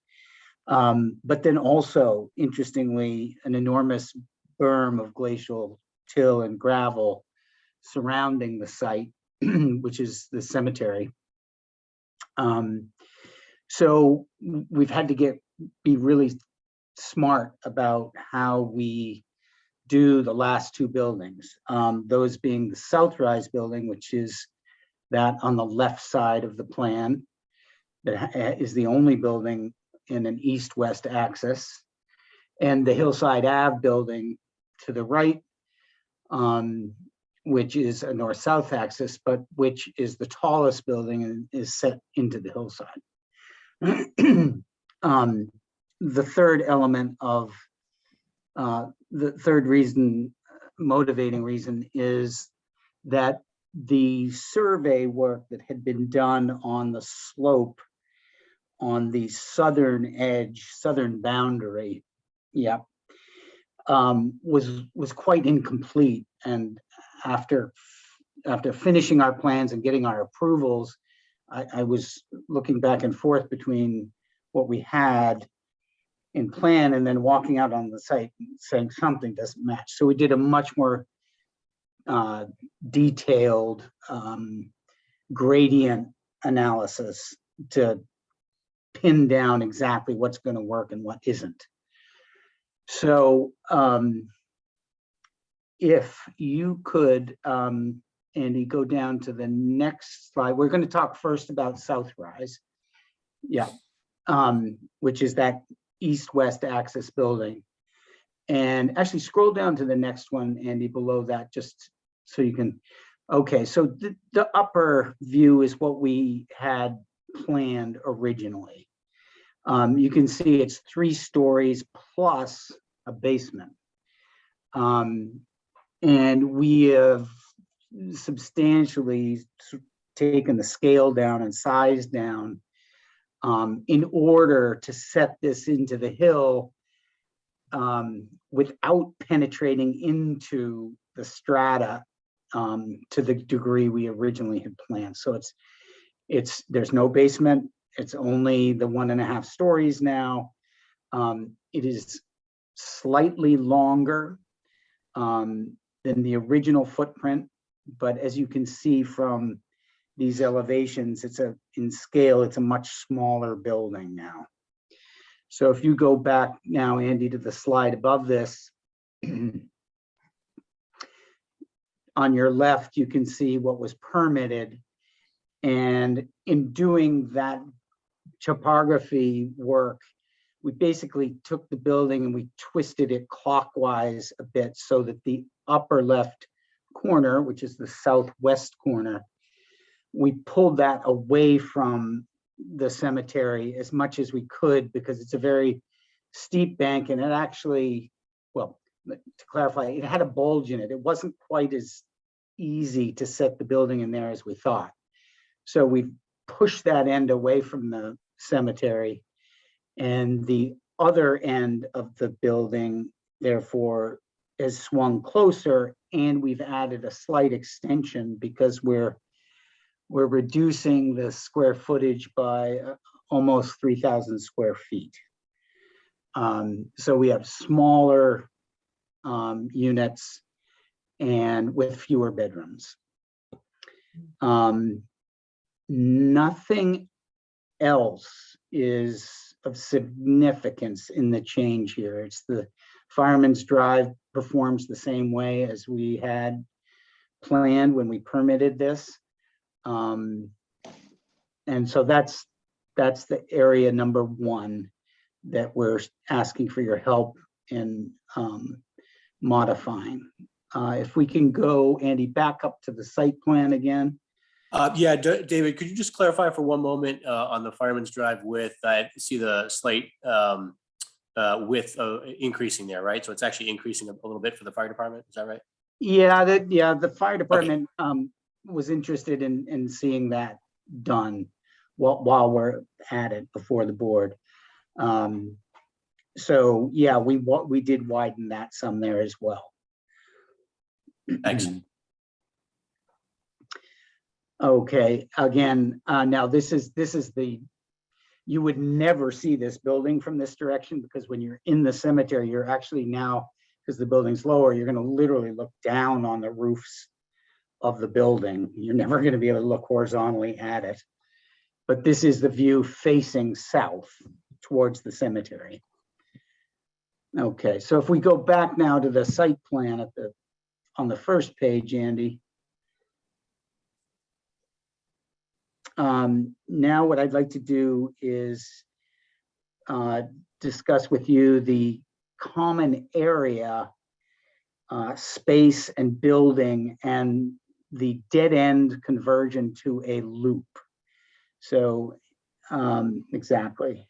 but then also, interestingly, an enormous berm of glacial till and gravel surrounding the site, which is the cemetery. So we've had to be really smart about how we do the last two buildings, those being the South Rise building, which is that on the left side of the plan, that is the only building in an east-west axis, and the Hillside Ave building to the right, which is a north-south axis, but which is the tallest building and is set into the hillside. The third element of the third motivating reason is that the survey work that had been done on the slope on the southern edge, southern boundary, was quite incomplete. And after finishing our plans and getting our approvals, I was looking back and forth between what we had in plan and then walking out on the site and saying something doesn't match. So we did a much more detailed gradient analysis to pin down exactly what's going to work and what isn't. So if you could, Andy, go down to the next slide. We're going to talk first about South Rise, which is that east-west axis building. And actually scroll down to the next one, Andy, below that, just so you can, okay, so the upper view is what we had planned originally. You can see it's 3 stories plus a basement. And we have substantially taken the scale down and size down in order to set this into the hill without penetrating into the strata to the degree we originally had planned. So there's no basement. It's only the 1.5 stories now. It is slightly longer than the original footprint, but as you can see from these elevations, in scale, it's a much smaller building now. So if you go back now, Andy, to the slide above this, on your left, you can see what was permitted. And in doing that topography work, we basically took the building and we twisted it clockwise a bit so that the upper left corner, which is the southwest corner, we pulled that away from the cemetery as much as we could, because it's a very steep bank, and it actually, well, to clarify, it had a bulge in it. It wasn't quite as easy to set the building in there as we thought. So we pushed that end away from the cemetery, and the other end of the building, therefore, is swung closer, and we've added a slight extension because we're reducing the square footage by almost 3,000 square feet. So we have smaller units and with fewer bedrooms. Nothing else is of significance in the change here. It's the Fireman's Drive performs the same way as we had planned when we permitted this. And so that's the area number one that we're asking for your help in modifying. If we can go, Andy, back up to the site plan again. Yeah, David, could you just clarify for one moment on the Fireman's Drive width? I see the slight width increasing there, right? So it's actually increasing a little bit for the fire department. Is that right? Yeah, the fire department was interested in seeing that done while we're at it before the board. So yeah, we did widen that some there as well. Thanks. Okay, again, now this is the, you would never see this building from this direction, because when you're in the cemetery, you're actually now, because the building's lower, you're going to literally look down on the roofs of the building. You're never going to be able to look horizontally at it. But this is the view facing south towards the cemetery. Okay, so if we go back now to the site plan on the first page, Andy. Now what I'd like to do is discuss with you the common area, space and building, and the dead end conversion to a loop. So exactly.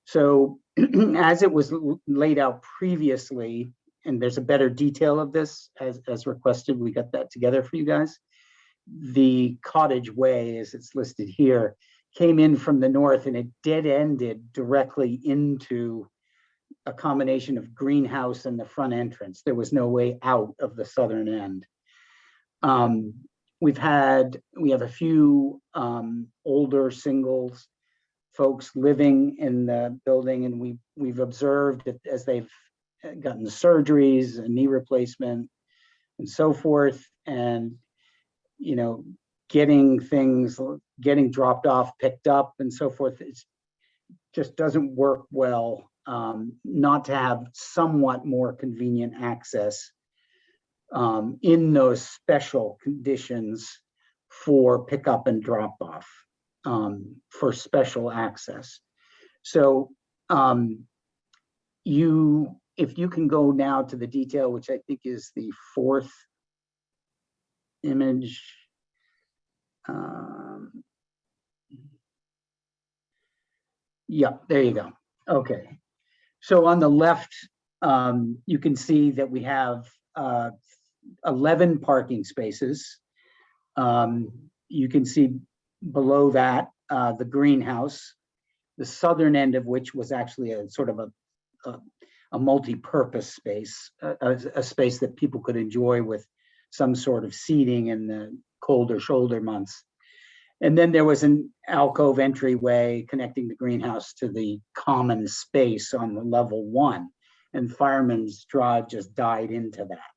So as it was laid out previously, and there's a better detail of this as requested, we got that together for you guys. The Cottage Way, as it's listed here, came in from the north, and it dead-ended directly into a combination of greenhouse and the front entrance. There was no way out of the southern end. We have a few older singles folks living in the building, and we've observed that as they've gotten surgeries, a knee replacement, and so forth, and getting dropped off, picked up, and so forth, it just doesn't work well not to have somewhat more convenient access in those special conditions for pickup and drop off, for special access. So if you can go now to the detail, which I think is the fourth image. Yeah, there you go. Okay. So on the left, you can see that we have 11 parking spaces. You can see below that the greenhouse, the southern end of which was actually a sort of a multi-purpose space, a space that people could enjoy with some sort of seating in the colder shoulder months. And then there was an alcove entryway connecting the greenhouse to the common space on the level one, and Fireman's Drive just died into that.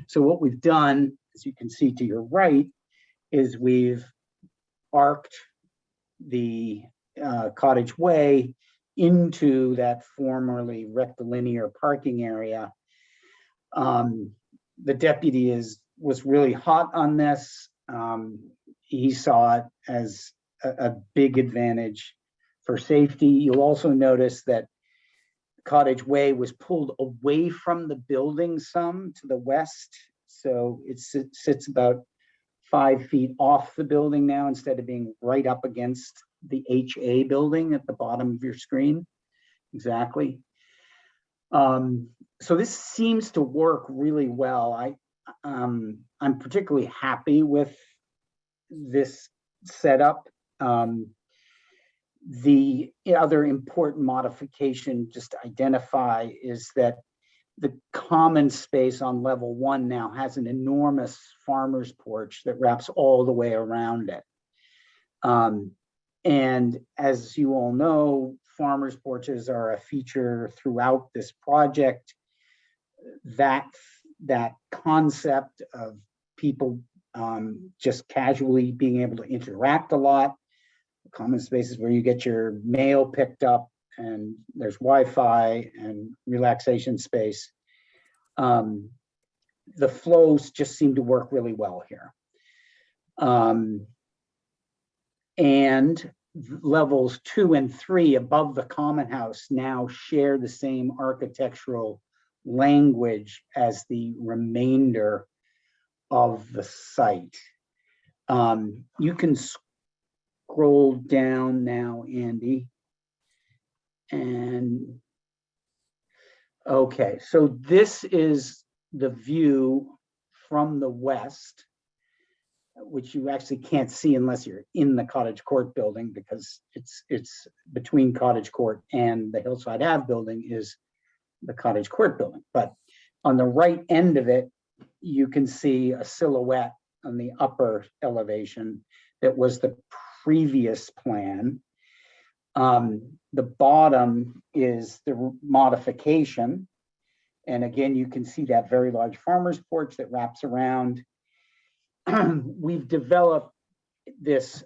So what we've done, as you can see to your right, is we've arced the Cottage Way into that formerly rectilinear parking area. The deputy was really hot on this. He saw it as a big advantage for safety. You'll also notice that Cottage Way was pulled away from the building some to the west. So it sits about 5 feet off the building now instead of being right up against the HA building at the bottom of your screen. Exactly. So this seems to work really well. I'm particularly happy with this setup. The other important modification just to identify is that the common space on level 1 now has an enormous farmer's porch that wraps all the way around it. And as you all know, farmer's porches are a feature throughout this project. That concept of people just casually being able to interact a lot, common spaces where you get your mail picked up and there's Wi-Fi and relaxation space. The flows just seem to work really well here. And levels 2 and 3 above the common house now share the same architectural language as the remainder of the site. You can scroll down now, Andy. And okay, so this is the view from the west, which you actually can't see unless you're in the Cottage Court building, because it's between Cottage Court and the Hillside Ave building is the Cottage Court building. But on the right end of it, you can see a silhouette on the upper elevation that was the previous plan. The bottom is the modification. And again, you can see that very large farmer's porch that wraps around. We've developed this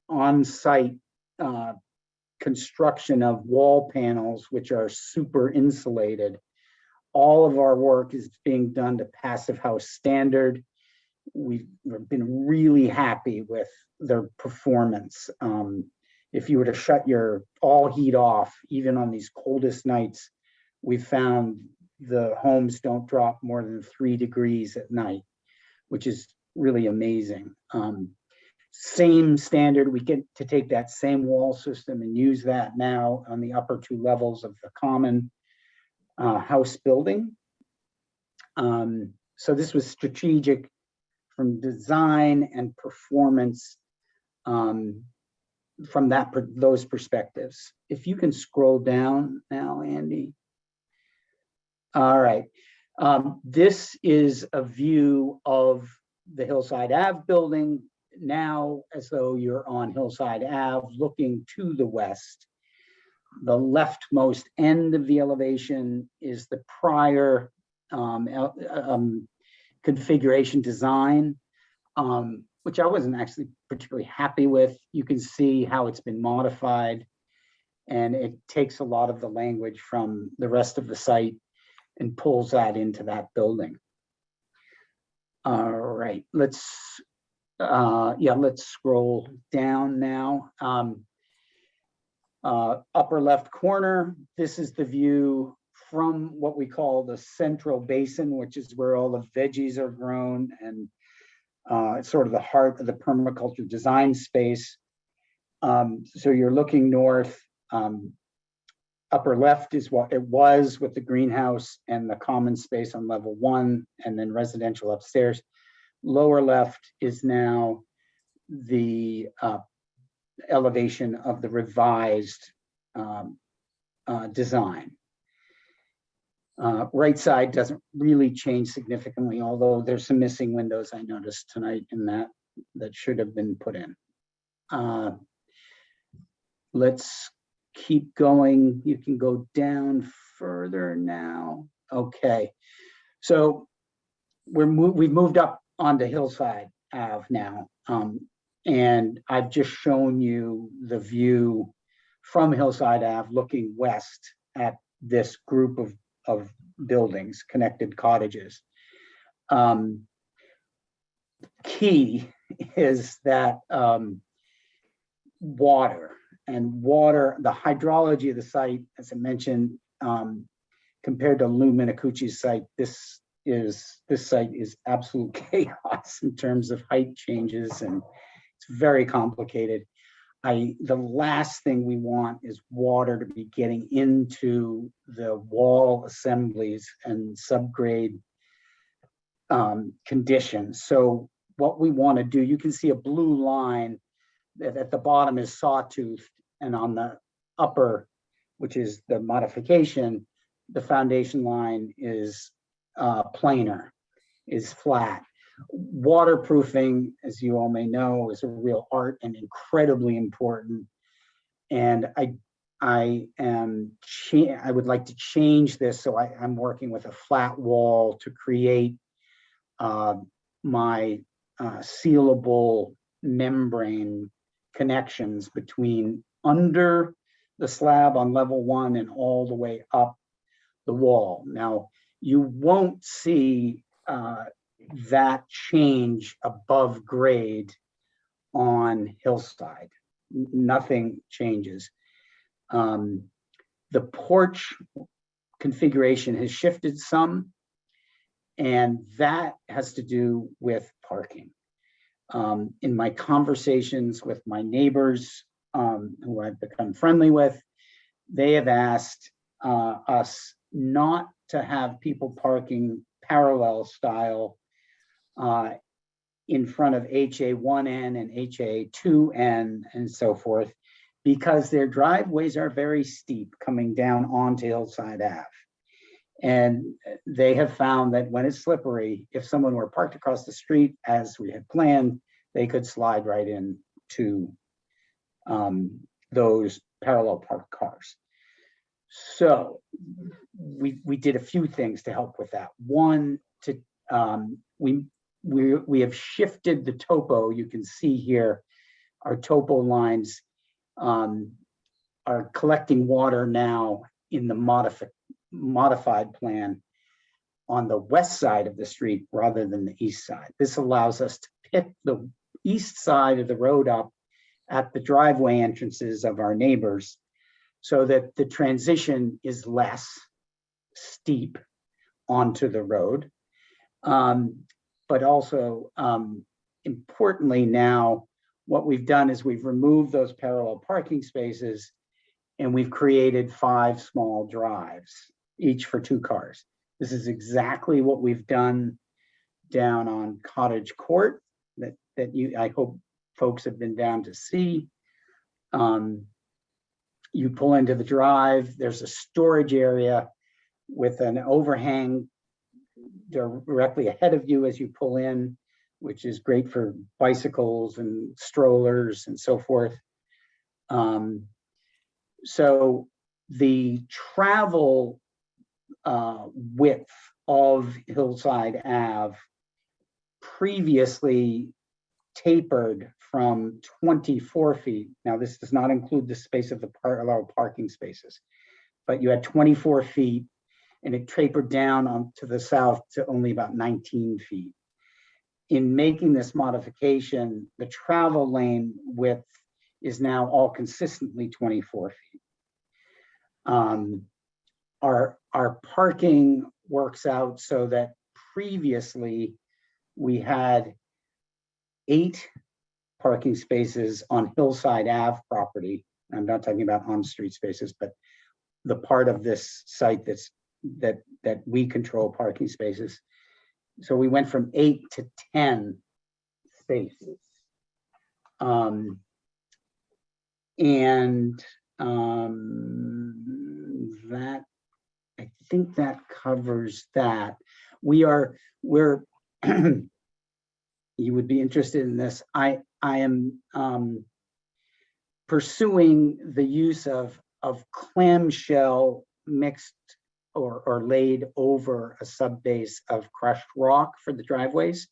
on-site construction of wall panels, which are super insulated. All of our work is being done to Passive House standard. We've been really happy with their performance. If you were to shut your all heat off, even on these coldest nights, we found the homes don't drop more than 3 degrees at night, which is really amazing. Same standard, we get to take that same wall system and use that now on the upper 2 levels of the common house building. So this was strategic from design and performance from those perspectives. If you can scroll down now, Andy. All right. This is a view of the Hillside Ave building now, as though you're on Hillside Ave looking to the west. The leftmost end of the elevation is the prior configuration design, which I wasn't actually particularly happy with. You can see how it's been modified, and it takes a lot of the language from the rest of the site and pulls that into that building. All right, let's scroll down now. Upper left corner, this is the view from what we call the central basin, which is where all the veggies are grown, and it's sort of the heart of the permaculture design space. So you're looking north. Upper left is what it was with the greenhouse and the common space on level 1, and then residential upstairs. Lower left is now the elevation of the revised design. Right side doesn't really change significantly, although there's some missing windows I noticed tonight in that should have been put in. Let's keep going. You can go down further now. Okay, so we've moved up onto Hillside Ave now, and I've just shown you the view from Hillside Ave looking west at this group of buildings, connected cottages. Key is that water water, the hydrology of the site, as I mentioned, compared to Lou Minicucci's site, this site is absolute chaos in terms of height changes, and it's very complicated. The last thing we want is water to be getting into the wall assemblies and subgrade conditions. So what we want to do, you can see a blue line that at the bottom is sawtooth, and on the upper, which is the modification, the foundation line is planar, is flat. Waterproofing, as you all may know, is a real art and incredibly important. And I would like to change this, so I'm working with a flat wall to create my sealable membrane connections between under the slab on level 1 and all the way up the wall. Now, you won't see that change above grade on Hillside. Nothing changes. The porch configuration has shifted some, and that has to do with parking. In my conversations with my neighbors, who I've become friendly with, they have asked us not to have people parking parallel style in front of HA1N and HA2N and so forth, because their driveways are very steep coming down onto Hillside Ave. And they have found that when it's slippery, if someone were parked across the street as we had planned, they could slide right into those parallel parked cars. So we did a few things to help with that. One, we have shifted the topo. You can see here, our topo lines are collecting water now in the modified plan on the west side of the street rather than the east side. This allows us to pick the east side of the road up at the driveway entrances of our neighbors, so that the transition is less steep onto the road. But also, importantly now, what we've done is we've removed those parallel parking spaces, and we've created 5 small drives, each for 2 cars. This is exactly what we've done down on Cottage Court that I hope folks have been down to see. You pull into the drive, there's a storage area with an overhang directly ahead of you as you pull in, which is great for bicycles and strollers and so forth. So the travel width of Hillside Ave previously tapered from 24 feet. Now, this does not include the space of the parallel parking spaces, but you had 24 feet, and it tapered down to the south to only about 19 feet. In making this modification, the travel lane width is now all consistently 24 feet. Our parking works out so that previously we had 8 parking spaces on Hillside Ave property. I'm not talking about on-street spaces, but the part of this site that we control parking spaces. So we went from 8 to 10 spaces. That, I think that covers that. We're you would be interested in this. I am pursuing the use of clamshell mixed or laid over a subbase of crushed rock for the driveways.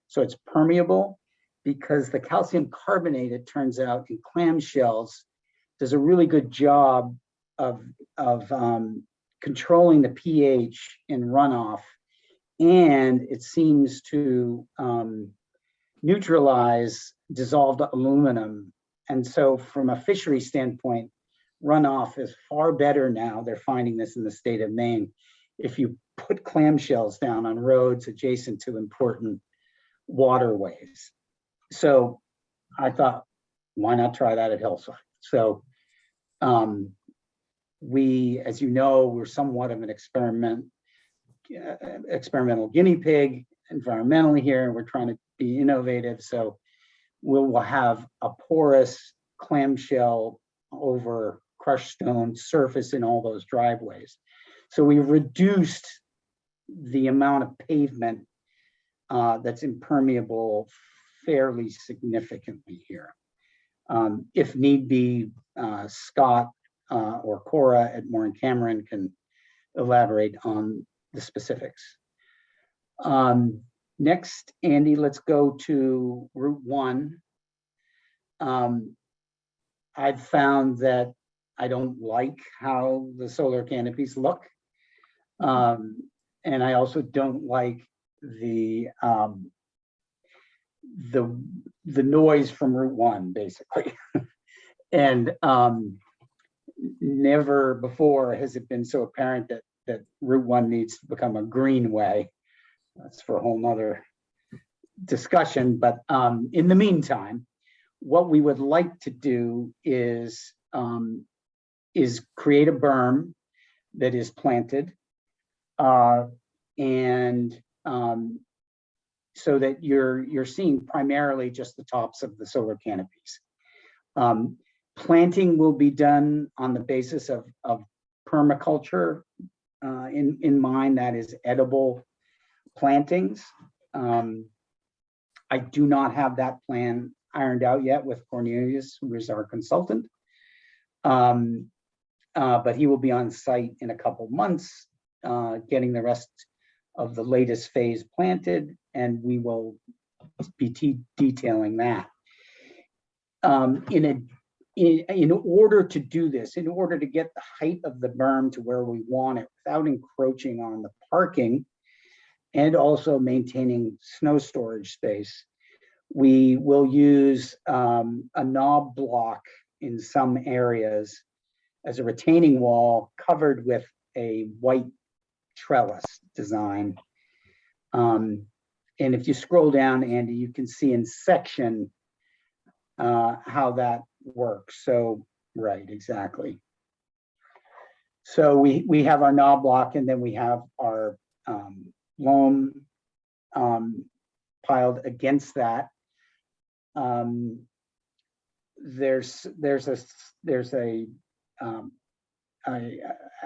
So it's permeable, because the calcium carbonate, it turns out, in clamshells does a really good job of controlling the pH in runoff, and it seems to neutralize dissolved aluminum And so from a fishery standpoint, runoff is far better now. They're finding this in the state of Maine. If you put clamshells down on roads adjacent to important waterways. So I thought, why not try that at Hillside? So we, as you know, we're somewhat of an experimental guinea pig environmentally here, and we're trying to be innovative. So we'll have a porous clamshell over crushed stone surface in all those driveways. So we reduced the amount of pavement that's impermeable fairly significantly here. If need be, Scott or Cora at Moore and Cameron can elaborate on the specifics. Next, Andy, let's go to Route 1. I've found that I don't like how the solar canopies look. And I also don't like the noise from Route 1, basically. And never before has it been so apparent that Route 1 needs to become a greenway. That's for a whole nother discussion. But in the meantime, what we would like to do is create a berm that is planted, and so that you're seeing primarily just the tops of the solar canopies. Planting will be done on the basis of permaculture in mind, that is edible plantings. I do not have that plan ironed out yet with Cornelius, who is our consultant. But he will be on site in a couple months, getting the rest of the latest phase planted, and we will be detailing that. In order to do this, in order to get the height of the berm to where we want it without encroaching on the parking and also maintaining snow storage space, we will use a knob block in some areas as a retaining wall covered with a white trellis design. And if you scroll down, Andy, you can see in section how that works. So, right, exactly. So we have our knob block, and then we have our loam piled against that. There's a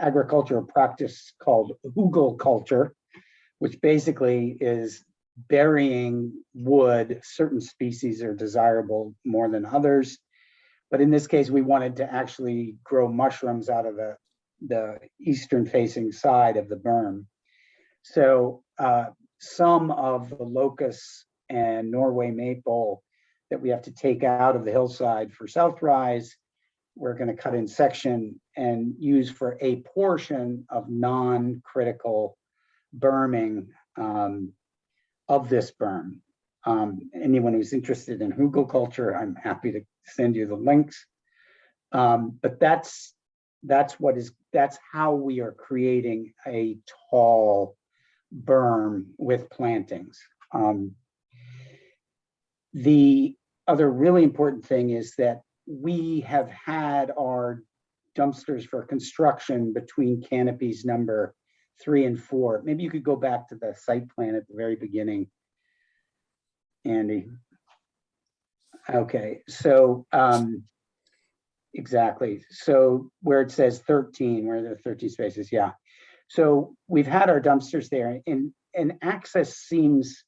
agricultural practice called hugel culture, which basically is burying wood. Certain species are desirable more than others, but in this case, we wanted to actually grow mushrooms out of the eastern facing side of the berm. So some of the locust and Norway maple that we have to take out of the hillside for south rise, we're going to cut in section and use for a portion of non-critical berming of this berm. Anyone who's interested in hugel culture, I'm happy to send you the links. But that's how we are creating a tall berm with plantings. The other really important thing is that we have had our dumpsters for construction between canopies number 3 and 4. Maybe you could go back to the site plan at the very beginning, Andy. Okay, so exactly. So where it says 13, where there are 13 spaces, yeah. So we've had our dumpsters there, and access seems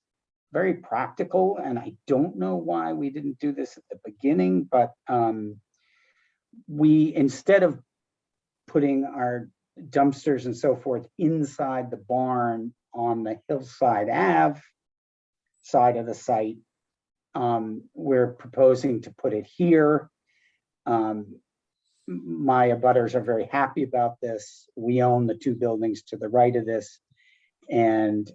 very practical, and I don't know why we didn't do this at the beginning, but we, instead of putting our dumpsters and so forth inside the barn on the Hillside Ave side of the site, we're proposing to put it here. My abutters are very happy about this. We own the 2 buildings to the right of this, and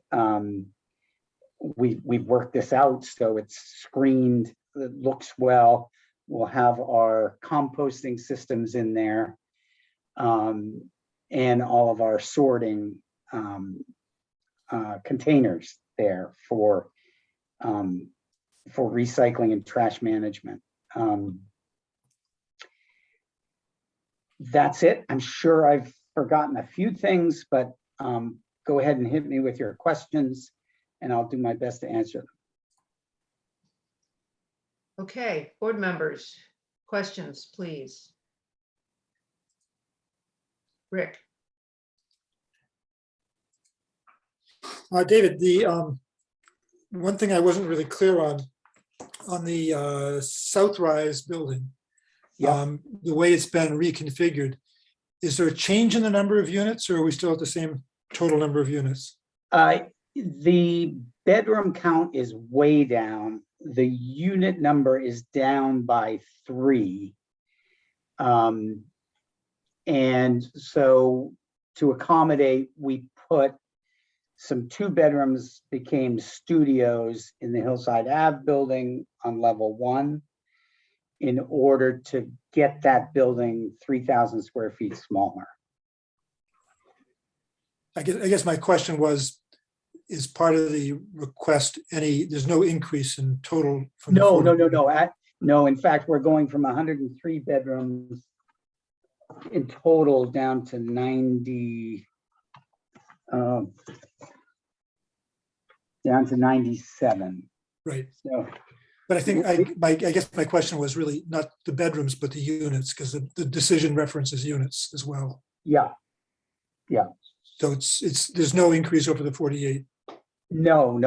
we've worked this out so it's screened, it looks well. We'll have our composting systems in there, and all of our sorting containers there for recycling and trash management. That's it. I'm sure I've forgotten a few things, but go ahead and hit me with your questions and I'll do my best to answer them. Okay, board members, questions, please. Rick. David, the one thing I wasn't really clear on the Southrise building, the way it's been reconfigured, is there a change in the number of units, or are we still at the same total number of units? The bedroom count is way down. The unit number is down by 3. And so to accommodate, we put some 2 bedrooms became studios in the Hillside Ave building on level 1 in order to get that building 3,000 square feet smaller. I guess my question was, is part of the request there's no increase in total? From No. No, in fact, we're going from 103 bedrooms in total down to 90, down to 97. Right. So, but I think I guess my question was really not the bedrooms, but the units, because the decision references units as well. Yeah. So there's no increase over the 48. No,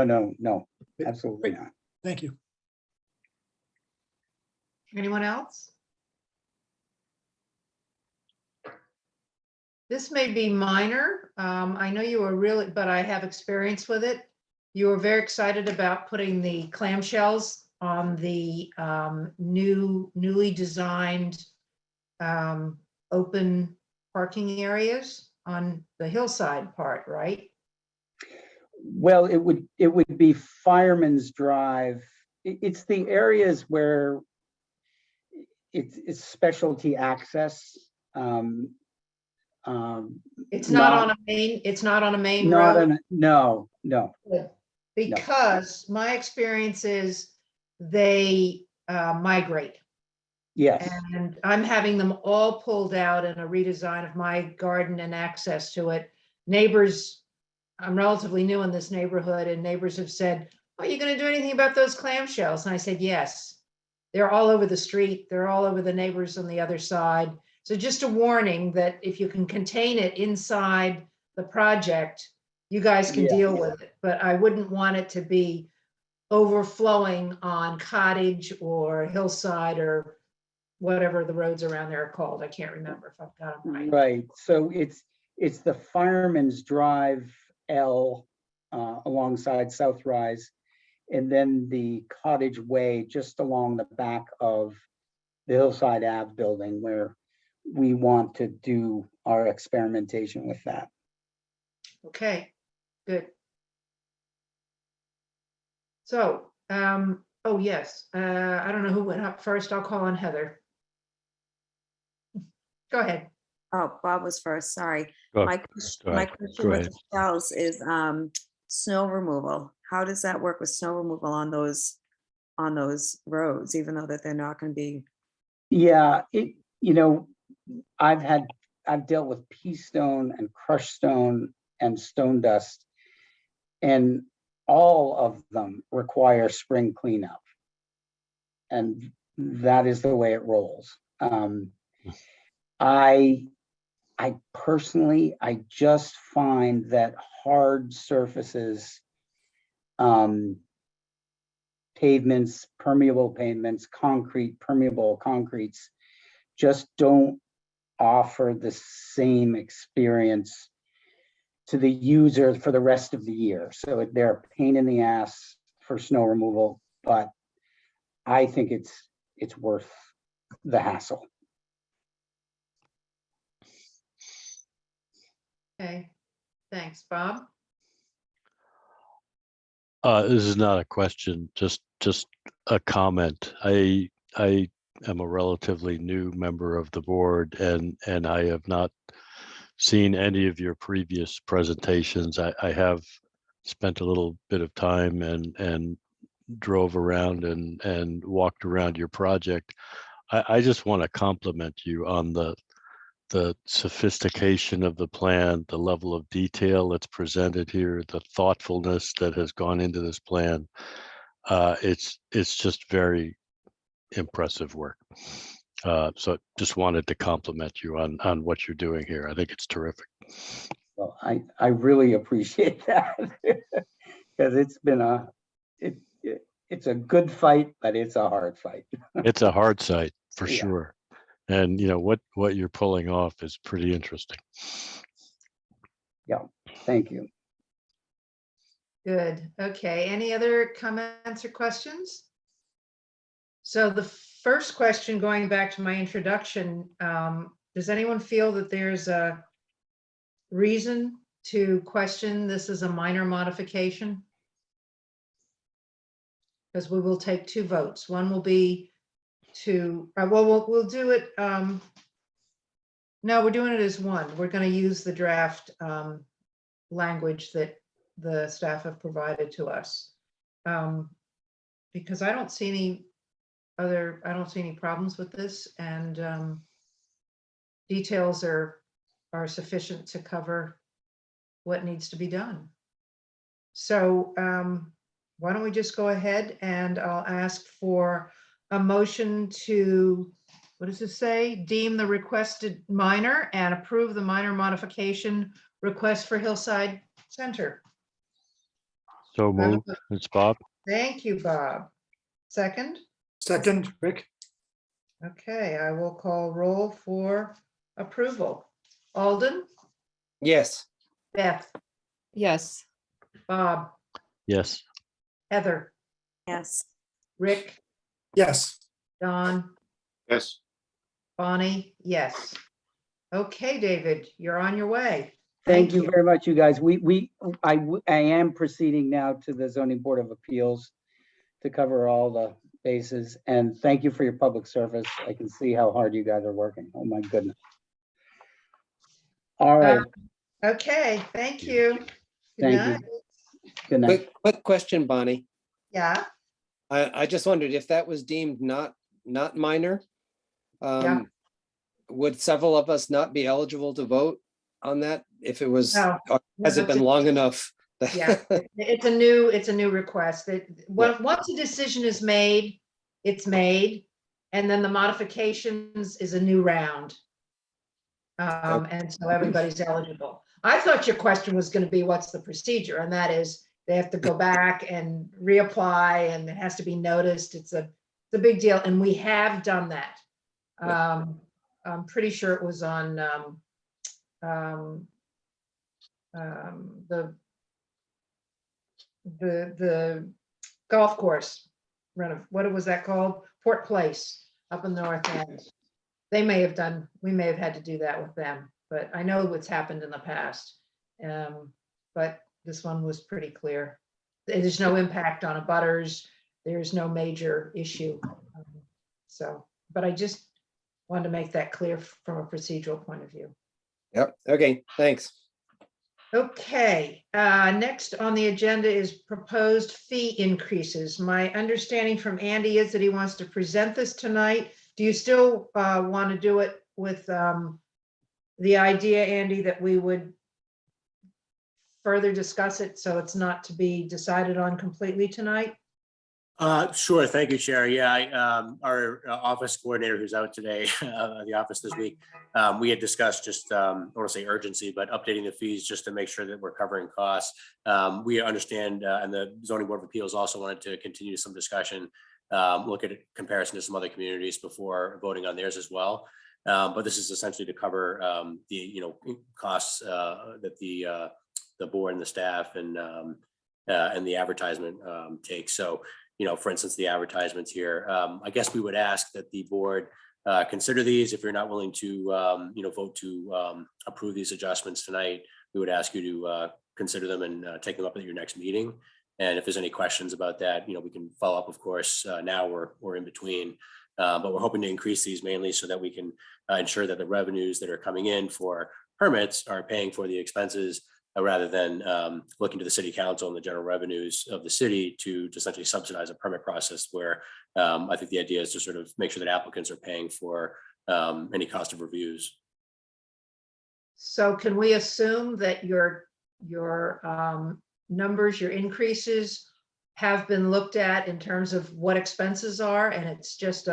absolutely not. Thank you. Anyone else? This may be minor. I know you were but I have experience with it. You were very excited about putting the clamshells on the newly designed open parking areas on the Hillside part, right? Well, it would be Fireman's Drive. It's the areas where it's specialty access. It's not on a main road. No. Because my experience is they migrate. Yes. And I'm having them all pulled out in a redesign of my garden and access to it. Neighbors, I'm relatively new in this neighborhood, and neighbors have said, "Are you going to do anything about those clamshells?" And I said, yes. They're all over the street. They're all over the neighbors on the other side. So just a warning that if you can contain it inside the project, you guys can deal with it. But I wouldn't want it to be overflowing on Cottage or Hillside or whatever the roads around there are called. I can't remember if I've got them right. Right. So it's the Fireman's Drive L alongside Southrise, and then the Cottage Way just along the back of the Hillside Ave building, where we want to do our experimentation with that. Okay, good. So, oh yes, I don't know who went up first. I'll call on Heather. Go ahead. Oh, Bob was first, sorry. Go My ahead. question with the shells is snow removal. How does that work with snow removal on those roads, even though that they're not going to be? Yeah, I've dealt with pea stone and crushed stone and stone dust, and all of them require spring cleanup. And that is the way it rolls. I personally, I just find that hard surfaces, pavements, permeable pavements, concrete, permeable concretes, just don't offer the same experience to the user for the rest of the year. So they're a pain in the ass for snow removal, but I think it's worth the hassle. Okay, thanks, Bob. This is not a question, just a comment. I am a relatively new member of the board, and I have not seen any of your previous presentations. I have spent a little bit of time and drove around and walked around your project. I just want to compliment you on the sophistication of the plan, the level of detail that's presented here, the thoughtfulness that has gone into this plan. It's just very impressive work. So just wanted to compliment you on what you're doing here. I think it's terrific. Well, I really appreciate that because it's been it's a good fight, but it's a hard fight. It's a hard site for Yeah. sure. And what you're pulling off is pretty interesting. Yeah, thank you. Good. Okay. Any other comments or questions? So the first question, going back to my introduction, does anyone feel that there's a reason to question this as a minor modification? Because we will take 2 votes. One will be to, well, we'll do it. No, we're doing it as one. We're going to use the draft language that the staff have provided to us. Because I don't see any problems with this, and details are sufficient to cover what needs to be done. So why don't we just go ahead, and I'll ask for a motion to, what does it say? Deem the requested minor and approve the minor modification request for Hillside Center. So moved. It's Bob. Thank you, Bob. Second? Second, Rick? Okay, I will call roll for approval. Alden? Yes. Beth? Yes. Bob? Yes. Heather? Yes. Rick? Yes. Don? Yes. Bonnie? Yes. Okay, David, you're on your way. Thank you very much, you guys. I am proceeding now to the Zoning Board of Appeals to cover all the bases, and thank you for your public service. I can see how hard you guys are working. Oh my goodness. All right. Okay, thank you. Good Thank night. you. Good night. Quick question, Bonnie. Yeah, I just wondered if that was deemed not minor. Yeah. Would several of us not be eligible to vote on that if it was, No. or has it been long enough? yeah, it's a new request that once a decision is made, it's made, and then the modifications is a new round. And so everybody's eligible. I thought your question was going to be, what's the procedure? And that is, they have to go back and reapply, and it has to be noticed. It's a big deal, and we have done that. I'm pretty sure it was on the golf course. What was that called? Port Place up in the North End. We may have had to do that with them, but I know what's happened in the past. But this one was pretty clear. There's no impact on abutters. There's no major issue. But I just wanted to make that clear from a procedural point of view. Yep. Okay, thanks. Okay, next on the agenda is proposed fee increases. My understanding from Andy is that he wants to present this tonight. Do you still want to do it with the idea, Andy, that we would further discuss it so it's not to be decided on completely tonight? Sure. Thank you, Chair. Yeah, our office coordinator who's out today, the office this week, we had discussed just, I don't want to say urgency, but updating the fees just to make sure that we're covering costs. We understand, and the Zoning Board of Appeals also wanted to continue some discussion, look at a comparison to some other communities before voting on theirs as well. But this is essentially to cover the costs that the board and the staff and the advertisement takes. So, for instance, the advertisements here, I guess we would ask that the board consider these. If you're not willing to, vote to approve these adjustments tonight, we would ask you to consider them and take them up at your next meeting. And if there's any questions about that, we can follow up, of course, now or in between. But we're hoping to increase these mainly so that we can ensure that the revenues that are coming in for permits are paying for the expenses rather than looking to the city council and the general revenues of the city to essentially subsidize a permit process where I think the idea is to sort of make sure that applicants are paying for any cost of reviews. So can we assume that your numbers, your increases have been looked at in terms of what expenses are, and it's just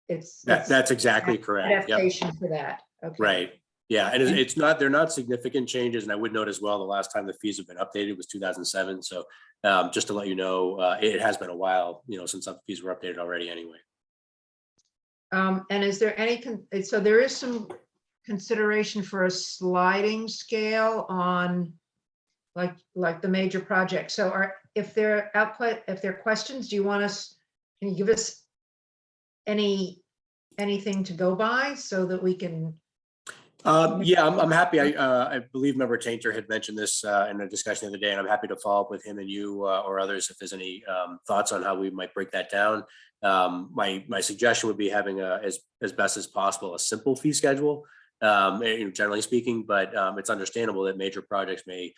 That's exactly correct. Yep. Adaptation for that. Okay. Right. Yeah, and they're not significant changes. And I would note as well, the last time the fees have been updated was 2007. So just to let you know, it has been a while, since the fees were updated already anyway. And is there any, so there is some consideration for a sliding scale on like the major project. So if there are questions, can you give us anything to go by so that we can? Yeah, I'm happy. I believe Member Tainter had mentioned this in a discussion the other day, and I'm happy to follow up with him and you or others if there's any thoughts on how we might break that down. My suggestion would be having as best as possible a simple fee schedule, generally speaking, but it's understandable that major projects may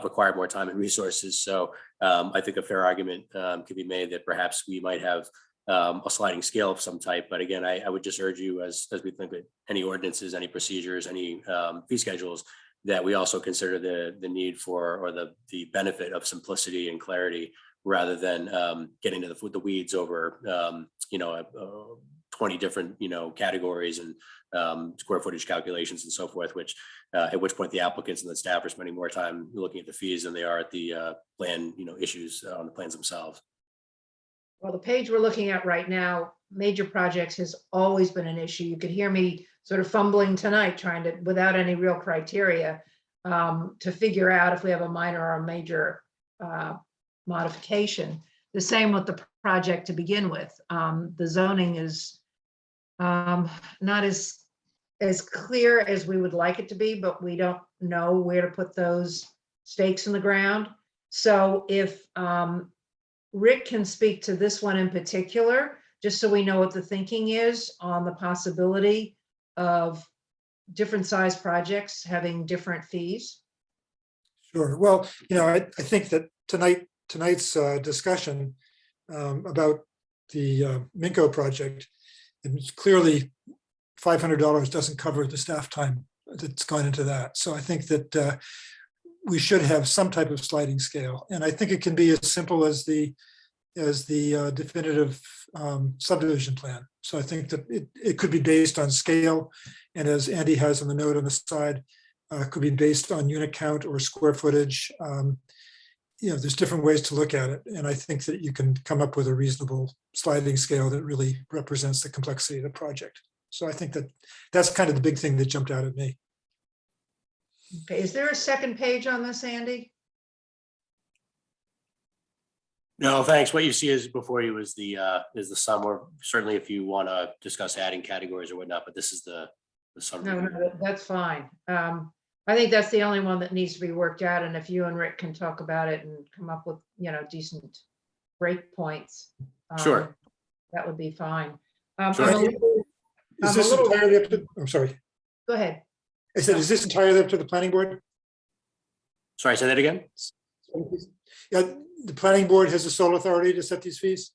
require more time and resources. So I think a fair argument could be made that perhaps we might have a sliding scale of some type. But again, I would just urge you as we think of any ordinances, any procedures, any fee schedules, that we also consider the need for or the benefit of simplicity and clarity rather than getting into the weeds over 20 different categories and square footage calculations and so forth, which at which point the applicants and the staff are spending more time looking at the fees than they are at the plan issues on the plans themselves. Well, the page we're looking at right now, major projects has always been an issue. You could hear me sort of fumbling tonight, trying to, without any real criteria, to figure out if we have a minor or a major modification. The same with the project to begin with. The zoning is not as clear as we would like it to be, but we don't know where to put those stakes in the ground. So if Rick can speak to this one in particular, just so we know what the thinking is on the possibility of different size projects having different fees. Sure. Well, I think that tonight's discussion about the Minco project, and clearly $500 doesn't cover the staff time that's gone into that. So I think that we should have some type of sliding scale. And I think it can be as simple as the definitive subdivision plan. So I think that it could be based on scale. And as Andy has on the note on the side, could be based on unit count or square footage. There's different ways to look at it. And I think that you can come up with a reasonable sliding scale that really represents the complexity of the project. So I think that that's kind of the big thing that jumped out at me. Okay, is there a second page on this, Andy? No, thanks. What you see is before you is the sum, or certainly if you want to discuss adding categories or whatnot, but this is the sum. No, that's fine. I think that's the only one that needs to be worked out. And if you and Rick can talk about it and come up with, decent break points. Sure. That would be fine. Sure. Is this entirely up to, I'm sorry. Go ahead. I said, is this entirely up to the planning board? Sorry, say that again. Yeah, the planning board has the sole authority to set these fees?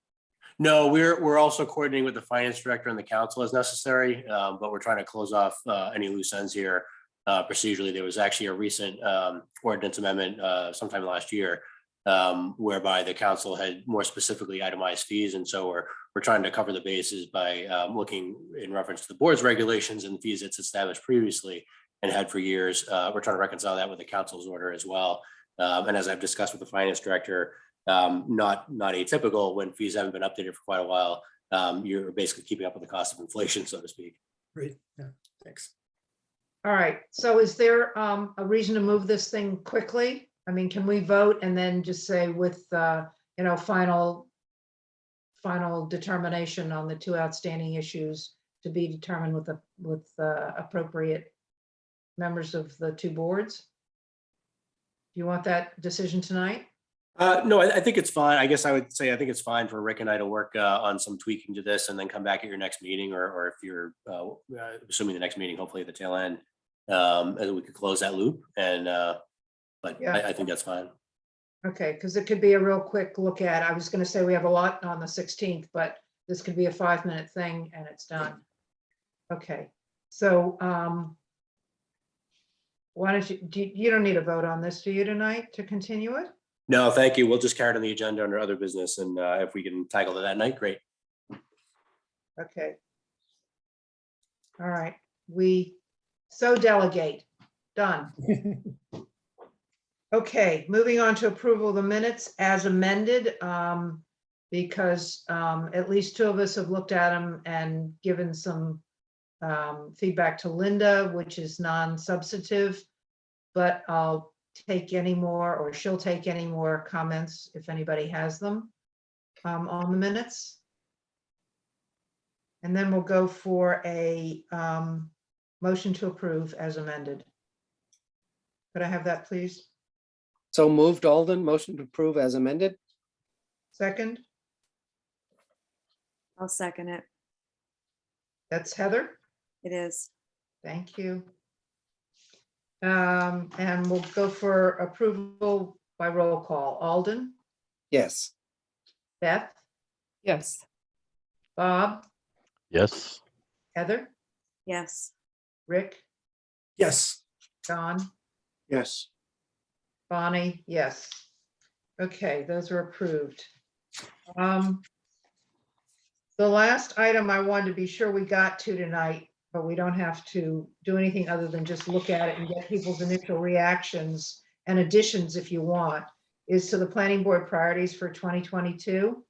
No, we're also coordinating with the finance director and the council as necessary, but we're trying to close off any loose ends here. Procedurally, there was actually a recent ordinance amendment sometime last year whereby the council had more specifically itemized fees. And so we're trying to cover the bases by looking in reference to the board's regulations and fees it's established previously and had for years. We're trying to reconcile that with the council's order as well. And as I've discussed with the finance director, not atypical when fees haven't been updated for quite a while. You're basically keeping up with the cost of inflation, so to speak. Great, yeah, thanks. All right, so is there a reason to move this thing quickly? I mean, can we vote and then just say with, final determination on the two outstanding issues to be determined with appropriate members of the two boards? Do you want that decision tonight? No, I think it's fine. I guess I would say I think it's fine for Rick and I to work on some tweaking to this and then come back at your next meeting, or if you're assuming the next meeting, hopefully at the tail end, and we could close that loop. And but Yeah. I think that's fine. Okay, because it could be a real quick look at. I was going to say we have a lot on the 16th, but this could be a 5-minute thing and it's done. Okay, so why don't you don't need a vote on this, do you, tonight to continue it? No, thank you. We'll just carry it on the agenda under other business, and if we can tackle it that night, great. Okay. All right, we so delegate, done. Okay, moving on to approval of the minutes as amended, because at least 2 of us have looked at them and given some feedback to Linda, which is non-substantive, but I'll take any more, or she'll take any more comments if anybody has them on the minutes. And then we'll go for a motion to approve as amended. Could I have that, please? So moved, Alden, motion to approve as amended. Second, I'll second it. that's Heather. It is. Thank you. And we'll go for approval by roll call. Alden, Yes. Beth, Yes. Bob, Yes. Heather, Yes. Rick, Yes. John, Yes. Bonnie, yes. Okay, those are approved. The last item I wanted to be sure we got to tonight, but we don't have to do anything other than just look at it and get people's initial reactions and additions if you want, is to the planning board priorities for 2022.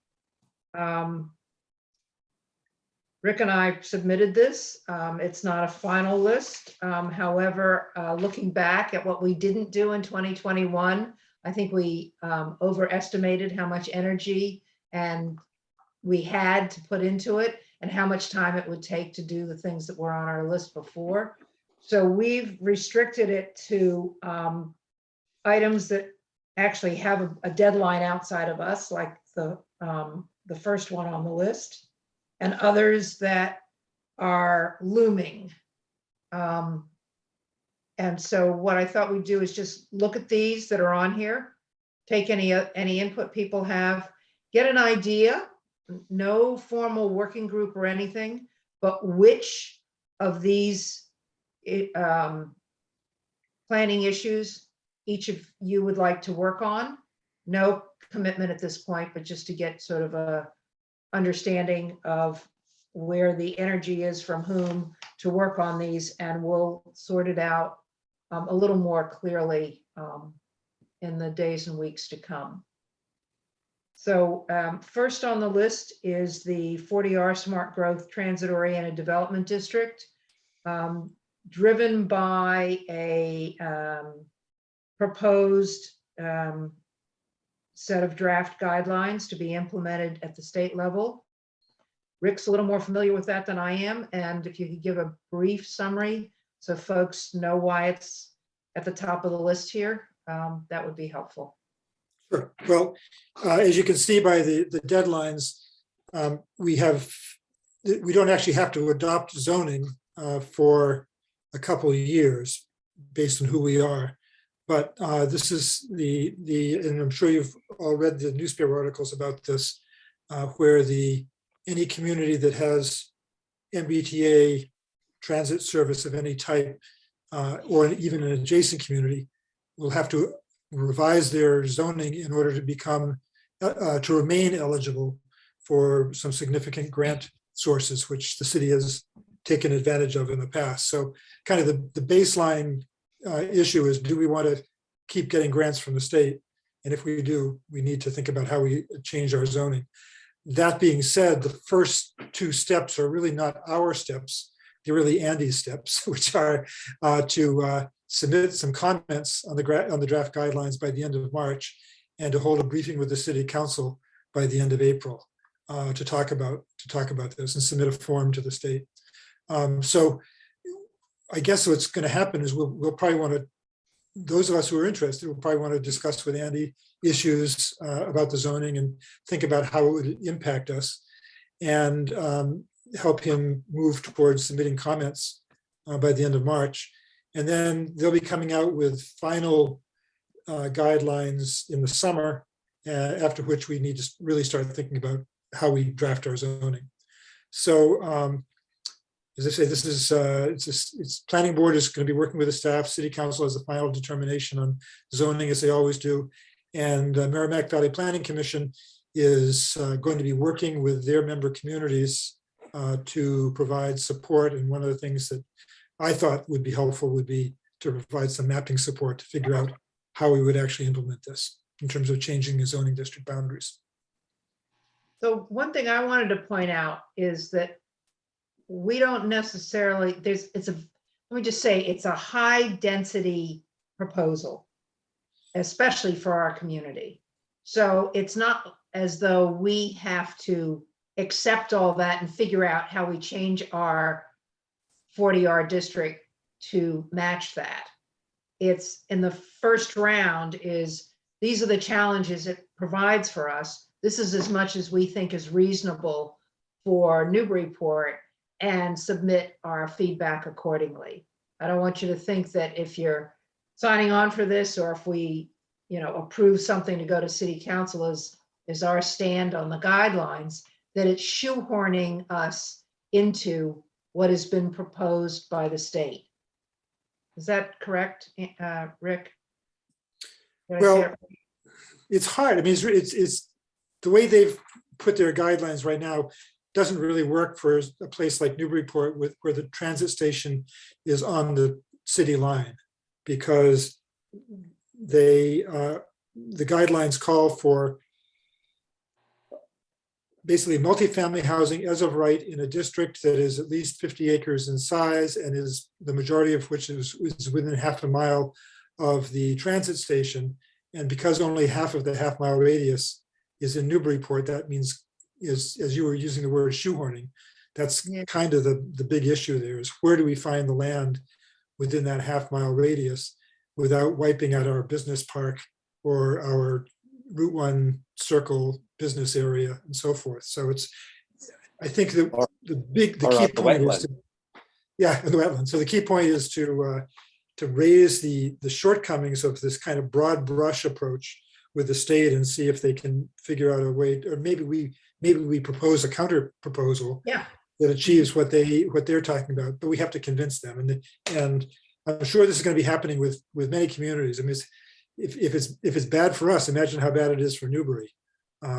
Rick and I submitted this. It's not a final list. However, looking back at what we didn't do in 2021, I think we overestimated how much energy and we had to put into it and how much time it would take to do the things that were on our list before. So we've restricted it to items that actually have a deadline outside of us, like the first one on the list, and others that are looming. And so what I thought we'd do is just look at these that are on here, take any input people have, get an idea, no formal working group or anything, but which of these planning issues each of you would like to work on. No commitment at this point, but just to get sort of a understanding of where the energy is from whom to work on these, and we'll sort it out a little more clearly in the days and weeks to come. So first on the list is the 40R Smart Growth Transit Oriented Development District, driven by a proposed set of draft guidelines to be implemented at the state level. Rick's a little more familiar with that than I am, and if you could give a brief summary so folks know why it's at the top of the list here, that would be helpful. Sure. Well, as you can see by the deadlines, we don't actually have to adopt zoning for a couple of years based on who we are. But this is and I'm sure you've all read the newspaper articles about this, where any community that has MBTA transit service of any type, or even an adjacent community, will have to revise their zoning in order to become, to remain eligible for some significant grant sources, which the city has taken advantage of in the past. So kind of the baseline issue is, do we want to keep getting grants from the state? And if we do, we need to think about how we change our zoning. That being said, the first 2 steps are really not our steps. They're really Andy's steps, which are to submit some comments on the draft guidelines by the end of March, and to hold a briefing with the city council by the end of April to talk about this and submit a form to the state. So I guess what's going to happen is we'll probably want to those of us who are interested will probably want to discuss with Andy issues about the zoning and think about how it would impact us, and help him move towards submitting comments by the end of March. And then they'll be coming out with final guidelines in the summer, after which we need to really start thinking about how we draft our zoning. So as I say, this is it's planning board is going to be working with the staff. City council has the final determination on zoning, as they always do, and Merrimack Valley Planning Commission is going to be working with their member communities to provide support. And one of the things that I thought would be helpful would be to provide some mapping support to figure out how we would actually implement this in terms of changing the zoning district boundaries. So one thing I wanted to point out is that we don't necessarily, let me just say, it's a high density proposal, especially for our community. So it's not as though we have to accept all that and figure out how we change our 40R district to match that. It's in the first round is, these are the challenges it provides for us. This is as much as we think is reasonable for Newburyport, and submit our feedback accordingly. I don't want you to think that if you're signing on for this, or if we, approve something to go to city council is our stand on the guidelines, that it's shoehorning us into what has been proposed by the state. Is that correct, Rick? Did I say Well, it right? it's hard. I mean, it's the way they've put their guidelines right now doesn't really work for a place like Newburyport where the transit station is on the city line, because the guidelines call for basically multifamily housing as of right in a district that is at least 50 acres in size, and is the majority of which is within half a mile of the transit station. And because only half of the half-mile radius is in Newburyport, that means, as you were using the word shoehorning, that's kind of the big issue there, is where do we find the land within that half-mile radius without wiping out our business park or our Route 1 circle business area and so forth. So I think the key point is to, the wetland. So the key point is to raise the shortcomings of this kind of broad brush approach with the state, and see if they can figure out a way, or maybe we propose a counter proposal that achieves what they're talking about, but we have to convince them. And I'm sure this is going to be happening with many communities. I mean, if it's bad for us, imagine how bad it is for Newbury,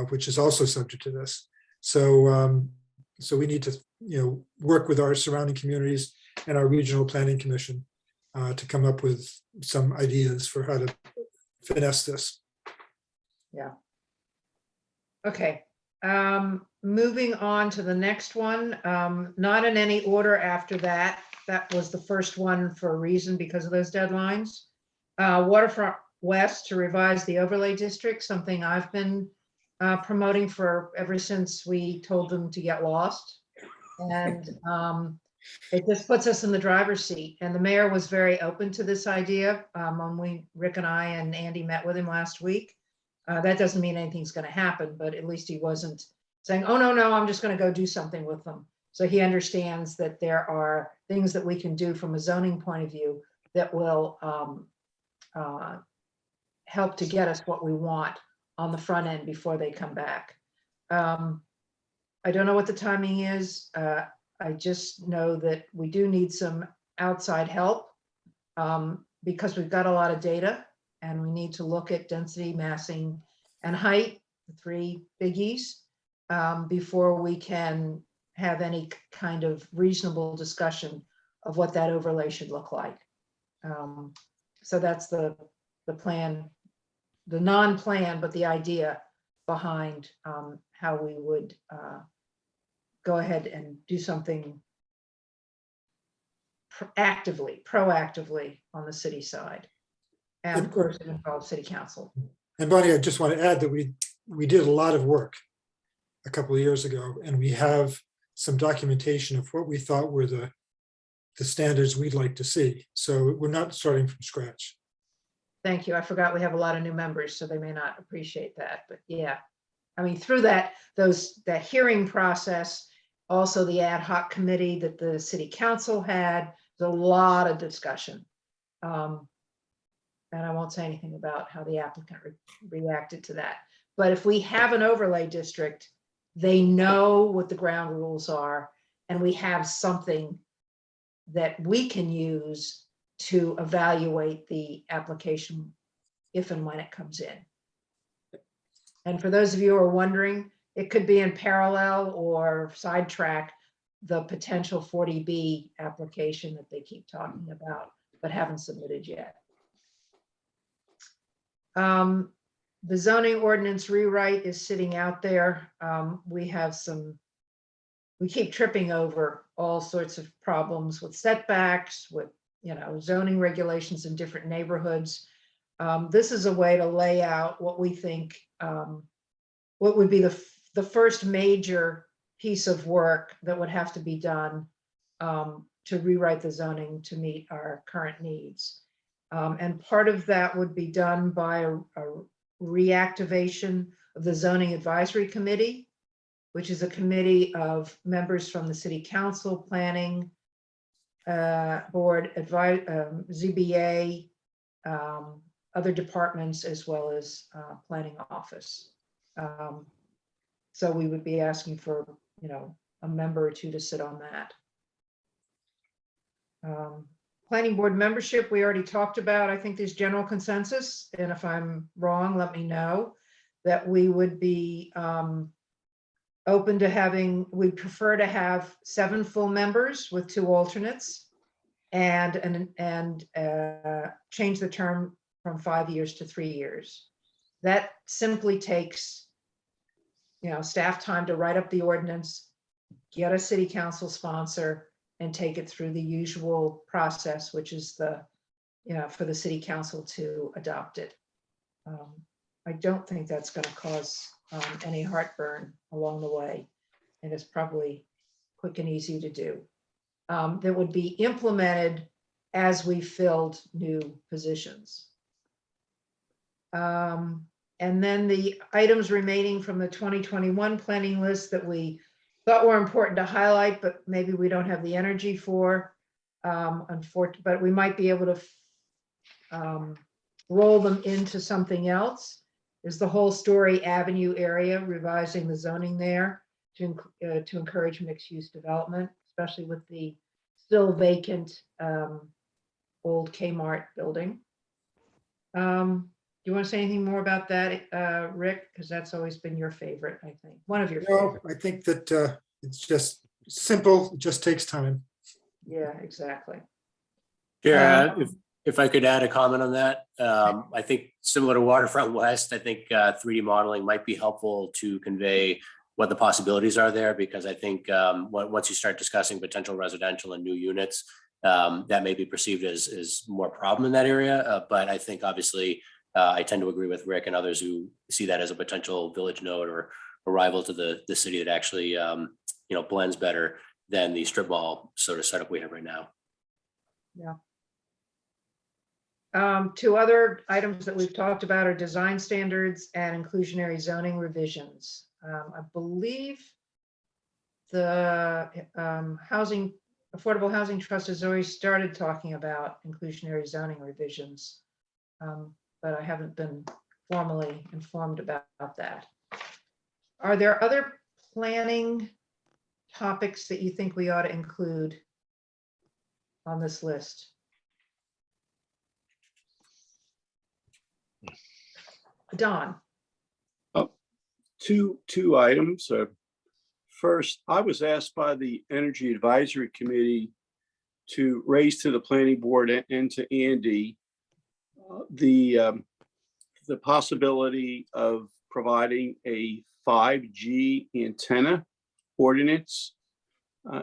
which is also subject to this. So we need to work with our surrounding communities and our regional planning commission to come up with some ideas for how to finesse this. Yeah. Okay. Moving on to the next one, not in any order after that. That was the first one for a reason, because of those deadlines. Waterfront West to revise the overlay district, something I've been promoting for ever since we told them to get lost. And it just puts us in the driver's seat. And the mayor was very open to this idea when Rick and I and Andy met with him last week. That doesn't mean anything's going to happen, but at least he wasn't saying, oh, no, I'm just going to go do something with them. So he understands that there are things that we can do from a zoning point of view that will help to get us what we want on the front end before they come back. I don't know what the timing is. I just know that we do need some outside help because we've got a lot of data, and we need to look at density, massing, and height, the three biggies, before we can have any kind of reasonable discussion of what that overlay should look like. So that's the plan, the non-plan, but the idea behind how we would go ahead and do something proactively on the city side. And of course, it involves city council. And Bonnie, I just want to add that we did a lot of work a couple of years ago, and we have some documentation of what we thought were the standards we'd like to see. So we're not starting from scratch. Thank you. I forgot we have a lot of new members, so they may not appreciate that, but yeah. I mean, through that hearing process, also the ad hoc committee that the city council had, there's a lot of discussion. And I won't say anything about how the applicant reacted to that. But if we have an overlay district, they know what the ground rules are, and we have something that we can use to evaluate the application if and when it comes in. And for those of you who are wondering, it could be in parallel or sidetrack the potential 40B application that they keep talking about, but haven't submitted yet. The zoning ordinance rewrite is sitting out there. We keep tripping over all sorts of problems with setbacks, with zoning regulations in different neighborhoods. This is a way to lay out what we think, what would be the first major piece of work that would have to be done to rewrite the zoning to meet our current needs. And part of that would be done by a reactivation of the Zoning Advisory Committee, which is a committee of members from the City Council, Planning Board, ZBA, other departments, as well as Planning Office. So we would be asking for, a member or two to sit on that. Planning Board membership, we already talked about. I think there's general consensus, and if I'm wrong, let me know, that we would be open to we'd prefer to have 7 full members with 2 alternates, and change the term from 5 years to 3 years. That simply takes, staff time to write up the ordinance, get a city council sponsor, and take it through the usual process, which is for the city council to adopt it. I don't think that's going to cause any heartburn along the way, and it's probably quick and easy to do. That would be implemented as we filled new positions. And then the items remaining from the 2021 planning list that we thought were important to highlight, but maybe we don't have the energy for, but we might be able to roll them into something else. Is the whole Story Avenue area, revising the zoning there to encourage mixed use development, especially with the still vacant old Kmart building. Do you want to say anything more about that, Rick? Because that's always been your favorite, I think. One of your favorites. I think that it's just simple, it just takes time. Yeah, exactly. Yeah, if I could add a comment on that, I think similar to Waterfront West, I think 3D modeling might be helpful to convey what the possibilities are there, because I think once you start discussing potential residential and new units, that may be perceived as more problem in that area. But I think obviously I tend to agree with Rick and others who see that as a potential village node or a rival to the city that actually blends better than the strip mall sort of setup we have right now. Yeah. 2 other items that we've talked about are design standards and inclusionary zoning revisions. I believe the Affordable Housing Trust has already started talking about inclusionary zoning revisions, but I haven't been formally informed about that. Are there other planning topics that you think we ought to include on this list? Don. Two items. First, I was asked by the Energy Advisory Committee to raise to the Planning Board and to Andy the possibility of providing a 5G antenna ordinance.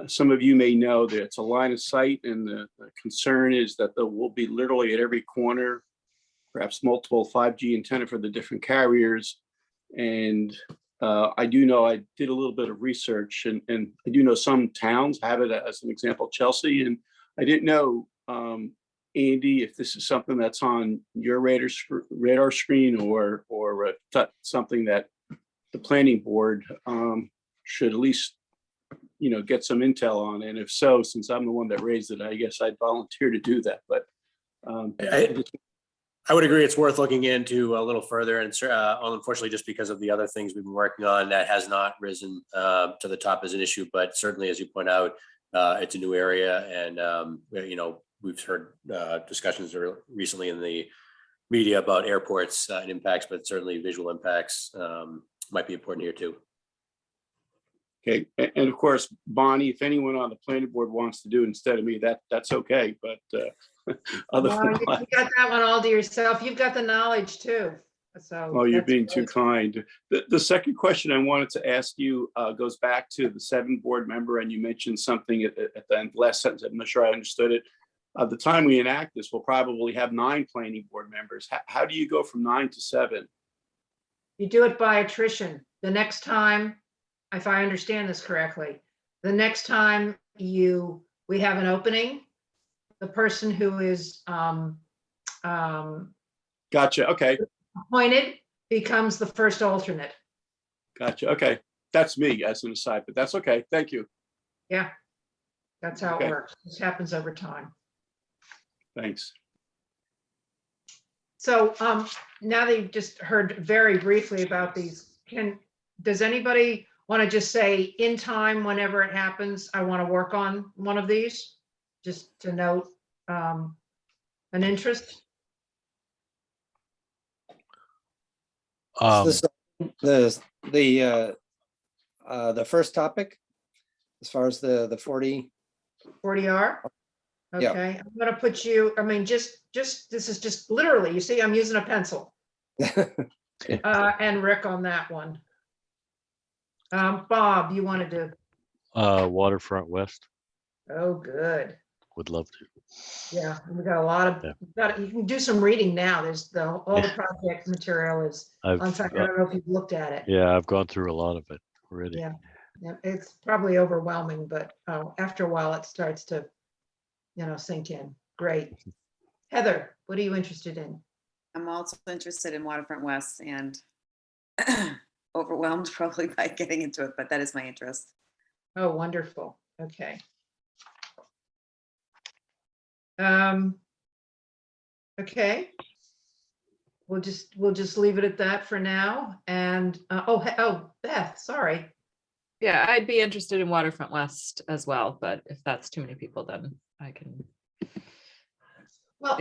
Some of you may know that it's a line of sight, and the concern is that there will be literally at every corner, perhaps multiple 5G antenna for the different carriers. And I do know, I did a little bit of research, and I do know some towns have it. As an example, Chelsea, and I didn't know Andy, if this is something that's on your radar screen or something that the planning board should at least, get some intel on. And if so, since I'm the one that raised it, I guess I'd volunteer to do that. But I would agree it's worth looking into a little further, and unfortunately, just because of the other things we've been working on, that has not risen to the top as an issue. But certainly, as you point out, it's a new area, and we've heard discussions recently in the media about airports and impacts, but certainly visual impacts might be important here too. Okay, and of course, Bonnie, if anyone on the planning board wants to do it instead of me, that's okay. But You got that one all to yourself. You've got the knowledge too. So. Oh, you're being too kind. The second question I wanted to ask you goes back to the 7 board member, and you mentioned something at the end, last sentence. I'm not sure I understood it. The time we enact this, we'll probably have 9 planning board members. How do you go from 9 to 7? You do it by attrition. The next time, if I understand this correctly, the next time we have an opening, the person who is Gotcha. Okay. appointed becomes the first alternate. Gotcha. Okay. That's me as an aside, but that's okay. Thank you. Yeah, that's how Okay. it works. This happens over time. Thanks. So now that you've just heard very briefly about these, does anybody want to just say in time, whenever it happens, I want to work on one of these, just to note an interest? Is this the first topic, as far as the 40? 40R? Yeah. Okay, I'm gonna put you, I mean, this is just literally, you see, I'm using a pencil. And Rick on that one. Bob, you wanted to, Waterfront West, oh, good. would love to. Yeah, we got a lot of, you can do some reading now. There's all the project material is on site. I don't know if you've looked at it. Yeah, I've gone through a lot of it already. Yeah, it's probably overwhelming, but after a while it starts to, sink in. Great. Heather, what are you interested in? I'm also interested in Waterfront West and overwhelmed probably by getting into it, but that is my interest. Oh, wonderful. Okay. Okay. We'll just leave it at that for now. And Beth, sorry. Yeah, I'd be interested in Waterfront West as well, but if that's too many people, then I can. Well,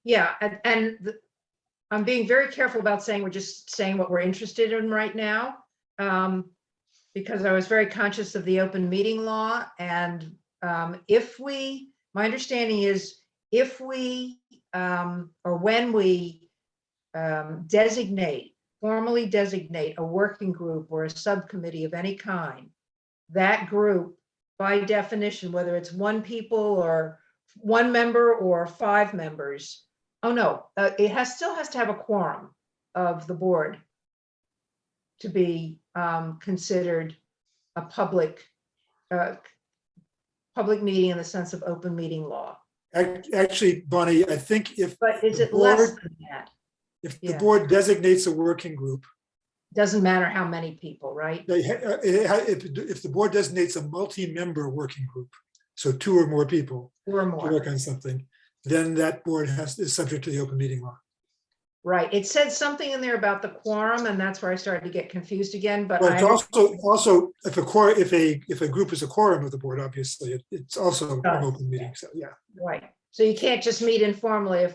yeah, and I'm being very careful about saying we're just saying what we're interested in right now, because I was very conscious of the open meeting law. And my understanding is if we, or when we formally designate a working group or a subcommittee of any kind, that group, by definition, whether it's 1 member or 5 members, it still has to have a quorum of the board to be considered a public meeting in the sense of open meeting law. Actually, Bonnie, I think But is it less than that? If the board designates a working group, doesn't matter how many people, right? If the board designates a multi-member working group, so 2 or more people to work on something, then that board is subject to the open meeting law. Right. It said something in there about the quorum, and that's where I started to get confused again. But it's also if a group is a quorum of the board, obviously it's also an open meeting. So yeah. Right. So you can't just meet informally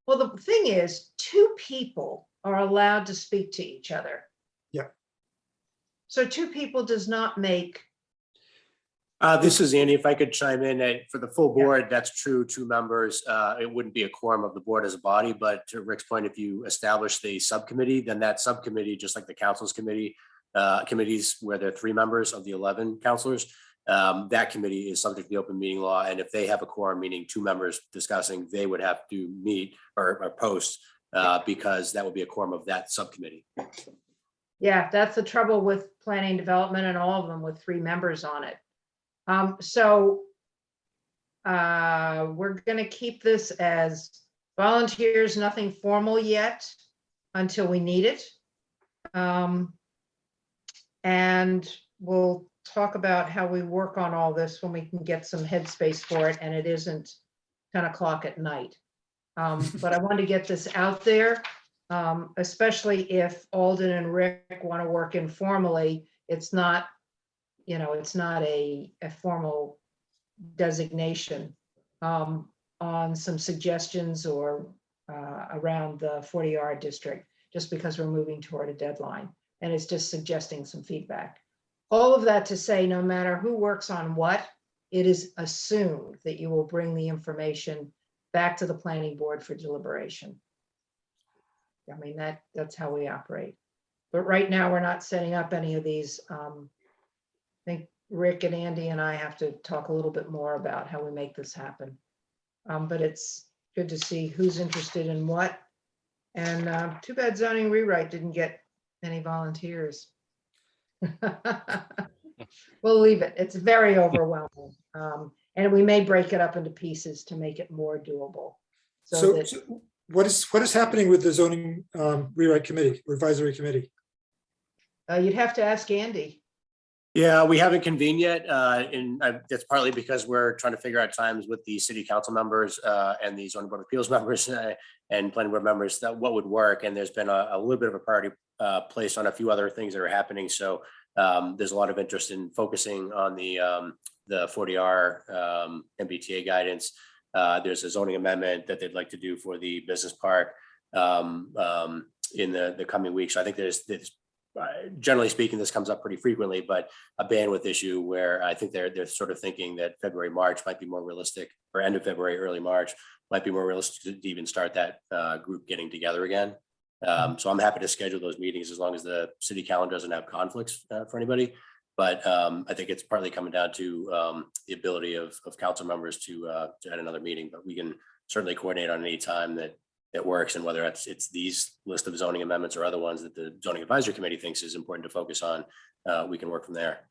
well, the thing is, 2 people are allowed to speak to each other. Yeah. So 2 people does not make. This is Andy. If I could chime in, for the full board, that's true. 2 members. It wouldn't be a quorum of the board as a body, but to Rick's point, if you establish the subcommittee, then that subcommittee, just like the council's committees where there are 3 members of the 11 councilors, that committee is subject to the open meeting law. And if they have a quorum, meaning 2 members discussing, they would have to meet or post because that would be a quorum of that subcommittee. Yeah, that's the trouble with planning and development and all of them with 3 members on it. So we're gonna keep this as volunteers, nothing formal yet until we need it. And we'll talk about how we work on all this when we can get some headspace for it and it isn't 10 o'clock at night. But I wanted to get this out there, especially if Alden and Rick want to work informally. It's not, it's not a formal designation on some suggestions or around the 40R district, just because we're moving toward a deadline. And it's just suggesting some feedback. All of that to say, no matter who works on what, it is assumed that you will bring the information back to the planning board for deliberation. I mean, that's how we operate. But right now, we're not setting up any of these. I think Rick and Andy and I have to talk a little bit more about how we make this happen. But it's good to see who's interested in what. And too bad zoning rewrite didn't get any volunteers. We'll leave it. It's very overwhelming. And we may break it up into pieces to make it more doable. So what is happening with the zoning rewrite committee, or advisory committee? You'd have to ask Andy. Yeah, we haven't convened yet, and that's partly because we're trying to figure out times with the city council members and the zoning board of appeals members and planning board members that what would work. And there's been a little bit of a priority placed on a few other things that are happening. So there's a lot of interest in focusing on the 40R MBTA guidance. There's a zoning amendment that they'd like to do for the business park in the coming weeks. So I think there's generally speaking, this comes up pretty frequently, but a bandwidth issue where I think they're sort of thinking that February, March might be more realistic, or end of February, early March might be more realistic to even start that group getting together again. So I'm happy to schedule those meetings as long as the city calendar doesn't have conflicts for anybody. But I think it's partly coming down to the ability of council members to add another meeting, but we can certainly coordinate on any time that works, and whether it's these list of zoning amendments or other ones that the zoning advisory committee thinks is important to focus on, we can work from there.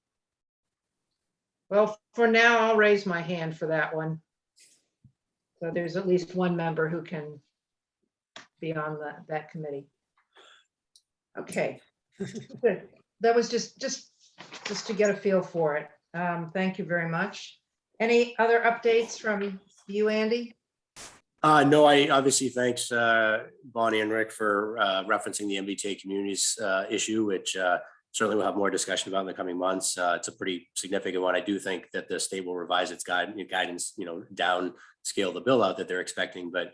Well, for now, I'll raise my hand for that one. So there's at least one member who can be on that committee. Okay, good. That was just to get a feel for it. Thank you very much. Any other updates from you, Andy? No, I obviously thanks Bonnie and Rick for referencing the MBTA communities issue, which certainly we'll have more discussion about in the coming months. It's a pretty significant one. I do think that the state will revise its guidance, down scale the bill out that they're expecting, but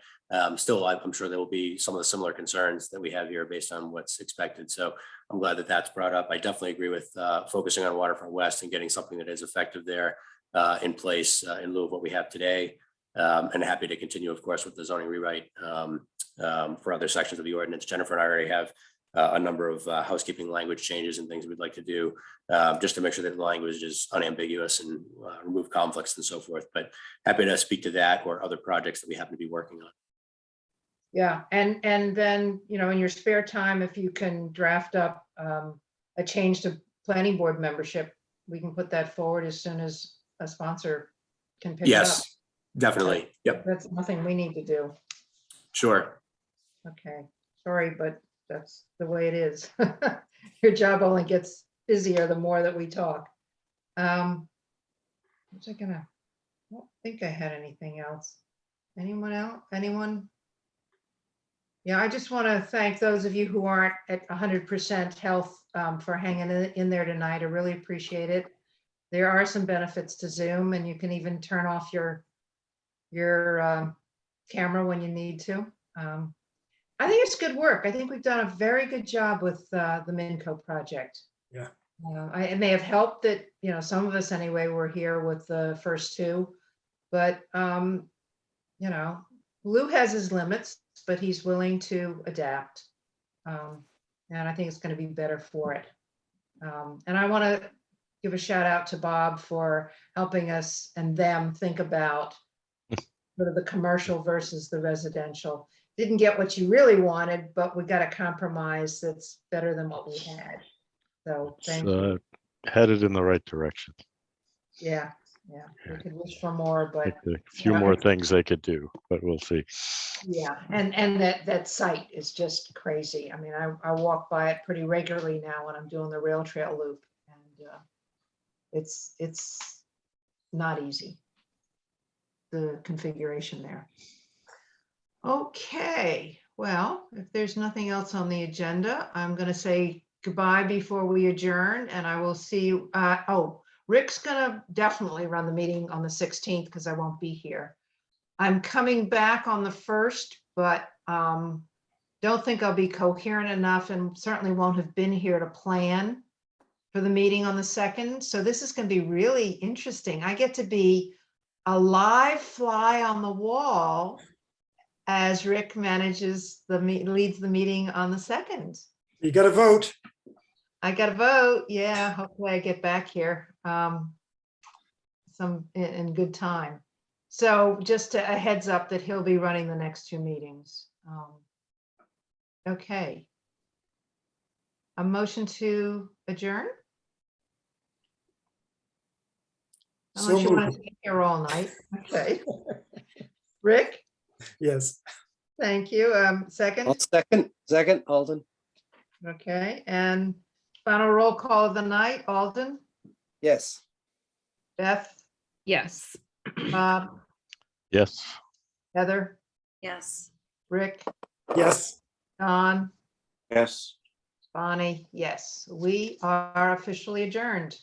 still, I'm sure there will be some of the similar concerns that we have here based on what's expected. So I'm glad that that's brought up. I definitely agree with focusing on Waterfront West and getting something that is effective there in place in lieu of what we have today. And happy to continue, of course, with the zoning rewrite for other sections of the ordinance. Jennifer and I already have a number of housekeeping language changes and things we'd like to do just to make sure that the language is unambiguous and remove conflicts and so forth. But happy to speak to that or other projects that we happen to be working on. Yeah, and then, in your spare time, if you can draft up a change to planning board membership, we can put that forward as soon as a sponsor can pick it up. Yes, definitely. Yep. That's nothing we need to do. Sure. Okay, sorry, but that's the way it is. Your job only gets busier the more that we talk. I don't think I had anything else. Anyone else? Anyone? Yeah, I just want to thank those of you who aren't at 100% health for hanging in there tonight. I really appreciate it. There are some benefits to Zoom, and you can even turn off your camera when you need to. I think it's good work. I think we've done a very good job with the Minco project. Yeah. It may have helped that, some of us anyway were here with the first two, but Lou has his limits, but he's willing to adapt. And I think it's going to be better for it. And I want to give a shout out to Bob for helping us and them think about sort of the commercial versus the residential. Didn't get what you really wanted, but we got a compromise that's better than what we had. So thank you. Headed in the right direction. Yeah, Yeah, we could wish for more, but A few yeah, more things they could do, but we'll see. yeah, and that site is just crazy. I mean, I walk by it pretty regularly now when I'm doing the rail trail loop, and it's not easy, the configuration there. Okay, well, if there's nothing else on the agenda, I'm going to say goodbye before we adjourn, and I will see you. Oh, Rick's going to definitely run the meeting on the 16th because I won't be here. I'm coming back on the 1st, but don't think I'll be coherent enough and certainly won't have been here to plan for the meeting on the 2nd. So this is going to be really interesting. I get to be a live fly on the wall as Rick manages leads the meeting on the 2nd. You got to vote. I got to vote. Yeah, hopefully I get back here in good time. So just a heads up that he'll be running the next 2 meetings. Okay. A motion to adjourn? So Unless you want moved. to stay here all night. Okay. Rick, Yes. thank you. I'll Second? second, Alden. Okay, and final roll call of the night, Alden, Yes. Beth, Yes. Bob, Yes. Heather, Yes. Rick, Yes. Don, Yes. Bonnie, yes, we are officially adjourned.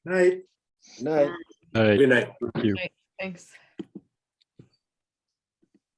Night. Night. All right. Good night. Thank you. Thanks.